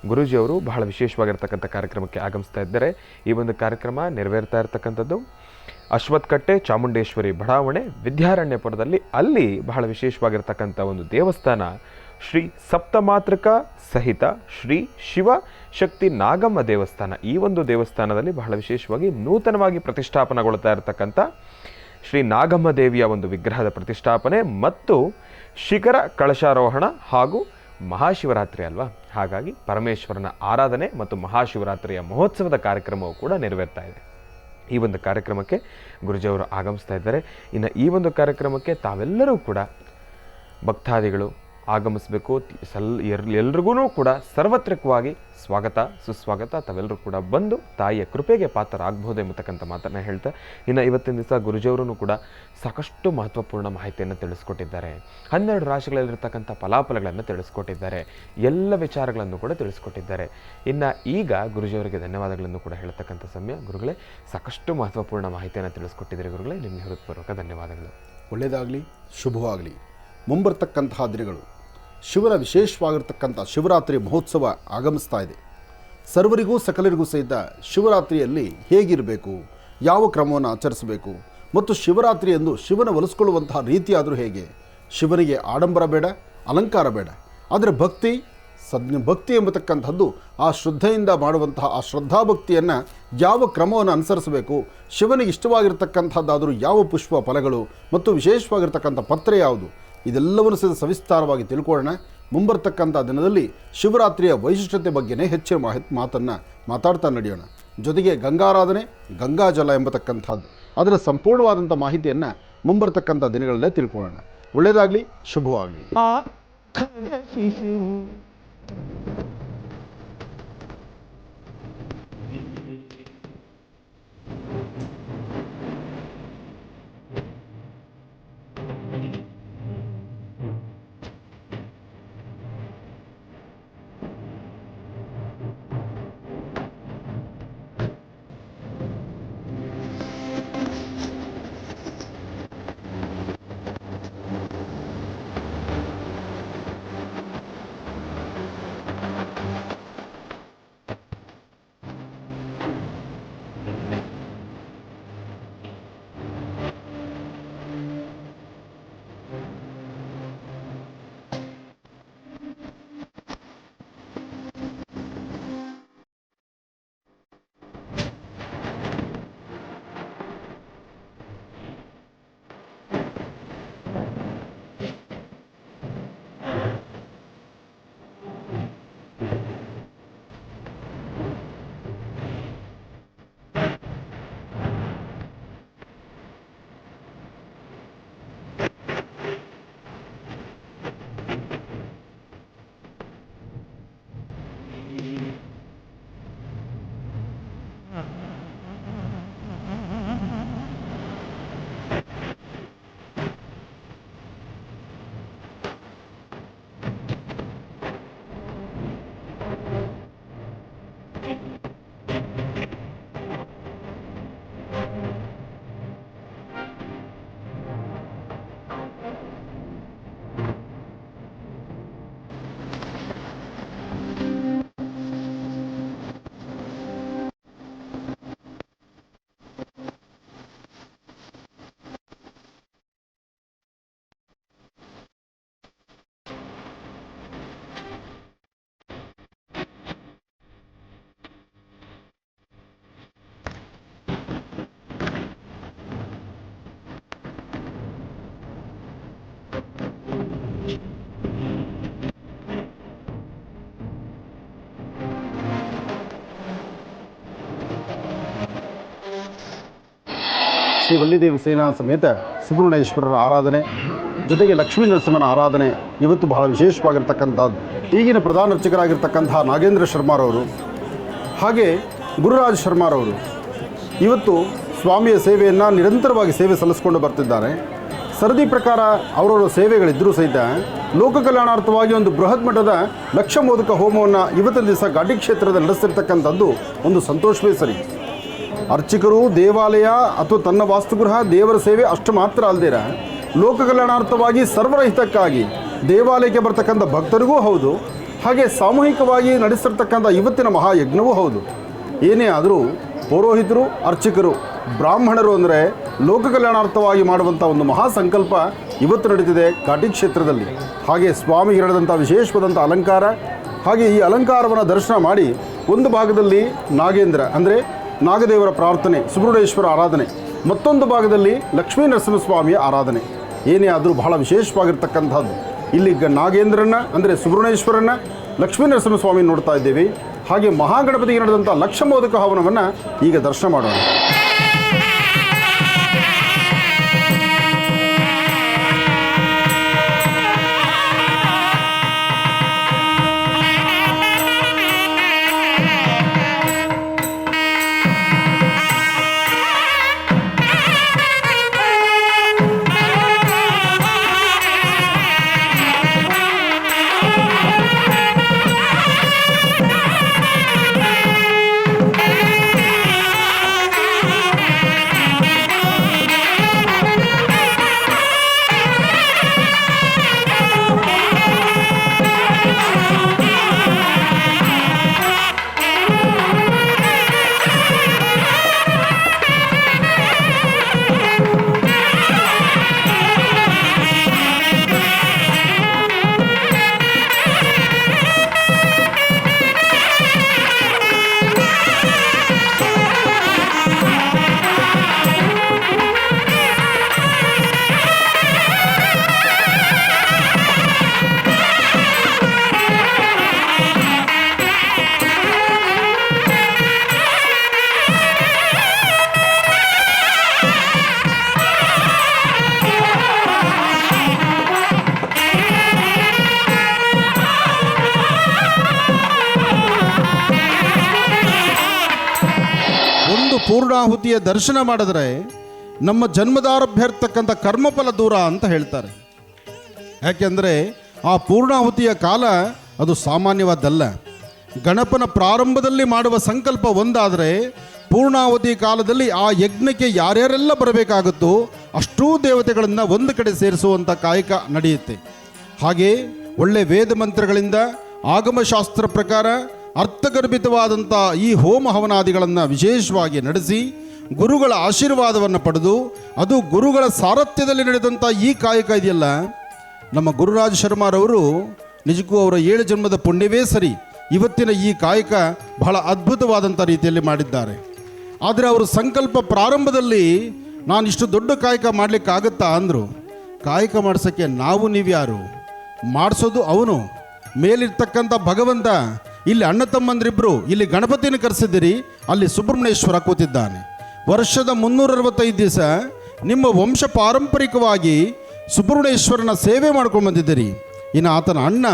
ಗುರೂಜಿಯವರು ಬಹಳ ವಿಶೇಷವಾಗಿರ್ತಕ್ಕಂಥ ಕಾರ್ಯಕ್ರಮಕ್ಕೆ ಆಗಮಿಸ್ತಾ ಇದ್ದಾರೆ. ಈ ಒಂದು ಕಾರ್ಯಕ್ರಮ ನೆರವೇರ್ತಾ ಇರತಕ್ಕಂಥದ್ದು ಅಶ್ವತ್ಥಕಟ್ಟೆ ಚಾಮುಂಡೇಶ್ವರಿ ಬಡಾವಣೆ ವಿದ್ಯಾರಣ್ಯಪುರದಲ್ಲಿ. ಅಲ್ಲಿ ಬಹಳ ವಿಶೇಷವಾಗಿರ್ತಕ್ಕಂಥ ಒಂದು ದೇವಸ್ಥಾನ ಶ್ರೀ ಸಪ್ತಮಾತೃಕ ಸಹಿತ ಶ್ರೀ ಶಿವ ಶಕ್ತಿ ನಾಗಮ್ಮ ದೇವಸ್ಥಾನ. ಈ ಒಂದು ದೇವಸ್ಥಾನದಲ್ಲಿ ಬಹಳ ವಿಶೇಷವಾಗಿ ನೂತನವಾಗಿ ಪ್ರತಿಷ್ಠಾಪನೆಗೊಳ್ತಾ ಇರತಕ್ಕಂಥ ಶ್ರೀ ನಾಗಮ್ಮ ದೇವಿಯ ಒಂದು ವಿಗ್ರಹದ ಪ್ರತಿಷ್ಠಾಪನೆ ಮತ್ತು ಶಿಖರ ಕಳಶಾರೋಹಣ ಹಾಗೂ ಮಹಾಶಿವರಾತ್ರಿ ಅಲ್ವಾ, ಹಾಗಾಗಿ ಪರಮೇಶ್ವರನ ಆರಾಧನೆ ಮತ್ತು ಮಹಾಶಿವರಾತ್ರಿಯ ಮಹೋತ್ಸವದ ಕಾರ್ಯಕ್ರಮವು ಕೂಡ ನೆರವೇರ್ತಾ ಇದೆ. ಈ ಒಂದು ಕಾರ್ಯಕ್ರಮಕ್ಕೆ ಗುರುಜಿಯವರು ಆಗಮಿಸ್ತಾ ಇದ್ದಾರೆ. ಇನ್ನು ಈ ಒಂದು ಕಾರ್ಯಕ್ರಮಕ್ಕೆ ತಾವೆಲ್ಲರೂ ಕೂಡ ಭಕ್ತಾದಿಗಳು ಆಗಮಿಸಬೇಕು. ಎಲ್ರಿಗೂ ಕೂಡ ಸರ್ವತ್ರಿಕವಾಗಿ ಸ್ವಾಗತ ಸುಸ್ವಾಗತ. ತಾವೆಲ್ಲರೂ ಕೂಡ ಬಂದು ತಾಯಿಯ ಕೃಪೆಗೆ ಪಾತ್ರರಾಗಬಹುದು ಎಂಬತಕ್ಕಂಥ ಮಾತನ್ನು ಹೇಳ್ತಾ ಇನ್ನು ಇವತ್ತಿನ ದಿವಸ ಗುರುಜಿಯವರು ಕೂಡ ಸಾಕಷ್ಟು ಮಹತ್ವಪೂರ್ಣ ಮಾಹಿತಿಯನ್ನು ತಿಳಿಸ್ಕೊಟ್ಟಿದ್ದಾರೆ. 12 ರಾಶಿಗಳಲ್ಲಿರ್ತಕ್ಕಂಥ ಫಲಾಫಲಗಳನ್ನು ತಿಳಿಸ್ಕೊಟ್ಟಿದ್ದಾರೆ. ಎಲ್ಲ ವಿಚಾರಗಳನ್ನು ಕೂಡ ತಿಳಿಸ್ಕೊಟ್ಟಿದ್ದಾರೆ. ಇನ್ನು ಈಗ ಗುರುಜಿಯವರಿಗೆ ಧನ್ಯವಾದಗಳನ್ನು ಕೂಡ ಹೇಳ್ತಕ್ಕಂಥ ಸಮಯ. ಗುರುಗಳೇ, ಸಾಕಷ್ಟು ಮಹತ್ವಪೂರ್ಣ ಮಾಹಿತಿಯನ್ನು ತಿಳಿಸ್ಕೊಟ್ಟಿದ್ದಾರೆ. ಗುರುಗಳೇ, ನಿಮಗೆ ಹೃತ್ಪೂರ್ವಕ ಧನ್ಯವಾದಗಳು. ಒಳ್ಳೆಯದಾಗಲಿ, ಶುಭವಾಗಲಿ. ಮುಂಬರ್ತಕ್ಕಂತಹ ದಿನಗಳು ಶಿವನ ವಿಶೇಷವಾಗಿರ್ತಕ್ಕಂಥ ಶಿವರಾತ್ರಿ ಮಹೋತ್ಸವ ಆಗಮಿಸ್ತಾ ಇದೆ. ಸರ್ವರಿಗೂ ಸಕಲರಿಗೂ ಸಹಿತ ಶಿವರಾತ್ರಿಯಲ್ಲಿ ಹೇಗಿರಬೇಕು, ಯಾವ ಕ್ರಮವನ್ನು ಆಚರಿಸಬೇಕು ಮತ್ತು ಶಿವರಾತ್ರಿಯಂದು ಶಿವನ ಒಲಿಸ್ಕೊಳ್ಳುವಂತಹ ರೀತಿಯಾದರೂ ಹೇಗೆ. ಶಿವನಿಗೆ ಆಡಂಬರ ಬೇಡ, ಅಲಂಕಾರ ಬೇಡ, ಆದರೆ ಭಕ್ತಿ ಎಂಬತಕ್ಕಂಥದ್ದು ಆ ಶ್ರದ್ಧೆಯಿಂದ ಮಾಡುವಂತಹ ಆ ಶ್ರದ್ಧಾಭಕ್ತಿಯನ್ನು ಯಾವ ಕ್ರಮವನ್ನು ಅನುಸರಿಸಬೇಕು, ಶಿವನಿಗೆ ಇಷ್ಟವಾಗಿರ್ತಕ್ಕಂಥದ್ದಾದರೂ ಯಾವ ಪುಷ್ಪ ಫಲಗಳು ಮತ್ತು ವಿಶೇಷವಾಗಿರ್ತಕ್ಕಂಥ ಪತ್ರ ಯಾವುದು, ಇದೆಲ್ಲವನ್ನು ಸವಿಸ್ತಾರವಾಗಿ ತಿಳ್ಕೊಳ್ಳೋಣ. ಮುಂಬರ್ತಕ್ಕಂಥ ದಿನದಲ್ಲಿ ಶಿವರಾತ್ರಿಯ ವೈಶಿಷ್ಟ್ಯತೆ ಬಗ್ಗೆನೇ ಹೆಚ್ಚಿನ ಮಾತನ್ನು ಮಾತಾಡ್ತಾ ನಡೆಯೋಣ. ಜೊತೆಗೆ ಗಂಗಾರಾಧನೆ, ಗಂಗಾಜಲ ಎಂಬತಕ್ಕಂಥದ್ದು ಅದರ ಸಂಪೂರ್ಣವಾದಂಥ ಮಾಹಿತಿಯನ್ನು ಮುಂಬರ್ತಕ್ಕಂಥ ದಿನಗಳಲ್ಲೇ ತಿಳ್ಕೊಳ್ಳೋಣ. ಒಳ್ಳೆಯದಾಗಲಿ, ಶುಭವಾಗಲಿ. ಶ್ರೀ ವಲ್ಲಿದೇವಿ ಸೇನಾ ಸಮೇತ ಸುಬ್ರಹ್ಮಣ್ಯೇಶ್ವರರ ಆರಾಧನೆ ಜೊತೆಗೆ ಲಕ್ಷ್ಮೀ ನರಸಿಂಹನ ಆರಾಧನೆ ಇವತ್ತು ಬಹಳ ವಿಶೇಷವಾಗಿರ್ತಕ್ಕಂಥದ್ದು. ಈಗಿನ ಪ್ರಧಾನ ಅರ್ಚಕರಾಗಿರ್ತಕ್ಕಂಥ ನಾಗೇಂದ್ರ ಶರ್ಮಾರವರು ಹಾಗೆ ಗುರುರಾಜ್ ಶರ್ಮಾರವರು ಇವತ್ತು ಸ್ವಾಮಿಯ ಸೇವೆಯನ್ನು ನಿರಂತರವಾಗಿ ಸೇವೆ ಸಲ್ಲಿಸ್ಕೊಂಡು ಬರ್ತಿದ್ದಾರೆ. ಸರದಿ ಪ್ರಕಾರ ಅವರವರ ಸೇವೆಗಳಿದ್ದರೂ ಸಹಿತ ಲೋಕ ಕಲ್ಯಾಣಾರ್ಥವಾಗಿ ಒಂದು ಬೃಹತ್ ಮಟ್ಟದ ಲಕ್ಷ ಮೋದಕ ಹೋಮವನ್ನು ಇವತ್ತಿನ ದಿವಸ ಘಾಟಿ ಕ್ಷೇತ್ರದ ನಡೆಸ್ತಿರ್ತಕ್ಕಂಥದ್ದು ಒಂದು ಸಂತೋಷವೇ ಸರಿ. ಅರ್ಚಕರು ದೇವಾಲಯ ಅಥವಾ ತನ್ನ ವಾಸ್ತುಗೃಹ ದೇವರ ಸೇವೆ ಅಷ್ಟು ಮಾತ್ರ ಅಲ್ಲದಿರ ಲೋಕ ಕಲ್ಯಾಣಾರ್ಥವಾಗಿ ಸರ್ವರ ಹಿತಕ್ಕಾಗಿ ದೇವಾಲಯಕ್ಕೆ ಬರ್ತಕ್ಕಂಥ ಭಕ್ತರಿಗೂ ಹೌದು, ಹಾಗೆ ಸಾಮೂಹಿಕವಾಗಿ ನಡೆಸಿರ್ತಕ್ಕಂಥ ಇವತ್ತಿನ ಮಹಾಯಜ್ಞವೂ ಹೌದು. ಏನೇ ಆದರೂ ಪೌರೋಹಿತರು, ಅರ್ಚಕರು, ಬ್ರಾಹ್ಮಣರು ಅಂದರೆ ಲೋಕ ಕಲ್ಯಾಣಾರ್ಥವಾಗಿ ಮಾಡುವಂಥ ಒಂದು ಮಹಾ ಸಂಕಲ್ಪ ಇವತ್ತು ನಡೀತಿದೆ ಘಾಟಿ ಕ್ಷೇತ್ರದಲ್ಲಿ. ಹಾಗೆ ಸ್ವಾಮಿಗೆ ನಡೆದಂಥ ವಿಶೇಷವಾದಂಥ ಅಲಂಕಾರ, ಹಾಗೆ ಈ ಅಲಂಕಾರವನ್ನು ದರ್ಶನ ಮಾಡಿ ಒಂದು ಭಾಗದಲ್ಲಿ ನಾಗೇಂದ್ರ ಅಂದರೆ ನಾಗದೇವರ ಪ್ರಾರ್ಥನೆ, ಸುಬ್ರಹ್ಮಣ್ಯೇಶ್ವರ ಆರಾಧನೆ, ಮತ್ತೊಂದು ಭಾಗದಲ್ಲಿ ಲಕ್ಷ್ಮೀ ನರಸಿಂಹಸ್ವಾಮಿಯ ಆರಾಧನೆ. ಏನೇ ಆದರೂ ಬಹಳ ವಿಶೇಷವಾಗಿರ್ತಕ್ಕಂಥದ್ದು. ಇಲ್ಲಿ ನಾಗೇಂದ್ರನ ಅಂದರೆ ಸುಬ್ರಹ್ಮಣ್ಯೇಶ್ವರನ, ಲಕ್ಷ್ಮೀ ನರಸಿಂಹಸ್ವಾಮಿ ನೋಡ್ತಾ ಇದ್ದೇವೆ. ಹಾಗೆ ಮಹಾಗಣಪತಿಗೆ ನಡೆದಂಥ ಲಕ್ಷ ಮೋದಕ ಹವನವನ್ನು ಈಗ ದರ್ಶನ ಮಾಡೋಣ. ಪೂರ್ಣಾಹುತಿಯ ದರ್ಶನ ಮಾಡಿದ್ರೆ ನಮ್ಮ ಜನ್ಮದಾರಭ್ಯ ಇರ್ತಕ್ಕಂಥ ಕರ್ಮಫಲ ದೂರ ಅಂತ ಹೇಳ್ತಾರೆ. ಯಾಕೆಂದರೆ ಆ ಪೂರ್ಣಾಹುತಿಯ ಕಾಲ ಅದು ಸಾಮಾನ್ಯವಾದ್ದಲ್ಲ. ಗಣಪನ ಪ್ರಾರಂಭದಲ್ಲಿ ಮಾಡುವ ಸಂಕಲ್ಪ ಒಂದಾದರೆ ಪೂರ್ಣಾಹುತಿ ಕಾಲದಲ್ಲಿ ಆ ಯಜ್ಞಕ್ಕೆ ಯಾರ್ಯಾರೆಲ್ಲ ಬರಬೇಕಾಗುತ್ತೋ ಅಷ್ಟೂ ದೇವತೆಗಳನ್ನು ಒಂದು ಕಡೆ ಸೇರಿಸುವಂಥ ಕಾಯಕ ನಡೆಯುತ್ತೆ. ಹಾಗೆ ಒಳ್ಳೆ ವೇದ ಮಂತ್ರಗಳಿಂದ ಆಗಮಶಾಸ್ತ್ರ ಪ್ರಕಾರ ಅರ್ಥಗರ್ಭಿತವಾದಂಥ ಈ ಹೋಮ ಹವನಾದಿಗಳನ್ನು ವಿಶೇಷವಾಗಿ ನಡೆಸಿ ಗುರುಗಳ ಆಶೀರ್ವಾದವನ್ನು ಪಡೆದು ಅದು ಗುರುಗಳ ಸಾರಥ್ಯದಲ್ಲಿ ನಡೆದಂಥ ಈ ಕಾಯಕ ಇದೆಯಲ್ಲ, ನಮ್ಮ ಗುರುರಾಜ್ ಶರ್ಮಾರವರು ನಿಜಕ್ಕೂ ಅವರ 7 ಜನ್ಮದ ಪುಣ್ಯವೇ ಸರಿ ಇವತ್ತಿನ ಈ ಕಾಯಕ ಬಹಳ ಅದ್ಭುತವಾದಂಥ ರೀತಿಯಲ್ಲಿ ಮಾಡಿದ್ದಾರೆ. ಆದರೆ ಅವರು ಸಂಕಲ್ಪ ಪ್ರಾರಂಭದಲ್ಲಿ ನಾನು ಇಷ್ಟು ದೊಡ್ಡ ಕಾಯಕ ಮಾಡಲಿಕ್ಕಾಗತ್ತಾ ಅಂದರು. ಕಾಯಕ ಮಾಡಿಸೋಕ್ಕೆ ನಾವು ನೀವ್ಯಾರು? ಮಾಡಿಸೋದು ಅವನು, ಮೇಲಿರ್ತಕ್ಕಂಥ ಭಗವಂತ. ಇಲ್ಲಿ ಅಣ್ಣ ತಮ್ಮಂದ್ರಿಬ್ಬರು ಇಲ್ಲಿ ಗಣಪತಿನ ಕರೆಸಿದ್ದೀರಿ, ಅಲ್ಲಿ ಸುಬ್ರಹ್ಮಣ್ಯೇಶ್ವರ ಕೂತಿದ್ದಾನೆ. ವರ್ಷದ 365 ದಿವಸ ನಿಮ್ಮ ವಂಶ ಪಾರಂಪರಿಕವಾಗಿ ಸುಬ್ರಹ್ಮಣ್ಯೇಶ್ವರನ ಸೇವೆ ಮಾಡ್ಕೊಂಡು ಬಂದಿದ್ದೀರಿ. ಇನ್ನು ಆತನ ಅಣ್ಣ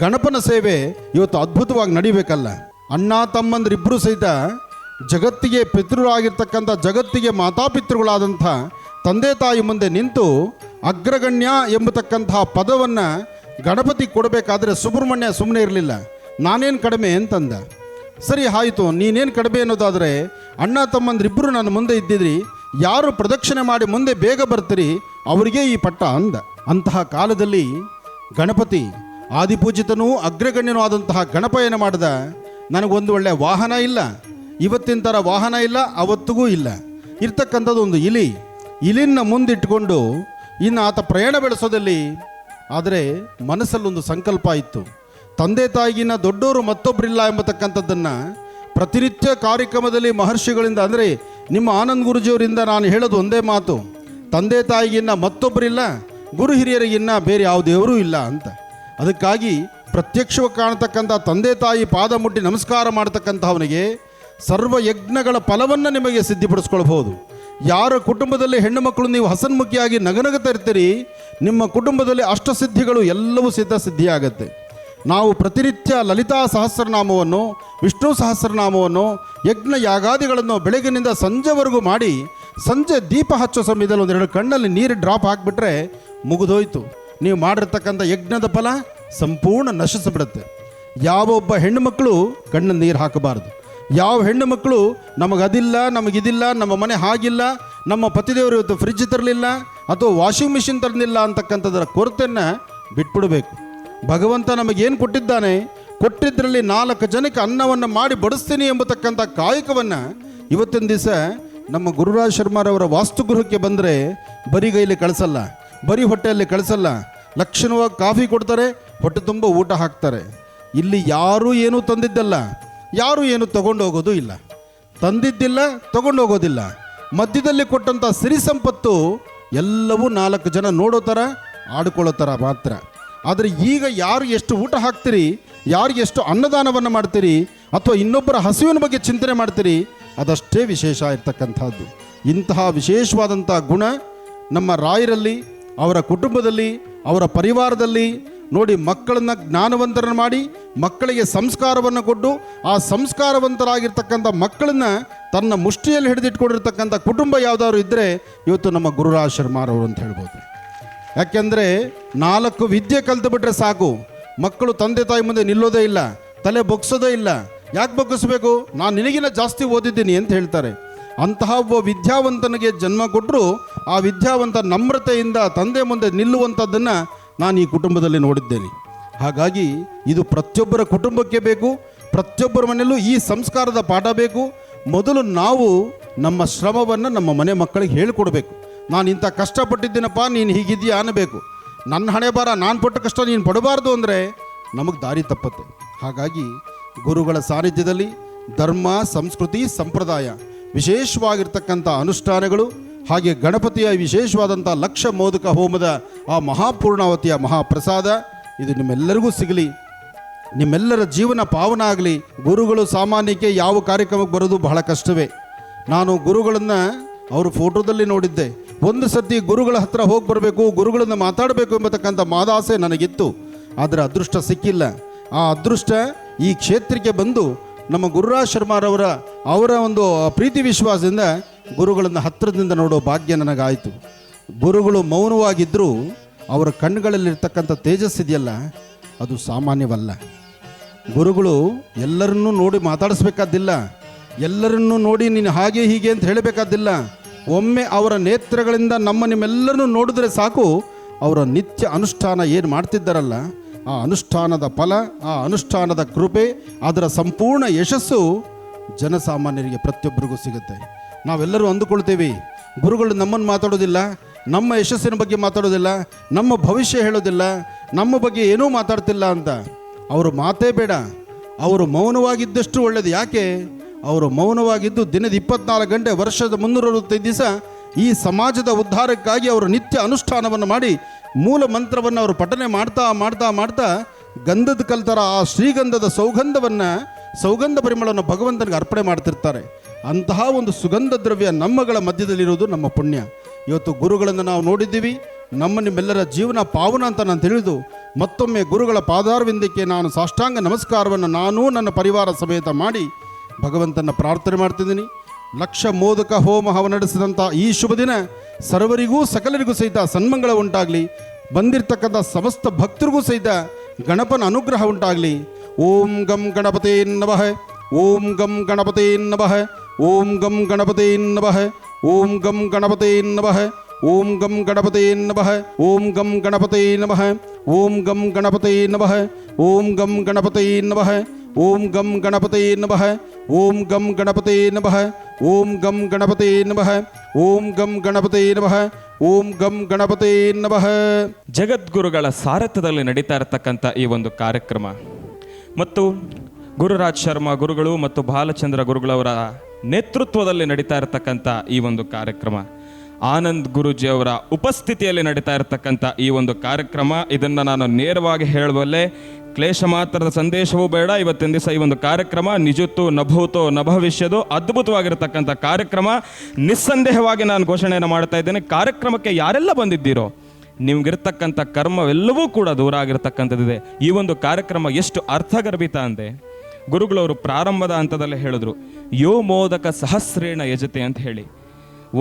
ಗಣಪನ ಸೇವೆ ಇವತ್ತು ಅದ್ಭುತವಾಗಿ ನಡಿಬೇಕಲ್ಲ. ಅಣ್ಣ ತಮ್ಮಂದ್ರಿಬ್ಬರು ಸಹಿತ ಜಗತ್ತಿಗೆ ಪಿತೃರಾಗಿರ್ತಕ್ಕಂಥ, ಜಗತ್ತಿಗೆ ಮಾತಾಪಿತೃಗಳಾದಂಥ ತಂದೆ ತಾಯಿ ಮುಂದೆ ನಿಂತು ಅಗ್ರಗಣ್ಯ ಎಂಬತಕ್ಕಂಥ ಪದವನ್ನು ಗಣಪತಿ ಕೊಡಬೇಕಾದ್ರೆ ಸುಬ್ರಹ್ಮಣ್ಯ ಸುಮ್ಮನೆ ಇರಲಿಲ್ಲ. ನಾನೇನು ಕಡಿಮೆ ಅಂತಂದ. ಸರಿ ಆಯಿತು, ನೀನೇನು ಕಡಿಮೆ ಅನ್ನೋದಾದರೆ ಅಣ್ಣ ತಮ್ಮಂದ್ರಿಬ್ಬರು ನನ್ನ ಮುಂದೆ ಇದ್ದಿದ್ರಿ, ಯಾರು ಪ್ರದಕ್ಷಿಣೆ ಮಾಡಿ ಮುಂದೆ ಬೇಗ ಬರ್ತೀರಿ ಅವರಿಗೆ ಈ ಪಟ್ಟ ಅಂದ. ಅಂತಹ ಕಾಲದಲ್ಲಿ ಗಣಪತಿ ಆದಿಪೂಜಿತನೂ ಅಗ್ರಗಣ್ಯನೂ ಆದಂತಹ ಗಣಪ ಏನು ಮಾಡಿದ, ನನಗೊಂದು ಒಳ್ಳೆಯ ವಾಹನ ಇಲ್ಲ, ಇವತ್ತಿನ ಥರ ವಾಹನ ಇಲ್ಲ, ಅವತ್ತಿಗೂ ಇಲ್ಲ. ಇರ್ತಕ್ಕಂಥದ್ದು ಒಂದು ಇಲಿನ ಮುಂದಿಟ್ಕೊಂಡು ಇನ್ನು ಆತ ಪ್ರಯಾಣ ಬೆಳೆಸೋದಲ್ಲಿ. ಆದರೆ ಮನಸ್ಸಲ್ಲೊಂದು ಸಂಕಲ್ಪ ಇತ್ತು, ತಂದೆ ತಾಯಿಗಿನ್ನ ದೊಡ್ಡವರು ಮತ್ತೊಬ್ಬರಿಲ್ಲ ಎಂಬತಕ್ಕಂಥದ್ದನ್ನು ಪ್ರತಿನಿತ್ಯ ಕಾರ್ಯಕ್ರಮದಲ್ಲಿ ಮಹರ್ಷಿಗಳಿಂದ ಅಂದರೆ ನಿಮ್ಮ ಆನಂದ್ ಗುರುಜಿಯವರಿಂದ ನಾನು ಹೇಳೋದು ಒಂದೇ ಮಾತು, ತಂದೆ ತಾಯಿಗಿನ್ನ ಮತ್ತೊಬ್ಬರಿಲ್ಲ, ಗುರು ಹಿರಿಯರಿಗಿನ್ನ ಬೇರೆ ಯಾವ ದೇವರೂ ಇಲ್ಲ ಅಂತ. ಅದಕ್ಕಾಗಿ ಪ್ರತ್ಯಕ್ಷವಾಗಿ ಕಾಣತಕ್ಕಂಥ ತಂದೆ ತಾಯಿ ಪಾದ ಮುಟ್ಟಿ ನಮಸ್ಕಾರ ಮಾಡ್ತಕ್ಕಂಥವನಿಗೆ ಸರ್ವ ಯಜ್ಞಗಳ ಫಲವನ್ನು ನಿಮಗೆ ಸಿದ್ಧಿಪಡಿಸ್ಕೊಳ್ಬೋದು. ಯಾರ ಕುಟುಂಬದಲ್ಲಿ ಹೆಣ್ಣು ಮಕ್ಕಳು ನೀವು ಹಸನ್ಮುಖಿಯಾಗಿ ನಗನಗುತ್ತಾ ಇರ್ತೀರಿ, ನಿಮ್ಮ ಕುಟುಂಬದಲ್ಲಿ ಅಷ್ಟಸಿದ್ಧಿಗಳು ಎಲ್ಲವೂ ಸಿದ್ಧಿಯಾಗತ್ತೆ. ನಾವು ಪ್ರತಿನಿತ್ಯ ಲಲಿತಾ ಸಹಸ್ರನಾಮವನ್ನು, ವಿಷ್ಣು ಸಹಸ್ರನಾಮವನ್ನು, ಯಜ್ಞ ಯಾಗಾದಿಗಳನ್ನು ಬೆಳಗಿನಿಂದ ಸಂಜೆವರೆಗೂ ಮಾಡಿ ಸಂಜೆ ದೀಪ ಹಚ್ಚೋ ಸಮಯದಲ್ಲಿ ಒಂದೆರಡು ಕಣ್ಣಲ್ಲಿ ನೀರು ಡ್ರಾಪ್ ಹಾಕಿಬಿಟ್ರೆ ಮುಗಿದೋಯ್ತು. ನೀವು ಮಾಡಿರ್ತಕ್ಕಂಥ ಯಜ್ಞದ ಫಲ ಸಂಪೂರ್ಣ ನಶಿಸಿಬಿಡುತ್ತೆ. ಯಾವ ಒಬ್ಬ ಹೆಣ್ಣು ಮಕ್ಕಳು ಕಣ್ಣಲ್ಲಿ ನೀರು ಹಾಕಬಾರ್ದು. ಯಾವ ಹೆಣ್ಣು ಮಕ್ಕಳು ನಮಗದಿಲ್ಲ, ನಮಗಿದಿಲ್ಲ, ನಮ್ಮ ಮನೆ ಹಾಗಿಲ್ಲ, ನಮ್ಮ ಪತಿದೇವರು ಇವತ್ತು ಫ್ರಿಡ್ಜ್ ತರಲಿಲ್ಲ ಅಥವಾ ವಾಷಿಂಗ್ ಮಿಷಿನ್ ತರಲಿಲ್ಲ ಅಂತಕ್ಕಂಥದ್ದರ ಕೊರತೆಯನ್ನು ಬಿಟ್ಬಿಡಬೇಕು. ಭಗವಂತ ನಮಗೇನು ಕೊಟ್ಟಿದ್ದಾನೆ, ಕೊಟ್ಟಿದ್ದರಲ್ಲಿ 4 ಜನಕ್ಕೆ ಅನ್ನವನ್ನು ಮಾಡಿ ಬಡಿಸ್ತೀನಿ ಎಂಬತಕ್ಕಂಥ ಕಾಯಕವನ್ನು ಇವತ್ತಿನ ದಿವಸ ನಮ್ಮ ಗುರುರಾಜ್ ಶರ್ಮಾರವರ ವಾಸ್ತುಗೃಹಕ್ಕೆ ಬಂದರೆ ಬರಿಗೈಲಿ ಕಳಿಸಲ್ಲ, ಬರೀ ಹೊಟ್ಟೆಯಲ್ಲಿ ಕಳಿಸಲ್ಲ. ಲಕ್ಷಣವಾಗಿ ಕಾಫಿ ಕೊಡ್ತಾರೆ, ಹೊಟ್ಟೆ ತುಂಬ ಊಟ ಹಾಕ್ತಾರೆ. ಇಲ್ಲಿ ಯಾರೂ ಏನೂ ತಂದಿದ್ದಲ್ಲ, ಯಾರೂ ಏನು ತಗೊಂಡು ಹೋಗೋದು ಇಲ್ಲ, ತಂದಿದ್ದಿಲ್ಲ, ತಗೊಂಡು ಹೋಗೋದಿಲ್ಲ. ಮಧ್ಯದಲ್ಲಿ ಕೊಟ್ಟಂಥ ಸಿರಿ ಸಂಪತ್ತು ಎಲ್ಲವೂ 4 ಜನ ನೋಡೋ ಥರ ಆಡ್ಕೊಳ್ಳೋ ಥರ ಮಾತ್ರ. ಆದರೆ ಈಗ ಯಾರು ಎಷ್ಟು ಊಟ ಹಾಕ್ತೀರಿ, ಯಾರಿಗೆ ಎಷ್ಟು ಅನ್ನದಾನವನ್ನು ಮಾಡ್ತೀರಿ ಅಥವಾ ಇನ್ನೊಬ್ಬರ ಹಸುವಿನ ಬಗ್ಗೆ ಚಿಂತನೆ ಮಾಡ್ತೀರಿ, ಅದಷ್ಟೇ ವಿಶೇಷ ಇರ್ತಕ್ಕಂಥದ್ದು. ಇಂತಹ ವಿಶೇಷವಾದಂಥ ಗುಣ ನಮ್ಮ ರಾಯರಲ್ಲಿ, ಅವರ ಕುಟುಂಬದಲ್ಲಿ, ಅವರ ಪರಿವಾರದಲ್ಲಿ ನೋಡಿ. ಮಕ್ಕಳನ್ನು ಜ್ಞಾನವಂತರನ್ನು ಮಾಡಿ ಮಕ್ಕಳಿಗೆ ಸಂಸ್ಕಾರವನ್ನು ಕೊಟ್ಟು ಆ ಸಂಸ್ಕಾರವಂತರಾಗಿರ್ತಕ್ಕಂಥ ಮಕ್ಕಳನ್ನು ತನ್ನ ಮುಷ್ಟಿಯಲ್ಲಿ ಹಿಡಿದಿಟ್ಕೊಂಡಿರ್ತಕ್ಕಂಥ ಕುಟುಂಬ ಯಾವುದಾದ್ರು ಇದ್ದರೆ ಇವತ್ತು ನಮ್ಮ ಗುರುರಾಜ್ ಶರ್ಮಾರವರು ಅಂತ ಹೇಳ್ಬೋದು. ಯಾಕೆಂದರೆ 4 ವಿದ್ಯೆ ಕಲಿತು ಬಿಟ್ಟರೆ ಸಾಕು, ಮಕ್ಕಳು ತಂದೆ ತಾಯಿ ಮುಂದೆ ನಿಲ್ಲೋದೇ ಇಲ್ಲ, ತಲೆ ಬೊಗ್ಸೋದೇ ಇಲ್ಲ. ಯಾಕೆ ಬೊಗ್ಗಿಸ್ಬೇಕು, ನಾನು ನಿನಗಿನ ಜಾಸ್ತಿ ಓದಿದ್ದೀನಿ ಅಂತ ಹೇಳ್ತಾರೆ. ಅಂತಹ ಒಬ್ಬ ವಿದ್ಯಾವಂತನಿಗೆ ಜನ್ಮ ಕೊಟ್ಟರು ಆ ವಿದ್ಯಾವಂತ ನಮ್ರತೆಯಿಂದ ತಂದೆ ಮುಂದೆ ನಿಲ್ಲುವಂಥದ್ದನ್ನು ನಾನು ಈ ಕುಟುಂಬದಲ್ಲಿ ನೋಡಿದ್ದೇನೆ. ಹಾಗಾಗಿ ಇದು ಪ್ರತಿಯೊಬ್ಬರ ಕುಟುಂಬಕ್ಕೆ ಬೇಕು, ಪ್ರತಿಯೊಬ್ಬರ ಮನೆಯಲ್ಲೂ ಈ ಸಂಸ್ಕಾರದ ಪಾಠ ಬೇಕು. ಮೊದಲು ನಾವು ನಮ್ಮ ಶ್ರಮವನ್ನು ನಮ್ಮ ಮನೆ ಮಕ್ಕಳಿಗೆ ಹೇಳಿಕೊಡ್ಬೇಕು. ನಾನು ಇಂಥ ಕಷ್ಟಪಟ್ಟಿದ್ದೀನಪ್ಪ, ನೀನು ಹೀಗಿದೆಯಾ ಅನ್ನಬೇಕು. ನನ್ನ ಹಣೆ ಬಾರ, ನಾನು ಪಟ್ಟ ಕಷ್ಟ ನೀನು ಪಡಬಾರ್ದು ಅಂದರೆ ನಮಗೆ ದಾರಿ ತಪ್ಪತ್ತೆ. ಹಾಗಾಗಿ ಗುರುಗಳ ಸಾನ್ನಿಧ್ಯದಲ್ಲಿ ಧರ್ಮ, ಸಂಸ್ಕೃತಿ, ಸಂಪ್ರದಾಯ, ವಿಶೇಷವಾಗಿರ್ತಕ್ಕಂಥ ಅನುಷ್ಠಾನಗಳು, ಹಾಗೆ ಗಣಪತಿಯ ವಿಶೇಷವಾದಂಥ ಲಕ್ಷ ಮೋದಕ ಹೋಮದ ಆ ಮಹಾಪೂರ್ಣಾವತಿಯ ಮಹಾಪ್ರಸಾದ ಇದು ನಿಮ್ಮೆಲ್ಲರಿಗೂ ಸಿಗಲಿ, ನಿಮ್ಮೆಲ್ಲರ ಜೀವನ ಪಾವನ ಆಗಲಿ. ಗುರುಗಳು ಸಾಮಾನ್ಯಕ್ಕೆ ಯಾವ ಕಾರ್ಯಕ್ರಮಕ್ಕೆ ಬರೋದು ಬಹಳ ಕಷ್ಟವೇ. ನಾನು ಗುರುಗಳನ್ನು ಅವರು ಫೋಟೋದಲ್ಲಿ ನೋಡಿದ್ದೆ. ಒಂದು ಸರ್ತಿ ಗುರುಗಳ ಹತ್ರ ಹೋಗಿ ಬರಬೇಕು, ಗುರುಗಳನ್ನು ಮಾತಾಡಬೇಕು ಎಂಬತಕ್ಕಂಥ ಮಾದಾಸೆ ನನಗಿತ್ತು. ಆದರೆ ಅದೃಷ್ಟ ಸಿಕ್ಕಿಲ್ಲ. ಆ ಅದೃಷ್ಟ ಈ ಕ್ಷೇತ್ರಕ್ಕೆ ಬಂದು ನಮ್ಮ ಗುರುರಾಜ್ ಅವರ ಒಂದು ಪ್ರೀತಿ ವಿಶ್ವಾಸದಿಂದ ಗುರುಗಳನ್ನು ಹತ್ತಿರದಿಂದ ನೋಡೋ ಭಾಗ್ಯ ನನಗಾಯಿತು. ಗುರುಗಳು ಮೌನವಾಗಿದ್ದರೂ ಅವರ ಕಣ್ಣುಗಳಲ್ಲಿರ್ತಕ್ಕಂಥ ತೇಜಸ್ಸಿದೆಯಲ್ಲ, ಅದು ಸಾಮಾನ್ಯವಲ್ಲ. ಗುರುಗಳು ಎಲ್ಲರನ್ನೂ ನೋಡಿ ಮಾತಾಡಿಸ್ಬೇಕಾದ್ದಿಲ್ಲ, ಎಲ್ಲರನ್ನೂ ನೋಡಿ ನೀನು ಹಾಗೆ ಹೀಗೆ ಅಂತ ಹೇಳಬೇಕಾದ್ದಿಲ್ಲ. ಒಮ್ಮೆ ಅವರ ನೇತ್ರಗಳಿಂದ ನಿಮ್ಮೆಲ್ಲರನ್ನೂ ನೋಡಿದ್ರೆ ಸಾಕು, ಅವರ ನಿತ್ಯ ಅನುಷ್ಠಾನ ಏನು ಮಾಡ್ತಿದ್ದಾರಲ್ಲ, ಆ ಅನುಷ್ಠಾನದ ಫಲ, ಆ ಅನುಷ್ಠಾನದ ಕೃಪೆ, ಅದರ ಸಂಪೂರ್ಣ ಯಶಸ್ಸು ಜನಸಾಮಾನ್ಯರಿಗೆ ಪ್ರತಿಯೊಬ್ಬರಿಗೂ ಸಿಗುತ್ತೆ. ನಾವೆಲ್ಲರೂ ಅಂದುಕೊಳ್ತೇವೆ ಗುರುಗಳು ನಮ್ಮನ್ನು ಮಾತಾಡೋದಿಲ್ಲ, ನಮ್ಮ ಯಶಸ್ಸಿನ ಬಗ್ಗೆ ಮಾತಾಡೋದಿಲ್ಲ, ನಮ್ಮ ಭವಿಷ್ಯ ಹೇಳೋದಿಲ್ಲ, ನಮ್ಮ ಬಗ್ಗೆ ಏನೂ ಮಾತಾಡ್ತಿಲ್ಲ ಅಂತ. ಅವರು ಮಾತೇ ಬೇಡ, ಅವರು ಮೌನವಾಗಿದ್ದಷ್ಟು ಒಳ್ಳೆಯದು. ಯಾಕೆ ಅವರು ಮೌನವಾಗಿದ್ದು ದಿನದ 24 ಗಂಟೆ ವರ್ಷದ 365 ದಿವಸ ಈ ಸಮಾಜದ ಉದ್ಧಾರಕ್ಕಾಗಿ ಅವರು ನಿತ್ಯ ಅನುಷ್ಠಾನವನ್ನು ಮಾಡಿ ಮೂಲ ಮಂತ್ರವನ್ನು ಅವರು ಪಠನೆ ಮಾಡ್ತಾ ಮಾಡ್ತಾ ಮಾಡ್ತಾ ಗಂಧದ ಕಲ್ತರ ಆ ಶ್ರೀಗಂಧದ ಸೌಗಂಧ ಪರಿಮಳವನ್ನು ಭಗವಂತನಿಗೆ ಅರ್ಪಣೆ ಮಾಡ್ತಿರ್ತಾರೆ. ಅಂತಹ ಒಂದು ಸುಗಂಧ ದ್ರವ್ಯ ನಮ್ಮಗಳ ಮಧ್ಯದಲ್ಲಿರೋದು ನಮ್ಮ ಪುಣ್ಯ. ಇವತ್ತು ಗುರುಗಳನ್ನು ನಾವು ನೋಡಿದ್ದೀವಿ. ನಿಮ್ಮೆಲ್ಲರ ಜೀವನ ಪಾವನ ಅಂತ ನಾನು ತಿಳಿದು ಮತ್ತೊಮ್ಮೆ ಗುರುಗಳ ಪಾದಾರವಿಂದಕ್ಕೆ ನಾನು ಸಾಷ್ಟಾಂಗ ನಮಸ್ಕಾರವನ್ನು ನಾನು ನನ್ನ ಪರಿವಾರ ಸಮೇತ ಮಾಡಿ ಭಗವಂತನ ಪ್ರಾರ್ಥನೆ ಮಾಡ್ತಿದ್ದೀನಿ. ಲಕ್ಷ ಮೋದಕ ಹೋಮ ಹವ ನಡೆಸಿದಂಥ ಈ ಶುಭ ದಿನ ಸರ್ವರಿಗೂ ಸಕಲರಿಗೂ ಸಹಿತ ಸನ್ಮಂಗಳ ಉಂಟಾಗಲಿ. ಬಂದಿರತಕ್ಕಂಥ ಸಮಸ್ತ ಭಕ್ತರಿಗೂ ಸಹಿತ ಗಣಪನ ಅನುಗ್ರಹ ಉಂಟಾಗಲಿ. ಓಂ ಗಂ ಗಣಪತೇ ನಮಃ, ಓಂ ಗಂ ಗಣಪತೇ ನಮಃ, ಓಂ ಗಂ ಗಣಪತೇ ನಮಃ, ಓಂ ಗಂ ಗಣಪತೇ ನಮಃ, ಓಂ ಗಂ ಗಣಪತೇ ನಮಃ, ಓಂ ಗಂ ಗಣಪತೇ ನಮಃ, ಓಂ ಗಂ ಗಣಪತೇ ನಮಃ, ಓಂ ಗಂ ಗಣಪತೇ ನಮಃ, ಓಂ ಗಂ ಗಣಪತೇ ನಮಃ, ಓಂ ಗಂ ಗಣಪತೇ ನಮಃ, ಓಂ ಗಂ ಗಣಪತೇ ನಮಃ, ಓಂ ಗಂ ಗಣಪತೇ ನಮಃ, ಓಂ ಗಂ ಗಣಪತೇ ನಮಃ. ಜಗದ್ಗುರುಗಳ ಸಾರಥ್ಯದಲ್ಲಿ ನಡೀತಾ ಇರತಕ್ಕಂಥ ಈ ಒಂದು ಕಾರ್ಯಕ್ರಮ ಮತ್ತು ಗುರುರಾಜ್ ಶರ್ಮಾ ಗುರುಗಳು ಮತ್ತು ಬಾಲಚಂದ್ರ ಗುರುಗಳವರ ನೇತೃತ್ವದಲ್ಲಿ ನಡೀತಾ ಇರತಕ್ಕಂಥ ಈ ಒಂದು ಕಾರ್ಯಕ್ರಮ, ಆನಂದ್ ಗುರೂಜಿಯವರ ಉಪಸ್ಥಿತಿಯಲ್ಲಿ ನಡೀತಾ ಇರತಕ್ಕಂಥ ಈ ಒಂದು ಕಾರ್ಯಕ್ರಮ, ಇದನ್ನು ನಾನು ನೇರವಾಗಿ ಹೇಳುವಲ್ಲೇ ಕ್ಲೇಶ ಮಾತ್ರದ ಸಂದೇಶವೂ ಬೇಡ. ಇವತ್ತಿನ ದಿವಸ ಈ ಒಂದು ಕಾರ್ಯಕ್ರಮ ನಿಜತ್ತೂ ನಭೂತೋ ನಭವಿಷ್ಯದು ಅದ್ಭುತವಾಗಿರತಕ್ಕಂಥ ಕಾರ್ಯಕ್ರಮ. ನಿಸ್ಸಂದೇಹವಾಗಿ ನಾನು ಘೋಷಣೆಯನ್ನು ಮಾಡ್ತಾ ಇದ್ದೇನೆ, ಕಾರ್ಯಕ್ರಮಕ್ಕೆ ಯಾರೆಲ್ಲ ಬಂದಿದ್ದೀರೋ ನಿಮ್ಗಿರ್ತಕ್ಕಂಥ ಕರ್ಮವೆಲ್ಲವೂ ಕೂಡ ದೂರ ಆಗಿರ್ತಕ್ಕಂಥದ್ದಿದೆ. ಈ ಒಂದು ಕಾರ್ಯಕ್ರಮ ಎಷ್ಟು ಅರ್ಥಗರ್ಭಿತ ಅಂದೆ, ಗುರುಗಳವರು ಪ್ರಾರಂಭದ ಹಂತದಲ್ಲೇ ಹೇಳಿದ್ರು, ಯೋ ಮೋದಕ ಸಹಸ್ರೇಣ ಯಜತೆ ಅಂತ ಹೇಳಿ.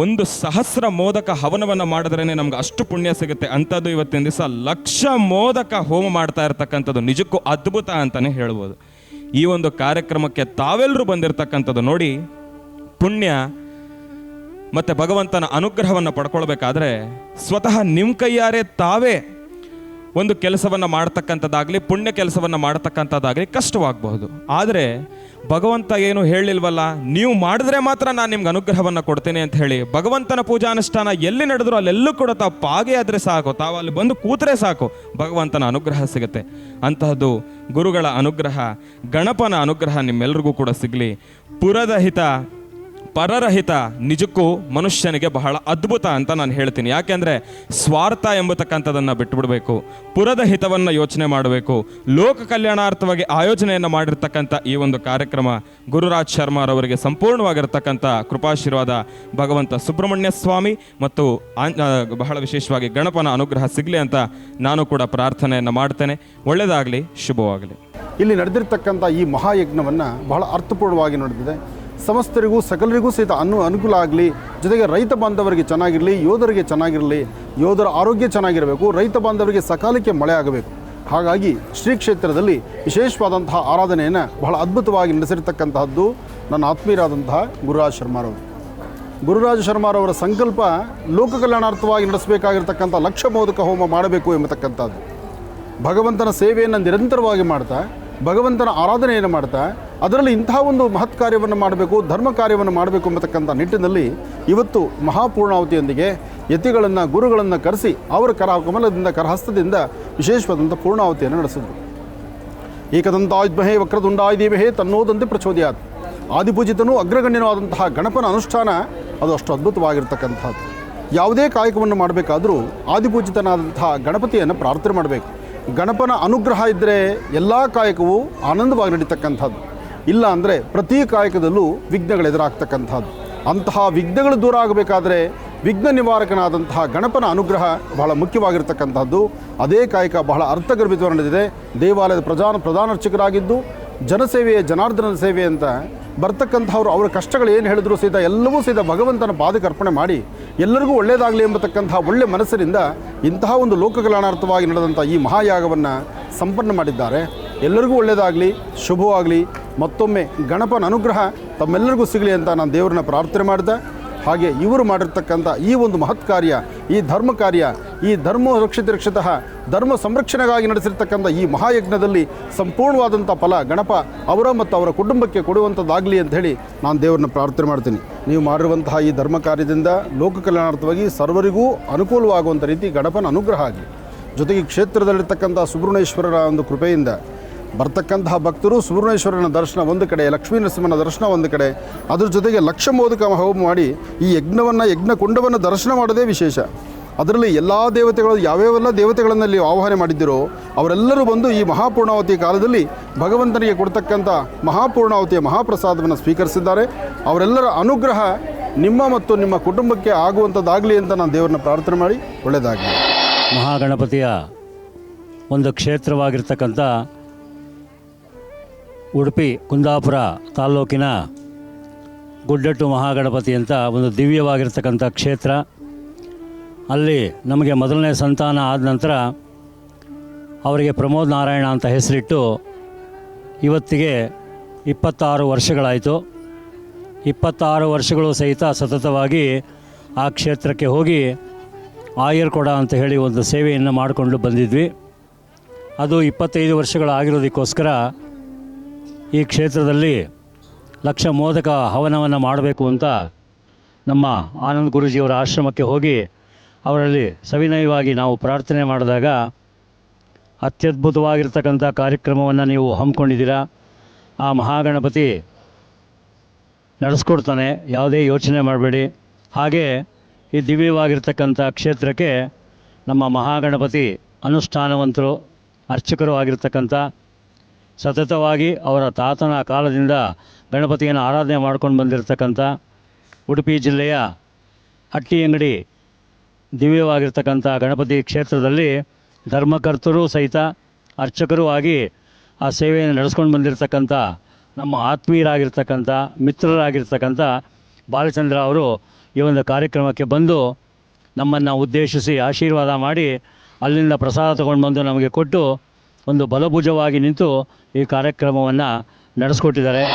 1,000 ಮೋದಕ ಹವನವನ್ನು ಮಾಡಿದ್ರೇ ನಮ್ಗೆ ಅಷ್ಟು ಪುಣ್ಯ ಸಿಗುತ್ತೆ. ಅಂಥದ್ದು ಇವತ್ತಿನ ದಿವಸ 1,00,000 ಮೋದಕ ಹೋಮ ಮಾಡ್ತಾ ಇರ್ತಕ್ಕಂಥದ್ದು ನಿಜಕ್ಕೂ ಅದ್ಭುತ ಅಂತಲೇ ಹೇಳ್ಬೋದು. ಈ ಒಂದು ಕಾರ್ಯಕ್ರಮಕ್ಕೆ ತಾವೆಲ್ಲರೂ ಬಂದಿರತಕ್ಕಂಥದ್ದು ನೋಡಿ, ಪುಣ್ಯ ಮತ್ತು ಭಗವಂತನ ಅನುಗ್ರಹವನ್ನು ಪಡ್ಕೊಳ್ಬೇಕಾದ್ರೆ ಸ್ವತಃ ನಿಮ್ಮ ಕೈಯಾರೆ ತಾವೇ ಒಂದು ಕೆಲಸವನ್ನು ಮಾಡ್ತಕ್ಕಂಥದ್ದಾಗಲಿ, ಪುಣ್ಯ ಕೆಲಸವನ್ನು ಮಾಡ್ತಕ್ಕಂಥದ್ದಾಗಲಿ ಕಷ್ಟವಾಗಬಹುದು. ಆದರೆ ಭಗವಂತ ಏನು ಹೇಳಿಲ್ವಲ್ಲ, ನೀವು ಮಾಡಿದ್ರೆ ಮಾತ್ರ ನಾನು ನಿಮ್ಗೆ ಅನುಗ್ರಹವನ್ನು ಕೊಡ್ತೇನೆ ಅಂತ ಹೇಳಿ. ಭಗವಂತನ ಪೂಜಾನುಷ್ಠಾನ ಎಲ್ಲಿ ನಡೆದ್ರು ಅಲ್ಲೆಲ್ಲೂ ಕೂಡ ತಾವು ಪಾಗೆ ಆದರೆ ಸಾಕು, ತಾವು ಅಲ್ಲಿ ಬಂದು ಕೂತರೆ ಸಾಕು, ಭಗವಂತನ ಅನುಗ್ರಹ ಸಿಗುತ್ತೆ. ಅಂತಹದ್ದು ಗುರುಗಳ ಅನುಗ್ರಹ, ಗಣಪನ ಅನುಗ್ರಹ ನಿಮ್ಮೆಲ್ಲರಿಗೂ ಕೂಡ ಸಿಗಲಿ. ಪುರದ ಹಿತ ಪರರಹಿತ ನಿಜಕ್ಕೂ ಮನುಷ್ಯನಿಗೆ ಬಹಳ ಅದ್ಭುತ ಅಂತ ನಾನು ಹೇಳ್ತೀನಿ. ಯಾಕೆಂದರೆ ಸ್ವಾರ್ಥ ಎಂಬತಕ್ಕಂಥದ್ದನ್ನು ಬಿಟ್ಟುಬಿಡಬೇಕು, ಪುರದ ಹಿತವನ್ನು ಯೋಚನೆ ಮಾಡಬೇಕು. ಲೋಕ ಕಲ್ಯಾಣಾರ್ಥವಾಗಿ ಆಯೋಜನೆಯನ್ನು ಮಾಡಿರ್ತಕ್ಕಂಥ ಈ ಒಂದು ಕಾರ್ಯಕ್ರಮ ಗುರುರಾಜ್ ಶರ್ಮಾರವರಿಗೆ ಸಂಪೂರ್ಣವಾಗಿರ್ತಕ್ಕಂಥ ಕೃಪಾಶೀರ್ವಾದ ಭಗವಂತ ಸುಬ್ರಹ್ಮಣ್ಯ ಸ್ವಾಮಿ ಮತ್ತು ಬಹಳ ವಿಶೇಷವಾಗಿ ಗಣಪನ ಅನುಗ್ರಹ ಸಿಗಲಿ ಅಂತ ನಾನು ಕೂಡ ಪ್ರಾರ್ಥನೆಯನ್ನು ಮಾಡ್ತೇನೆ. ಒಳ್ಳೆಯದಾಗಲಿ, ಶುಭವಾಗಲಿ. ಇಲ್ಲಿ ನಡೆದಿರ್ತಕ್ಕಂಥ ಈ ಮಹಾಯಜ್ಞವನ್ನು ಬಹಳ ಅರ್ಥಪೂರ್ಣವಾಗಿ ನಡೆದಿದೆ. ಸಮಸ್ತರಿಗೂ ಸಕಲರಿಗೂ ಸಹಿತ ಅನುಕೂಲ ಆಗಲಿ, ಜೊತೆಗೆ ರೈತ ಬಾಂಧವರಿಗೆ ಚೆನ್ನಾಗಿರಲಿ, ಯೋಧರಿಗೆ ಚೆನ್ನಾಗಿರಲಿ, ಯೋಧರ ಆರೋಗ್ಯ ಚೆನ್ನಾಗಿರಬೇಕು, ರೈತ ಬಾಂಧವರಿಗೆ ಸಕಾಲಕ್ಕೆ ಮಳೆ ಆಗಬೇಕು. ಹಾಗಾಗಿ ಶ್ರೀ ಕ್ಷೇತ್ರದಲ್ಲಿ ವಿಶೇಷವಾದಂತಹ ಆರಾಧನೆಯನ್ನು ಬಹಳ ಅದ್ಭುತವಾಗಿ ನಡೆಸಿರ್ತಕ್ಕಂತಹದ್ದು ನನ್ನ ಆತ್ಮೀಯರಾದಂತಹ ಗುರುರಾಜ್ ಶರ್ಮಾರವರು. ಗುರುರಾಜ್ ಶರ್ಮಾರವರ ಸಂಕಲ್ಪ ಲೋಕ ಕಲ್ಯಾಣಾರ್ಥವಾಗಿ ನಡೆಸಬೇಕಾಗಿರ್ತಕ್ಕಂಥ 1,00,000 ಮೋದಕ ಹೋಮ ಮಾಡಬೇಕು ಎಂಬತಕ್ಕಂಥದ್ದು. ಭಗವಂತನ ಸೇವೆಯನ್ನು ನಿರಂತರವಾಗಿ ಮಾಡ್ತಾ, ಭಗವಂತನ ಆರಾಧನೆಯನ್ನು ಮಾಡ್ತಾ, ಅದರಲ್ಲಿ ಇಂತಹ ಒಂದು ಮಹತ್ ಕಾರ್ಯವನ್ನು ಮಾಡಬೇಕು, ಧರ್ಮ ಕಾರ್ಯವನ್ನು ಮಾಡಬೇಕು ಎಂಬತಕ್ಕಂಥ ನಿಟ್ಟಿನಲ್ಲಿ ಇವತ್ತು ಮಹಾಪೂರ್ಣಾವತಿಯೊಂದಿಗೆ ಯತಿಗಳನ್ನು, ಗುರುಗಳನ್ನು ಕರೆಸಿ ಅವರ ಕಮಲದಿಂದ, ಕರಹಸ್ತದಿಂದ ವಿಶೇಷವಾದಂಥ ಪೂರ್ಣಾವತಿಯನ್ನು ನಡೆಸಿದರು. ಏಕದಂತಾಯುಧ್ಮಹೇ ವಕ್ರತುಂಡಾಯ ಧೀಮಹಿ ತನ್ನೋದಂತೆ ಪ್ರಚೋದಯಾತ್. ಆದಿಪೂಜಿತನೂ ಅಗ್ರಗಣ್ಯನೂ ಆದಂತಹ ಗಣಪನ ಅನುಷ್ಠಾನ ಅದು ಅಷ್ಟು ಅದ್ಭುತವಾಗಿರ್ತಕ್ಕಂಥದ್ದು. ಯಾವುದೇ ಕಾಯಕವನ್ನು ಮಾಡಬೇಕಾದರೂ ಆದಿಪೂಜಿತನಾದಂತಹ ಗಣಪತಿಯನ್ನು ಪ್ರಾರ್ಥನೆ ಮಾಡಬೇಕು. ಗಣಪನ ಅನುಗ್ರಹ ಇದ್ದರೆ ಎಲ್ಲ ಕಾಯಕವೂ ಆನಂದವಾಗಿ ನಡೀತಕ್ಕಂಥದ್ದು. ಇಲ್ಲ ಅಂದರೆ ಪ್ರತಿ ಕಾಯಕದಲ್ಲೂ ವಿಘ್ನಗಳು ಎದುರಾಗ್ತಕ್ಕಂಥದ್ದು. ಅಂತಹ ವಿಘ್ನಗಳು ದೂರ ಆಗಬೇಕಾದ್ರೆ ವಿಘ್ನ ನಿವಾರಕನಾದಂತಹ ಗಣಪನ ಅನುಗ್ರಹ ಬಹಳ ಮುಖ್ಯವಾಗಿರ್ತಕ್ಕಂಥದ್ದು. ಅದೇ ಕಾಯಕ ಬಹಳ ಅರ್ಥಗರ್ಭಿತವಾಗಿ ನಡೆದಿದೆ. ದೇವಾಲಯದ ಪ್ರಧಾನ ಅರ್ಚಕರಾಗಿದ್ದು ಜನಸೇವೆಯ ಜನಾರ್ದನನ ಸೇವೆ ಅಂತ ಬರ್ತಕ್ಕಂಥವ್ರು ಅವರ ಕಷ್ಟಗಳು ಏನು ಹೇಳಿದ್ರು ಸಹಿತ ಎಲ್ಲವೂ ಸಹಿತ ಭಗವಂತನ ಪಾದಕ್ಕೆ ಅರ್ಪಣೆ ಮಾಡಿ ಎಲ್ಲರಿಗೂ ಒಳ್ಳೆಯದಾಗಲಿ ಎಂಬತಕ್ಕಂಥ ಒಳ್ಳೆಯ ಮನಸ್ಸಿನಿಂದ ಇಂತಹ ಒಂದು ಲೋಕ ಕಲ್ಯಾಣಾರ್ಥವಾಗಿ ನಡೆದಂಥ ಈ ಮಹಾಯಾಗವನ್ನು ಸಂಪನ್ನ ಮಾಡಿದ್ದಾರೆ. ಎಲ್ಲರಿಗೂ ಒಳ್ಳೆಯದಾಗಲಿ, ಶುಭವಾಗಲಿ. ಮತ್ತೊಮ್ಮೆ ಗಣಪನ ಅನುಗ್ರಹ ತಮ್ಮೆಲ್ಲರಿಗೂ ಸಿಗಲಿ ಅಂತ ನಾನು ದೇವರನ್ನ ಪ್ರಾರ್ಥನೆ ಮಾಡಿದೆ. ಹಾಗೆ ಇವರು ಮಾಡಿರ್ತಕ್ಕಂಥ ಈ ಒಂದು ಮಹತ್ ಕಾರ್ಯ, ಈ ಧರ್ಮ ಕಾರ್ಯ, ಈ ಧರ್ಮ ರಕ್ಷಿತಃ ಧರ್ಮ ಸಂರಕ್ಷಣೆಗಾಗಿ ನಡೆಸಿರ್ತಕ್ಕಂಥ ಈ ಮಹಾಯಜ್ಞದಲ್ಲಿ ಸಂಪೂರ್ಣವಾದಂಥ ಫಲ ಗಣಪ ಅವರ ಮತ್ತು ಅವರ ಕುಟುಂಬಕ್ಕೆ ಕೊಡುವಂಥದ್ದಾಗಲಿ ಅಂತ ಹೇಳಿ ನಾನು ದೇವರನ್ನ ಪ್ರಾರ್ಥನೆ ಮಾಡ್ತೀನಿ. ನೀವು ಮಾಡಿರುವಂತಹ ಈ ಧರ್ಮ ಕಾರ್ಯದಿಂದ ಲೋಕ ಕಲ್ಯಾಣಾರ್ಥವಾಗಿ ಸರ್ವರಿಗೂ ಅನುಕೂಲವಾಗುವಂಥ ರೀತಿ ಗಣಪನ ಅನುಗ್ರಹ ಆಗಲಿ. ಜೊತೆಗೆ ಕ್ಷೇತ್ರದಲ್ಲಿರ್ತಕ್ಕಂಥ ಸುಬ್ರಹ್ಮಣ್ಯೇಶ್ವರರ ಒಂದು ಕೃಪೆಯಿಂದ ಬರ್ತಕ್ಕಂತಹ ಭಕ್ತರು ಸುಬ್ರಹ್ಮಣ್ಯೇಶ್ವರನ ದರ್ಶನ ಒಂದು ಕಡೆ, ಲಕ್ಷ್ಮೀ ನರಸಿಂಹನ ದರ್ಶನ ಒಂದು ಕಡೆ, ಅದ್ರ ಜೊತೆಗೆ 1,00,000 ಮೋದಕ ಹೋಮ ಮಾಡಿ ಈ ಯಜ್ಞಕುಂಡವನ್ನು ದರ್ಶನ ಮಾಡೋದೇ ವಿಶೇಷ. ಅದರಲ್ಲಿ ಎಲ್ಲ ದೇವತೆಗಳು ಯಾವ್ಯಾವೆಲ್ಲ ದೇವತೆಗಳನ್ನಲ್ಲಿ ಆಹ್ವಾನ ಮಾಡಿದ್ದೀರೋ ಅವರೆಲ್ಲರೂ ಬಂದು ಈ ಮಹಾಪೂರ್ಣಾವತಿ ಕಾಲದಲ್ಲಿ ಭಗವಂತನಿಗೆ ಕೊಡ್ತಕ್ಕಂಥ ಮಹಾಪೂರ್ಣಾವತಿಯ ಮಹಾಪ್ರಸಾದವನ್ನು ಸ್ವೀಕರಿಸಿದ್ದಾರೆ. ಅವರೆಲ್ಲರ ಅನುಗ್ರಹ ನಿಮ್ಮ ಮತ್ತು ನಿಮ್ಮ ಕುಟುಂಬಕ್ಕೆ ಆಗುವಂಥದ್ದಾಗಲಿ ಅಂತ ನಾನು ದೇವರನ್ನ ಪ್ರಾರ್ಥನೆ ಮಾಡಿ ಒಳ್ಳೆಯದಾಗಲಿ. ಮಹಾಗಣಪತಿಯ ಒಂದು ಕ್ಷೇತ್ರವಾಗಿರ್ತಕ್ಕಂಥ ಉಡುಪಿ ಕುಂದಾಪುರ ತಾಲ್ಲೂಕಿನ ಗುಡ್ಡಟ್ಟು ಮಹಾಗಣಪತಿ ಅಂತ ಒಂದು ದಿವ್ಯವಾಗಿರ್ತಕ್ಕಂಥ ಕ್ಷೇತ್ರ. ಅಲ್ಲಿ ನಮಗೆ ಮೊದಲನೇ ಸಂತಾನ ಆದ ನಂತರ ಅವರಿಗೆ ಪ್ರಮೋದ್ ನಾರಾಯಣ ಅಂತ ಹೆಸರಿಟ್ಟು ಇವತ್ತಿಗೆ 26 ವರ್ಷಗಳಾಯಿತು. 26 ವರ್ಷಗಳು ಸಹಿತ ಸತತವಾಗಿ ಆ ಕ್ಷೇತ್ರಕ್ಕೆ ಹೋಗಿ ಆಯರ್ಕೊಡ ಅಂತ ಹೇಳಿ ಒಂದು ಸೇವೆಯನ್ನು ಮಾಡಿಕೊಂಡು ಬಂದಿದ್ವಿ. ಅದು 25 ವರ್ಷಗಳಾಗಿರೋದಕ್ಕೋಸ್ಕರ ಈ ಕ್ಷೇತ್ರದಲ್ಲಿ 1,00,000 ಮೋದಕ ಹವನವನ್ನು ಮಾಡಬೇಕು ಅಂತ ನಮ್ಮ ಆನಂದ್ ಗುರೂಜಿಯವರ ಆಶ್ರಮಕ್ಕೆ ಹೋಗಿ ಅವರಲ್ಲಿ ಸವಿನಯವಾಗಿ ನಾವು ಪ್ರಾರ್ಥನೆ ಮಾಡಿದಾಗ ಅತ್ಯದ್ಭುತವಾಗಿರ್ತಕ್ಕಂಥ ಕಾರ್ಯಕ್ರಮವನ್ನು ನೀವು ಹಮ್ಮಿಕೊಂಡಿದ್ದೀರಾ. ಆ ಮಹಾಗಣಪತಿ ನಡೆಸ್ಕೊಡ್ತಾನೆ, ಯಾವುದೇ ಯೋಚನೆ ಮಾಡಬೇಡಿ. ಹಾಗೆ ಈ ದಿವ್ಯವಾಗಿರ್ತಕ್ಕಂಥ ಕ್ಷೇತ್ರಕ್ಕೆ ನಮ್ಮ ಮಹಾಗಣಪತಿ ಅನುಷ್ಠಾನವಂತರು, ಅರ್ಚಕರು ಆಗಿರ್ತಕ್ಕಂಥ ಸತತವಾಗಿ ಅವರ ತಾತನ ಕಾಲದಿಂದ ಗಣಪತಿಯನ್ನು ಆರಾಧನೆ ಮಾಡ್ಕೊಂಡು ಬಂದಿರತಕ್ಕಂಥ ಉಡುಪಿ ಜಿಲ್ಲೆಯ ಹಟ್ಟಿಯಂಗಡಿ ದಿವ್ಯವಾಗಿರ್ತಕ್ಕಂಥ ಗಣಪತಿ ಕ್ಷೇತ್ರದಲ್ಲಿ ಧರ್ಮಕರ್ತರು ಸಹಿತ ಅರ್ಚಕರೂ ಆಗಿ ಆ ಸೇವೆಯನ್ನು ನಡೆಸ್ಕೊಂಡು ಬಂದಿರತಕ್ಕಂಥ ನಮ್ಮ ಆತ್ಮೀಯರಾಗಿರ್ತಕ್ಕಂಥ ಮಿತ್ರರಾಗಿರ್ತಕ್ಕಂಥ ಬಾಲಚಂದ್ರ ಅವರು ಈ ಒಂದು ಕಾರ್ಯಕ್ರಮಕ್ಕೆ ಬಂದು ನಮ್ಮನ್ನು ಉದ್ದೇಶಿಸಿ ಆಶೀರ್ವಾದ ಮಾಡಿ ಅಲ್ಲಿಂದ ಪ್ರಸಾದ ತಗೊಂಡು ಬಂದು ನಮಗೆ ಕೊಟ್ಟು ಒಂದು ಬಲಭುಜವಾಗಿ ನಿಂತು ಈ ಕಾರ್ಯಕ್ರಮವನ್ನು ನಡೆಸ್ಕೊಟ್ಟಿದ್ದಾರೆ.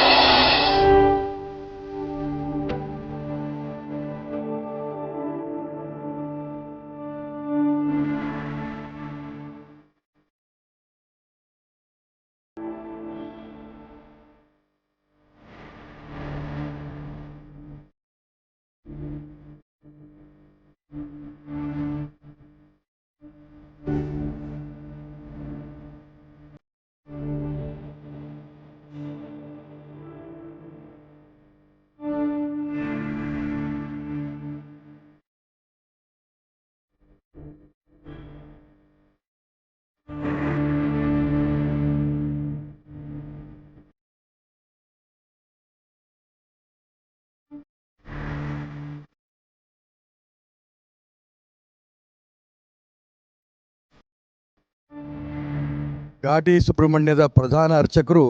ಘಾಟಿ ಸುಬ್ರಹ್ಮಣ್ಯದ ಪ್ರಧಾನ ಅರ್ಚಕರು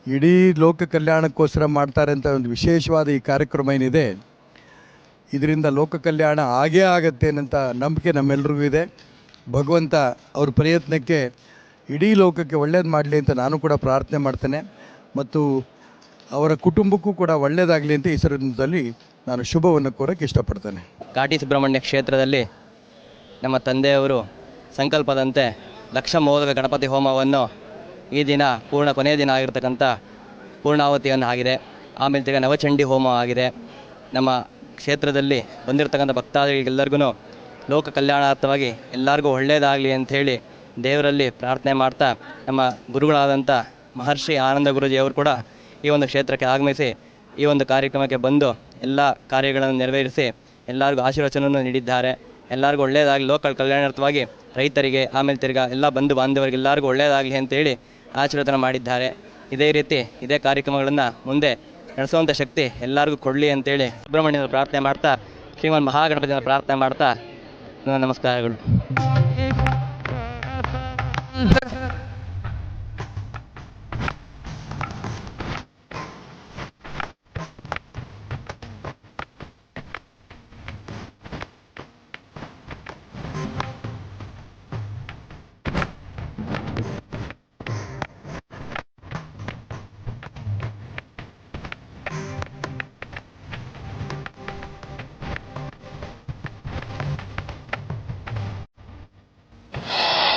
ಇಡೀ ಲೋಕ ಕಲ್ಯಾಣಕ್ಕೋಸ್ಕರ ಮಾಡ್ತಾರೆ ಅಂತ ಒಂದು ವಿಶೇಷವಾದ ಈ ಕಾರ್ಯಕ್ರಮ ಏನಿದೆ, ಇದರಿಂದ ಲೋಕ ಕಲ್ಯಾಣ ಆಗೇ ಆಗತ್ತೆ ಅನ್ನೋಂಥ ನಂಬಿಕೆ ನಮ್ಮೆಲ್ರಿಗೂ ಇದೆ. ಭಗವಂತ ಅವ್ರ ಪ್ರಯತ್ನಕ್ಕೆ ಇಡೀ ಲೋಕಕ್ಕೆ ಒಳ್ಳೇದು ಮಾಡಲಿ ಅಂತ ನಾನು ಕೂಡ ಪ್ರಾರ್ಥನೆ ಮಾಡ್ತೇನೆ ಮತ್ತು ಅವರ ಕುಟುಂಬಕ್ಕೂ ಕೂಡ ಒಳ್ಳೆಯದಾಗಲಿ ಅಂತ ಈ ಸಂದರ್ಭದಲ್ಲಿ ನಾನು ಶುಭವನ್ನು ಕೋರಕ್ಕೆ ಇಷ್ಟಪಡ್ತೇನೆ. ಘಾಟಿ ಸುಬ್ರಹ್ಮಣ್ಯ ಕ್ಷೇತ್ರದಲ್ಲಿ ನಮ್ಮ ತಂದೆಯವರು ಸಂಕಲ್ಪದಂತೆ ಲಕ್ಷ ಮೋದಕ ಗಣಪತಿ ಹೋಮವನ್ನು ಈ ದಿನ ಕೊನೆಯ ದಿನ ಆಗಿರ್ತಕ್ಕಂಥ ಪೂರ್ಣಾವತಿಯನ್ನು ಆಗಿದೆ. ಆಮೇಲೆ ತಿರ್ಗಿ ನವಚಂಡಿ ಹೋಮ ಆಗಿದೆ. ನಮ್ಮ ಕ್ಷೇತ್ರದಲ್ಲಿ ಬಂದಿರತಕ್ಕಂಥ ಭಕ್ತಾದಿಗಳಿಗೆಲ್ಲರಿಗೂ ಲೋಕ ಕಲ್ಯಾಣಾರ್ಥವಾಗಿ ಎಲ್ಲರಿಗೂ ಒಳ್ಳೆಯದಾಗಲಿ ಅಂಥೇಳಿ ದೇವರಲ್ಲಿ ಪ್ರಾರ್ಥನೆ ಮಾಡ್ತಾ ನಮ್ಮ ಗುರುಗಳಾದಂಥ ಮಹರ್ಷಿ ಆನಂದ ಗುರೂಜಿಯವರು ಕೂಡ ಈ ಒಂದು ಕ್ಷೇತ್ರಕ್ಕೆ ಆಗಮಿಸಿ ಈ ಒಂದು ಕಾರ್ಯಕ್ರಮಕ್ಕೆ ಬಂದು ಎಲ್ಲ ಕಾರ್ಯಗಳನ್ನು ನೆರವೇರಿಸಿ ಎಲ್ಲರಿಗೂ ಆಶೀರ್ವಚನವನ್ನು ನೀಡಿದ್ದಾರೆ. ಎಲ್ಲರಿಗೂ ಒಳ್ಳೆಯದಾಗಲಿ, ಲೋಕ ಕಲ್ಯಾಣಾರ್ಥವಾಗಿ ರೈತರಿಗೆ ಆಮೇಲೆ ತಿರ್ಗಾ ಎಲ್ಲ ಬಂಧು ಬಾಂಧವರಿಗೆ ಎಲ್ಲರಿಗೂ ಒಳ್ಳೆಯದಾಗಲಿ ಅಂತೇಳಿ ಆಶೀರ್ವಚನ ಮಾಡಿದ್ದಾರೆ. ಇದೇ ರೀತಿ ಇದೇ ಕಾರ್ಯಕ್ರಮಗಳನ್ನು ಮುಂದೆ ನಡೆಸುವಂಥ ಶಕ್ತಿ ಎಲ್ಲರಿಗೂ ಕೊಡಲಿ ಅಂತೇಳಿ ಸುಬ್ರಹ್ಮಣ್ಯನ ಪ್ರಾರ್ಥನೆ ಮಾಡ್ತಾ, ಶ್ರೀಮನ್ ಮಹಾಗಣಪತಿಯ ಪ್ರಾರ್ಥನೆ ಮಾಡ್ತಾ ನಮಸ್ಕಾರಗಳು.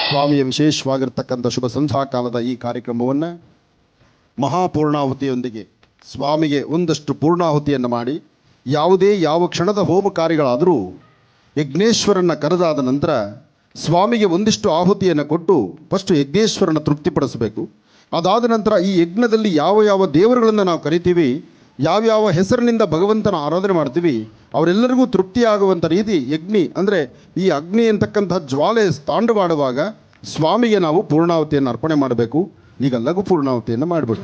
ಸ್ವಾಮಿಯ ವಿಶೇಷವಾಗಿರ್ತಕ್ಕಂಥ ಶುಭ ಸಂಧ್ಯಾ ಕಾಲದ ಈ ಕಾರ್ಯಕ್ರಮವನ್ನು ಮಹಾಪೂರ್ಣಾಹುತಿಯೊಂದಿಗೆ ಸ್ವಾಮಿಗೆ ಒಂದಷ್ಟು ಪೂರ್ಣಾಹುತಿಯನ್ನು ಮಾಡಿ, ಯಾವ ಕ್ಷಣದ ಹೋಮ ಕಾರ್ಯಗಳಾದರೂ ಯಜ್ಞೇಶ್ವರನ ಕರೆದಾದ ನಂತರ ಸ್ವಾಮಿಗೆ ಒಂದಿಷ್ಟು ಆಹುತಿಯನ್ನು ಕೊಟ್ಟು ಫಸ್ಟು ಯಜ್ಞೇಶ್ವರನ ತೃಪ್ತಿಪಡಿಸಬೇಕು. ಅದಾದ ನಂತರ ಈ ಯಜ್ಞದಲ್ಲಿ ಯಾವ ದೇವರುಗಳನ್ನು ನಾವು ಕರಿತೀವಿ, ಯಾವ್ಯಾವ ಹೆಸರಿನಿಂದ ಭಗವಂತನ ಆರಾಧನೆ ಮಾಡ್ತೀವಿ, ಅವರೆಲ್ಲರಿಗೂ ತೃಪ್ತಿಯಾಗುವಂಥ ರೀತಿ ಯಜ್ಞಿ ಅಂದರೆ ಈ ಅಗ್ನಿ ಅಂತಕ್ಕಂಥ ಜ್ವಾಲೆ ತಾಂಡವಾಡುವಾಗ ಸ್ವಾಮಿಗೆ ನಾವು ಪೂರ್ಣಾಹುತಿಯನ್ನು ಅರ್ಪಣೆ ಮಾಡಬೇಕು. ಈಗ ಲಘು ಪೂರ್ಣಾಹುತಿಯನ್ನು ಮಾಡಿಬಿಡು.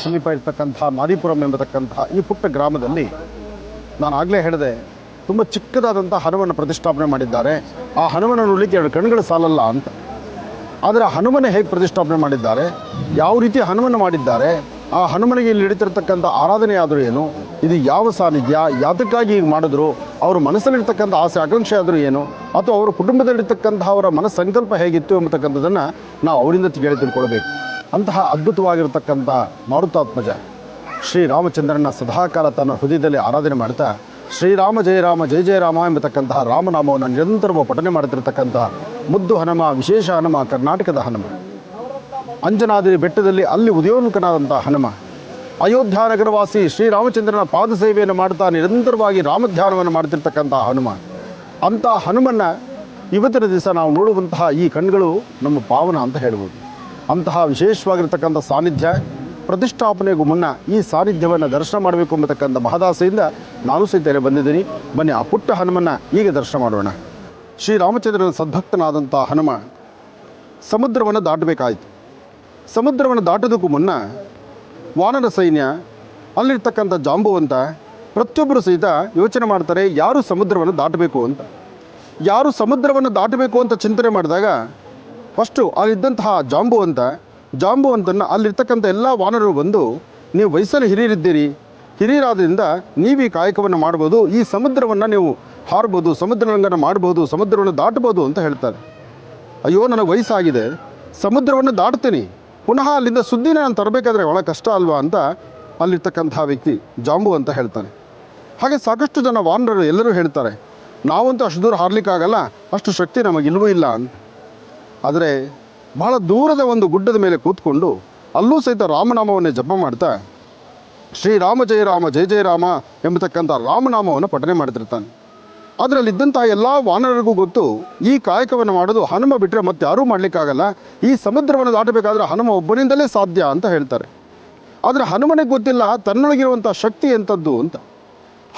ಸಮೀಪ ಇರ್ತಕ್ಕಂಥ ಮಾದಿಪುರಂ ಎಂಬತಕ್ಕಂಥ ಈ ಪುಟ್ಟ ಗ್ರಾಮದಲ್ಲಿ ನಾನು ಆಗಲೇ ಹೇಳಿದೆ, ತುಂಬ ಚಿಕ್ಕದಾದಂಥ ಹನುಮನ ಪ್ರತಿಷ್ಠಾಪನೆ ಮಾಡಿದ್ದಾರೆ. ಆ ಹನುಮನ ನೋಡಲಿಕ್ಕೆ 2 ಕಣ್ಣುಗಳು ಸಾಲಲ್ಲ ಅಂತ. ಆದರೆ ಹನುಮನ ಹೇಗೆ ಪ್ರತಿಷ್ಠಾಪನೆ ಮಾಡಿದ್ದಾರೆ, ಯಾವ ರೀತಿ ಹನುಮನ ಮಾಡಿದ್ದಾರೆ, ಆ ಹನುಮನಿಗೆ ಇಲ್ಲಿ ನಡೀತಿರ್ತಕ್ಕಂಥ ಆರಾಧನೆ ಆದರೂ ಏನು, ಇದು ಯಾವ ಸಾನ್ನಿಧ್ಯ, ಯಾತಕ್ಕಾಗಿ ಹೀಗೆ ಮಾಡಿದ್ರು, ಅವ್ರ ಮನಸ್ಸಲ್ಲಿರ್ತಕ್ಕಂಥ ಆಸೆ ಆಕಾಂಕ್ಷೆ ಆದರೂ ಏನು, ಅಥವಾ ಅವರ ಕುಟುಂಬದಲ್ಲಿರ್ತಕ್ಕಂಥ ಅವರ ಮನಸ್ಸಂಕಲ್ಪ ಹೇಗಿತ್ತು ಎಂಬತಕ್ಕಂಥದ್ದನ್ನು ನಾವು ಅವರಿಂದ ಕೇಳಿ ತಿಳ್ಕೊಳ್ಬೇಕು. ಅಂತಹ ಅದ್ಭುತವಾಗಿರ್ತಕ್ಕಂಥ ಮಾರುತಾತ್ಮಜ ಶ್ರೀರಾಮಚಂದ್ರನ ಸದಾಕಾಲ ತನ್ನ ಹೃದಯದಲ್ಲಿ ಆರಾಧನೆ ಮಾಡ್ತಾ ಶ್ರೀರಾಮ ಜಯ ರಾಮ ಎಂಬತಕ್ಕಂತಹ ರಾಮನಾಮವನ್ನು ನಿರಂತರವಾಗಿ ಪಠನೆ ಮಾಡ್ತಿರ್ತಕ್ಕಂತಹ ಮುದ್ದು ಹನುಮ, ವಿಶೇಷ ಹನುಮ, ಕರ್ನಾಟಕದ ಹನುಮ. ಅಂಜನಾದ್ರಿ ಬೆಟ್ಟದಲ್ಲಿ ಅಲ್ಲಿ ಉದಯೋನ್ಮುಖನಾದಂಥ ಹನುಮ, ಅಯೋಧ್ಯ ನಗರವಾಸಿ ಶ್ರೀರಾಮಚಂದ್ರನ ಪಾದ ಸೇವೆಯನ್ನು ಮಾಡ್ತಾ ನಿರಂತರವಾಗಿ ರಾಮಧ್ಯಾನವನ್ನು ಮಾಡ್ತಿರ್ತಕ್ಕಂಥ ಹನುಮ. ಅಂಥ ಹನುಮನ್ನು ಇವತ್ತಿನ ದಿವಸ ನಾವು ನೋಡುವಂತಹ ಈ ಕಣ್ಗಳು ನಮ್ಮ ಪಾವನ ಅಂತ ಹೇಳ್ಬೋದು. ಅಂತಹ ವಿಶೇಷವಾಗಿರ್ತಕ್ಕಂಥ ಸಾನ್ನಿಧ್ಯ ಪ್ರತಿಷ್ಠಾಪನೆಗೂ ಮುನ್ನ ಈ ಸಾನ್ನಿಧ್ಯವನ್ನು ದರ್ಶನ ಮಾಡಬೇಕು ಎಂಬತಕ್ಕಂಥ ಮಹದಾಸೆಯಿಂದ ನಾನು ಸಹಿತ ಬಂದಿದ್ದೀನಿ. ಬನ್ನಿ ಆ ಪುಟ್ಟ ಹನುಮನ್ನು ಈಗ ದರ್ಶನ ಮಾಡೋಣ. ಶ್ರೀರಾಮಚಂದ್ರನ ಸದ್ಭಕ್ತನಾದಂಥ ಹನುಮ ಸಮುದ್ರವನ್ನು ದಾಟಬೇಕಾಯಿತು. ಸಮುದ್ರವನ್ನು ದಾಟೋದಕ್ಕೂ ಮುನ್ನ ವಾನರ ಸೈನ್ಯ, ಅಲ್ಲಿರ್ತಕ್ಕಂಥ ಜಾಂಬುವಂತ ಪ್ರತಿಯೊಬ್ಬರು ಸಹಿತ ಯೋಚನೆ ಮಾಡ್ತಾರೆ, ಯಾರು ಸಮುದ್ರವನ್ನು ದಾಟಬೇಕು ಅಂತ. ಯಾರು ಸಮುದ್ರವನ್ನು ದಾಟಬೇಕು ಅಂತ ಚಿಂತನೆ ಮಾಡಿದಾಗ ಫಸ್ಟು ಅಲ್ಲಿದ್ದಂತಹ ಜಾಂಬುವಂತನ್ನು ಅಲ್ಲಿರ್ತಕ್ಕಂಥ ಎಲ್ಲ ವಾನರರು ಬಂದು, ನೀವು ವಯಸ್ಸಲ್ಲಿ ಹಿರಿಯರಿದ್ದೀರಿ, ಹಿರಿಯರಾದ್ರಿಂದ ನೀವು ಈ ಕಾಯಕವನ್ನು ಮಾಡ್ಬೋದು, ಈ ಸಮುದ್ರವನ್ನು ನೀವು ಹಾರ್ಬೋದು, ಸಮುದ್ರರಂಗನ ಮಾಡ್ಬೋದು, ಸಮುದ್ರವನ್ನು ದಾಟಬೋದು ಅಂತ ಹೇಳ್ತಾರೆ. ಅಯ್ಯೋ, ನನಗೆ ವಯಸ್ಸಾಗಿದೆ, ಸಮುದ್ರವನ್ನು ದಾಟ್ತೀನಿ, ಪುನಃ ಅಲ್ಲಿಂದ ಸುದ್ದಿನ ನಾನು ತರಬೇಕಾದ್ರೆ ಭಾಳ ಕಷ್ಟ ಅಲ್ವಾ ಅಂತ ಅಲ್ಲಿರ್ತಕ್ಕಂಥ ವ್ಯಕ್ತಿ ಜಾಂಬು ಅಂತ ಹೇಳ್ತಾನೆ. ಹಾಗೆ ಸಾಕಷ್ಟು ಜನ ವಾನರರು ಎಲ್ಲರೂ ಹೇಳ್ತಾರೆ, ನಾವಂತೂ ಅಷ್ಟು ದೂರ ಹಾರಲಿಕ್ಕಾಗಲ್ಲ, ಅಷ್ಟು ಶಕ್ತಿ ನಮಗಿಲ್ವೂ ಇಲ್ಲ ಅಂತ. ಆದರೆ ಬಹಳ ದೂರದ ಒಂದು ಗುಡ್ಡದ ಮೇಲೆ ಕೂತ್ಕೊಂಡು ಅಲ್ಲೂ ಸಹಿತ ರಾಮನಾಮವನ್ನೇ ಜಪ ಮಾಡ್ತಾ ಶ್ರೀರಾಮ ಜಯ ರಾಮ ಎಂಬತಕ್ಕಂಥ ರಾಮನಾಮವನ್ನು ಪಠನೆ ಮಾಡ್ತಿರ್ತಾನೆ. ಅದರಲ್ಲಿದ್ದಂಥ ಎಲ್ಲ ವಾನರರಿಗೂ ಗೊತ್ತು, ಈ ಕಾಯಕವನ್ನು ಮಾಡೋದು ಹನುಮ ಬಿಟ್ಟರೆ ಮತ್ತೆ ಯಾರೂ ಮಾಡಲಿಕ್ಕಾಗಲ್ಲ, ಈ ಸಮುದ್ರವನ್ನು ದಾಟಬೇಕಾದ್ರೆ ಹನುಮ ಒಬ್ಬನಿಂದಲೇ ಸಾಧ್ಯ ಅಂತ ಹೇಳ್ತಾರೆ. ಆದರೆ ಹನುಮನಿಗೆ ಗೊತ್ತಿಲ್ಲ ತನ್ನೊಳಗಿರುವಂಥ ಶಕ್ತಿ ಎಂಥದ್ದು ಅಂತ.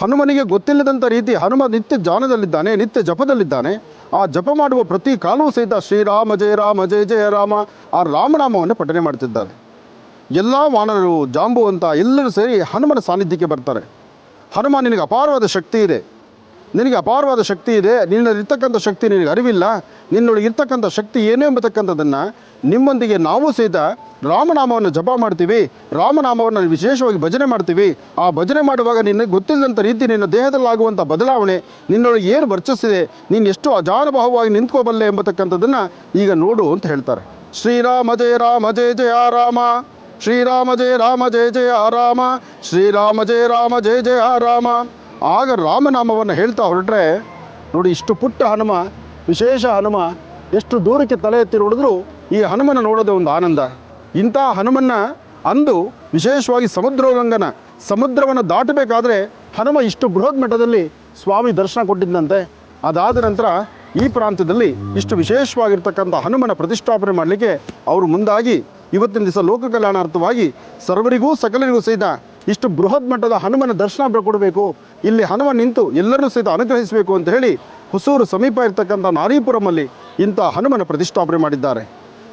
ಹನುಮನಿಗೆ ಗೊತ್ತಿಲ್ಲದಂಥ ರೀತಿ ಹನುಮ ನಿತ್ಯ ಧ್ಯಾನದಲ್ಲಿದ್ದಾನೆ, ನಿತ್ಯ ಜಪದಲ್ಲಿದ್ದಾನೆ. ಆ ಜಪ ಮಾಡುವ ಪ್ರತಿ ಕಾಲವೂ ಸಹಿತ ಶ್ರೀರಾಮ ಜಯ ರಾಮ ಆ ರಾಮನಾಮವನ್ನು ಪಠನೆ ಮಾಡ್ತಿದ್ದಾರೆ. ಎಲ್ಲ ವಾನರರು, ಜಾಂಬುವಂತ ಎಲ್ಲರೂ ಸೇರಿ ಹನುಮನ ಸಾನ್ನಿಧ್ಯಕ್ಕೆ ಬರ್ತಾರೆ. ಹನುಮ, ನಿನಗೆ ಅಪಾರವಾದ ಶಕ್ತಿ ಇದೆ, ನಿನ್ನಲ್ಲಿರ್ತಕ್ಕಂಥ ಶಕ್ತಿ ನಿನಗೆ ಅರಿವಿಲ್ಲ, ನಿನ್ನೊಳಗಿರ್ತಕ್ಕಂಥ ಶಕ್ತಿ ಏನು ಎಂಬತಕ್ಕಂಥದ್ದನ್ನು ನಿಮ್ಮೊಂದಿಗೆ ನಾವು ಸಹಿತ ರಾಮನಾಮವನ್ನು ಜಪ ಮಾಡ್ತೀವಿ, ರಾಮನಾಮವನ್ನು ವಿಶೇಷವಾಗಿ ಭಜನೆ ಮಾಡ್ತೀವಿ. ಆ ಭಜನೆ ಮಾಡುವಾಗ ನಿನಗೆ ಗೊತ್ತಿಲ್ಲದಂಥ ರೀತಿ ನಿನ್ನ ದೇಹದಲ್ಲಾಗುವಂಥ ಬದಲಾವಣೆ, ನಿನ್ನೊಳಗೆ ಏನು ವರ್ಚಸ್ಸಿದೆ, ನೀನು ಎಷ್ಟು ಅಜಾನುಭಾವವಾಗಿ ನಿಂತ್ಕೋಬಲ್ಲೆ ಎಂಬತಕ್ಕಂಥದ್ದನ್ನು ಈಗ ನೋಡು ಅಂತ ಹೇಳ್ತಾರೆ. ಶ್ರೀರಾಮ ಜಯ ರಾಮ, ಶ್ರೀರಾಮ ಜಯ ರಾಮ, ಶ್ರೀರಾಮ ಜಯ ರಾಮ. ಆಗ ರಾಮನಾಮವನ್ನು ಹೇಳ್ತಾ ಹೊರಟ್ರೆ ನೋಡಿ, ಇಷ್ಟು ಪುಟ್ಟ ಹನುಮ, ವಿಶೇಷ ಹನುಮ ಎಷ್ಟು ದೂರಕ್ಕೆ ತಲೆ ಎತ್ತಿ ನೋಡಿದ್ರು ಈ ಹನುಮನ ನೋಡೋದೇ ಒಂದು ಆನಂದ. ಇಂಥ ಹನುಮನ್ನ ಅಂದು ವಿಶೇಷವಾಗಿ ಸಮುದ್ರವನ್ನು ದಾಟಬೇಕಾದ್ರೆ ಹನುಮ ಇಷ್ಟು ಬೃಹತ್ ಮಟ್ಟದಲ್ಲಿ ಸ್ವಾಮಿ ದರ್ಶನ ಕೊಟ್ಟಿದ್ದಂತೆ. ಅದಾದ ನಂತರ ಈ ಪ್ರಾಂತ್ಯದಲ್ಲಿ ಇಷ್ಟು ವಿಶೇಷವಾಗಿರ್ತಕ್ಕಂಥ ಹನುಮನ ಪ್ರತಿಷ್ಠಾಪನೆ ಮಾಡಲಿಕ್ಕೆ ಅವರು ಮುಂದಾಗಿ ಇವತ್ತಿನ ದಿವಸ ಲೋಕ ಕಲ್ಯಾಣಾರ್ಥವಾಗಿ ಸರ್ವರಿಗೂ ಸಕಲರಿಗೂ ಸಹಿತ ಇಷ್ಟು ಬೃಹತ್ ಮಟ್ಟದ ಹನುಮನ ದರ್ಶನ ಕೊಡಬೇಕು, ಇಲ್ಲಿ ಹನುಮ ನಿಂತು ಎಲ್ಲರನ್ನೂ ಸಹಿತ ಅನುಗ್ರಹಿಸಬೇಕು ಅಂತ ಹೇಳಿ ಹೊಸೂರು ಸಮೀಪ ಇರ್ತಕ್ಕಂಥ ನಾರೀಪುರಮಲ್ಲಿ ಇಂಥ ಹನುಮನ ಪ್ರತಿಷ್ಠಾಪನೆ ಮಾಡಿದ್ದಾರೆ.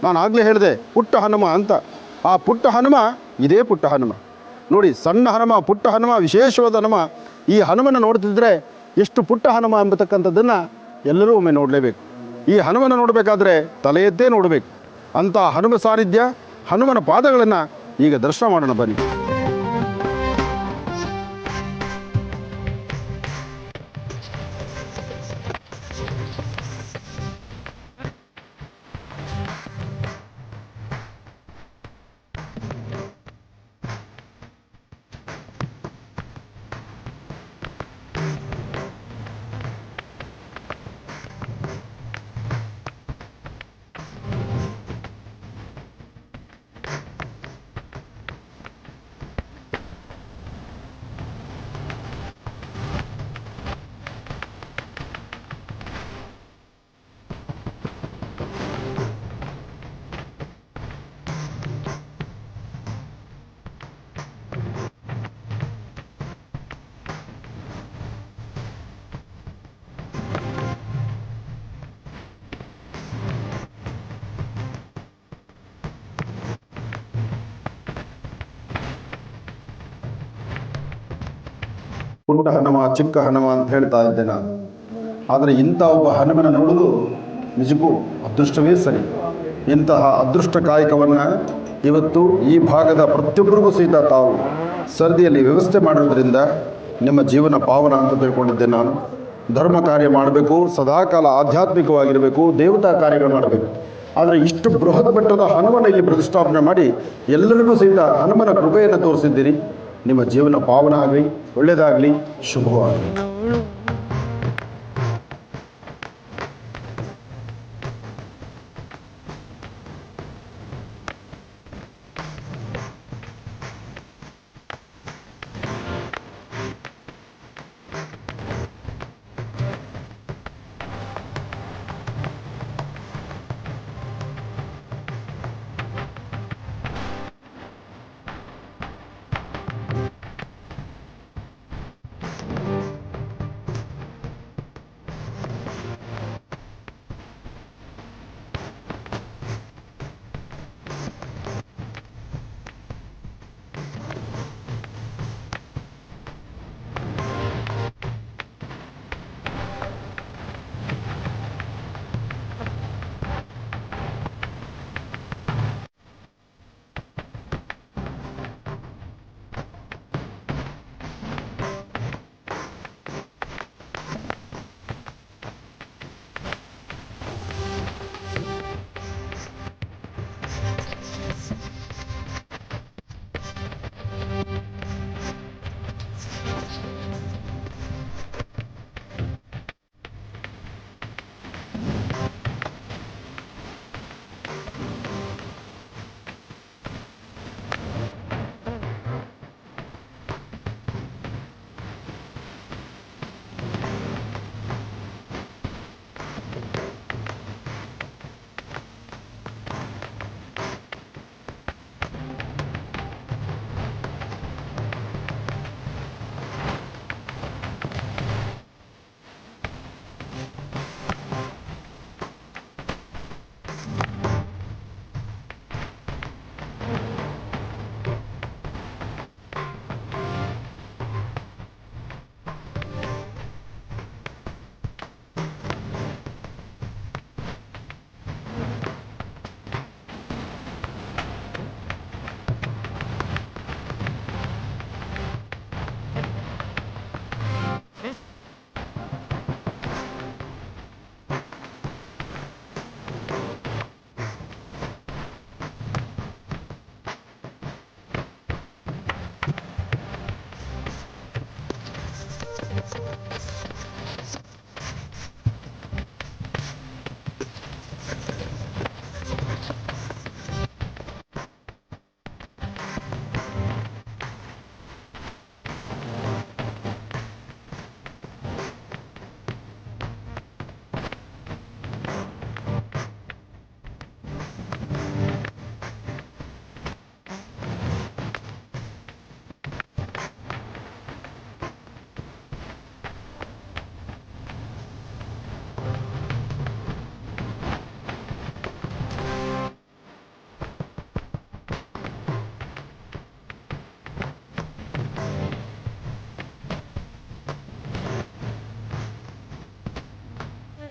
ನಾನು ಆಗಲೇ ಹೇಳಿದೆ ಪುಟ್ಟ ಹನುಮ ಅಂತ. ಆ ಪುಟ್ಟ ಹನುಮ ಇದೇ ಪುಟ್ಟ ಹನುಮ ನೋಡಿ, ಸಣ್ಣ ಹನುಮ, ಪುಟ್ಟ ಹನುಮ, ವಿಶೇಷವಾದ ಹನುಮ. ಈ ಹನುಮನ ನೋಡ್ತಿದ್ರೆ ಎಷ್ಟು ಪುಟ್ಟ ಹನುಮ ಎಂಬತಕ್ಕಂಥದ್ದನ್ನು ಎಲ್ಲರೂ ಒಮ್ಮೆ ನೋಡಲೇಬೇಕು. ಈ ಹನುಮನ ನೋಡಬೇಕಾದ್ರೆ ತಲೆ ಎತ್ತೇ ನೋಡಬೇಕು. ಅಂಥ ಹನುಮ ಸಾನ್ನಿಧ್ಯ, ಹನುಮನ ಪಾದಗಳನ್ನು ಈಗ ದರ್ಶನ ಮಾಡೋಣ ಬನ್ನಿ. ಪುಟ್ಟ ಹನುಮ ಚಿಕ್ಕ ಹನುಮ ಅಂತ ಹೇಳ್ತಾ ಇದ್ದೆ ನಾನು. ಆದರೆ ಇಂಥ ಒಬ್ಬ ಹನುಮನ ನೋಡೋದು ನಿಜಕ್ಕೂ ಅದೃಷ್ಟವೇ ಸರಿ. ಇಂತಹ ಅದೃಷ್ಟ ಕಾಯಕವನ್ನು ಇವತ್ತು ಈ ಭಾಗದ ಪ್ರತಿಯೊಬ್ಬರಿಗೂ ಸಹಿತ ತಾವು ಸರದಿಯಲ್ಲಿ ವ್ಯವಸ್ಥೆ ಮಾಡೋದ್ರಿಂದ ನಿಮ್ಮ ಜೀವನ ಪಾವನ ಅಂತ ತಿಳ್ಕೊಂಡಿದ್ದೆ ನಾನು. ಧರ್ಮ ಕಾರ್ಯ ಮಾಡಬೇಕು, ಸದಾಕಾಲ ಆಧ್ಯಾತ್ಮಿಕವಾಗಿರಬೇಕು, ದೇವತಾ ಕಾರ್ಯಗಳು ಮಾಡಬೇಕು. ಆದರೆ ಇಷ್ಟು ಬೃಹತ್ ಮಟ್ಟದ ಹನುಮನ ಇಲ್ಲಿ ಪ್ರತಿಷ್ಠಾಪನೆ ಮಾಡಿ ಎಲ್ಲರಿಗೂ ಸಹಿತ ಹನುಮನ ಕೃಪೆಯನ್ನು ತೋರಿಸಿದ್ದೀರಿ. ನಿಮ್ಮ ಜೀವನ ಪಾವನ ಆಗಲಿ, ಒಳ್ಳೆಯದಾಗಲಿ, ಶುಭವಾಗಲಿ.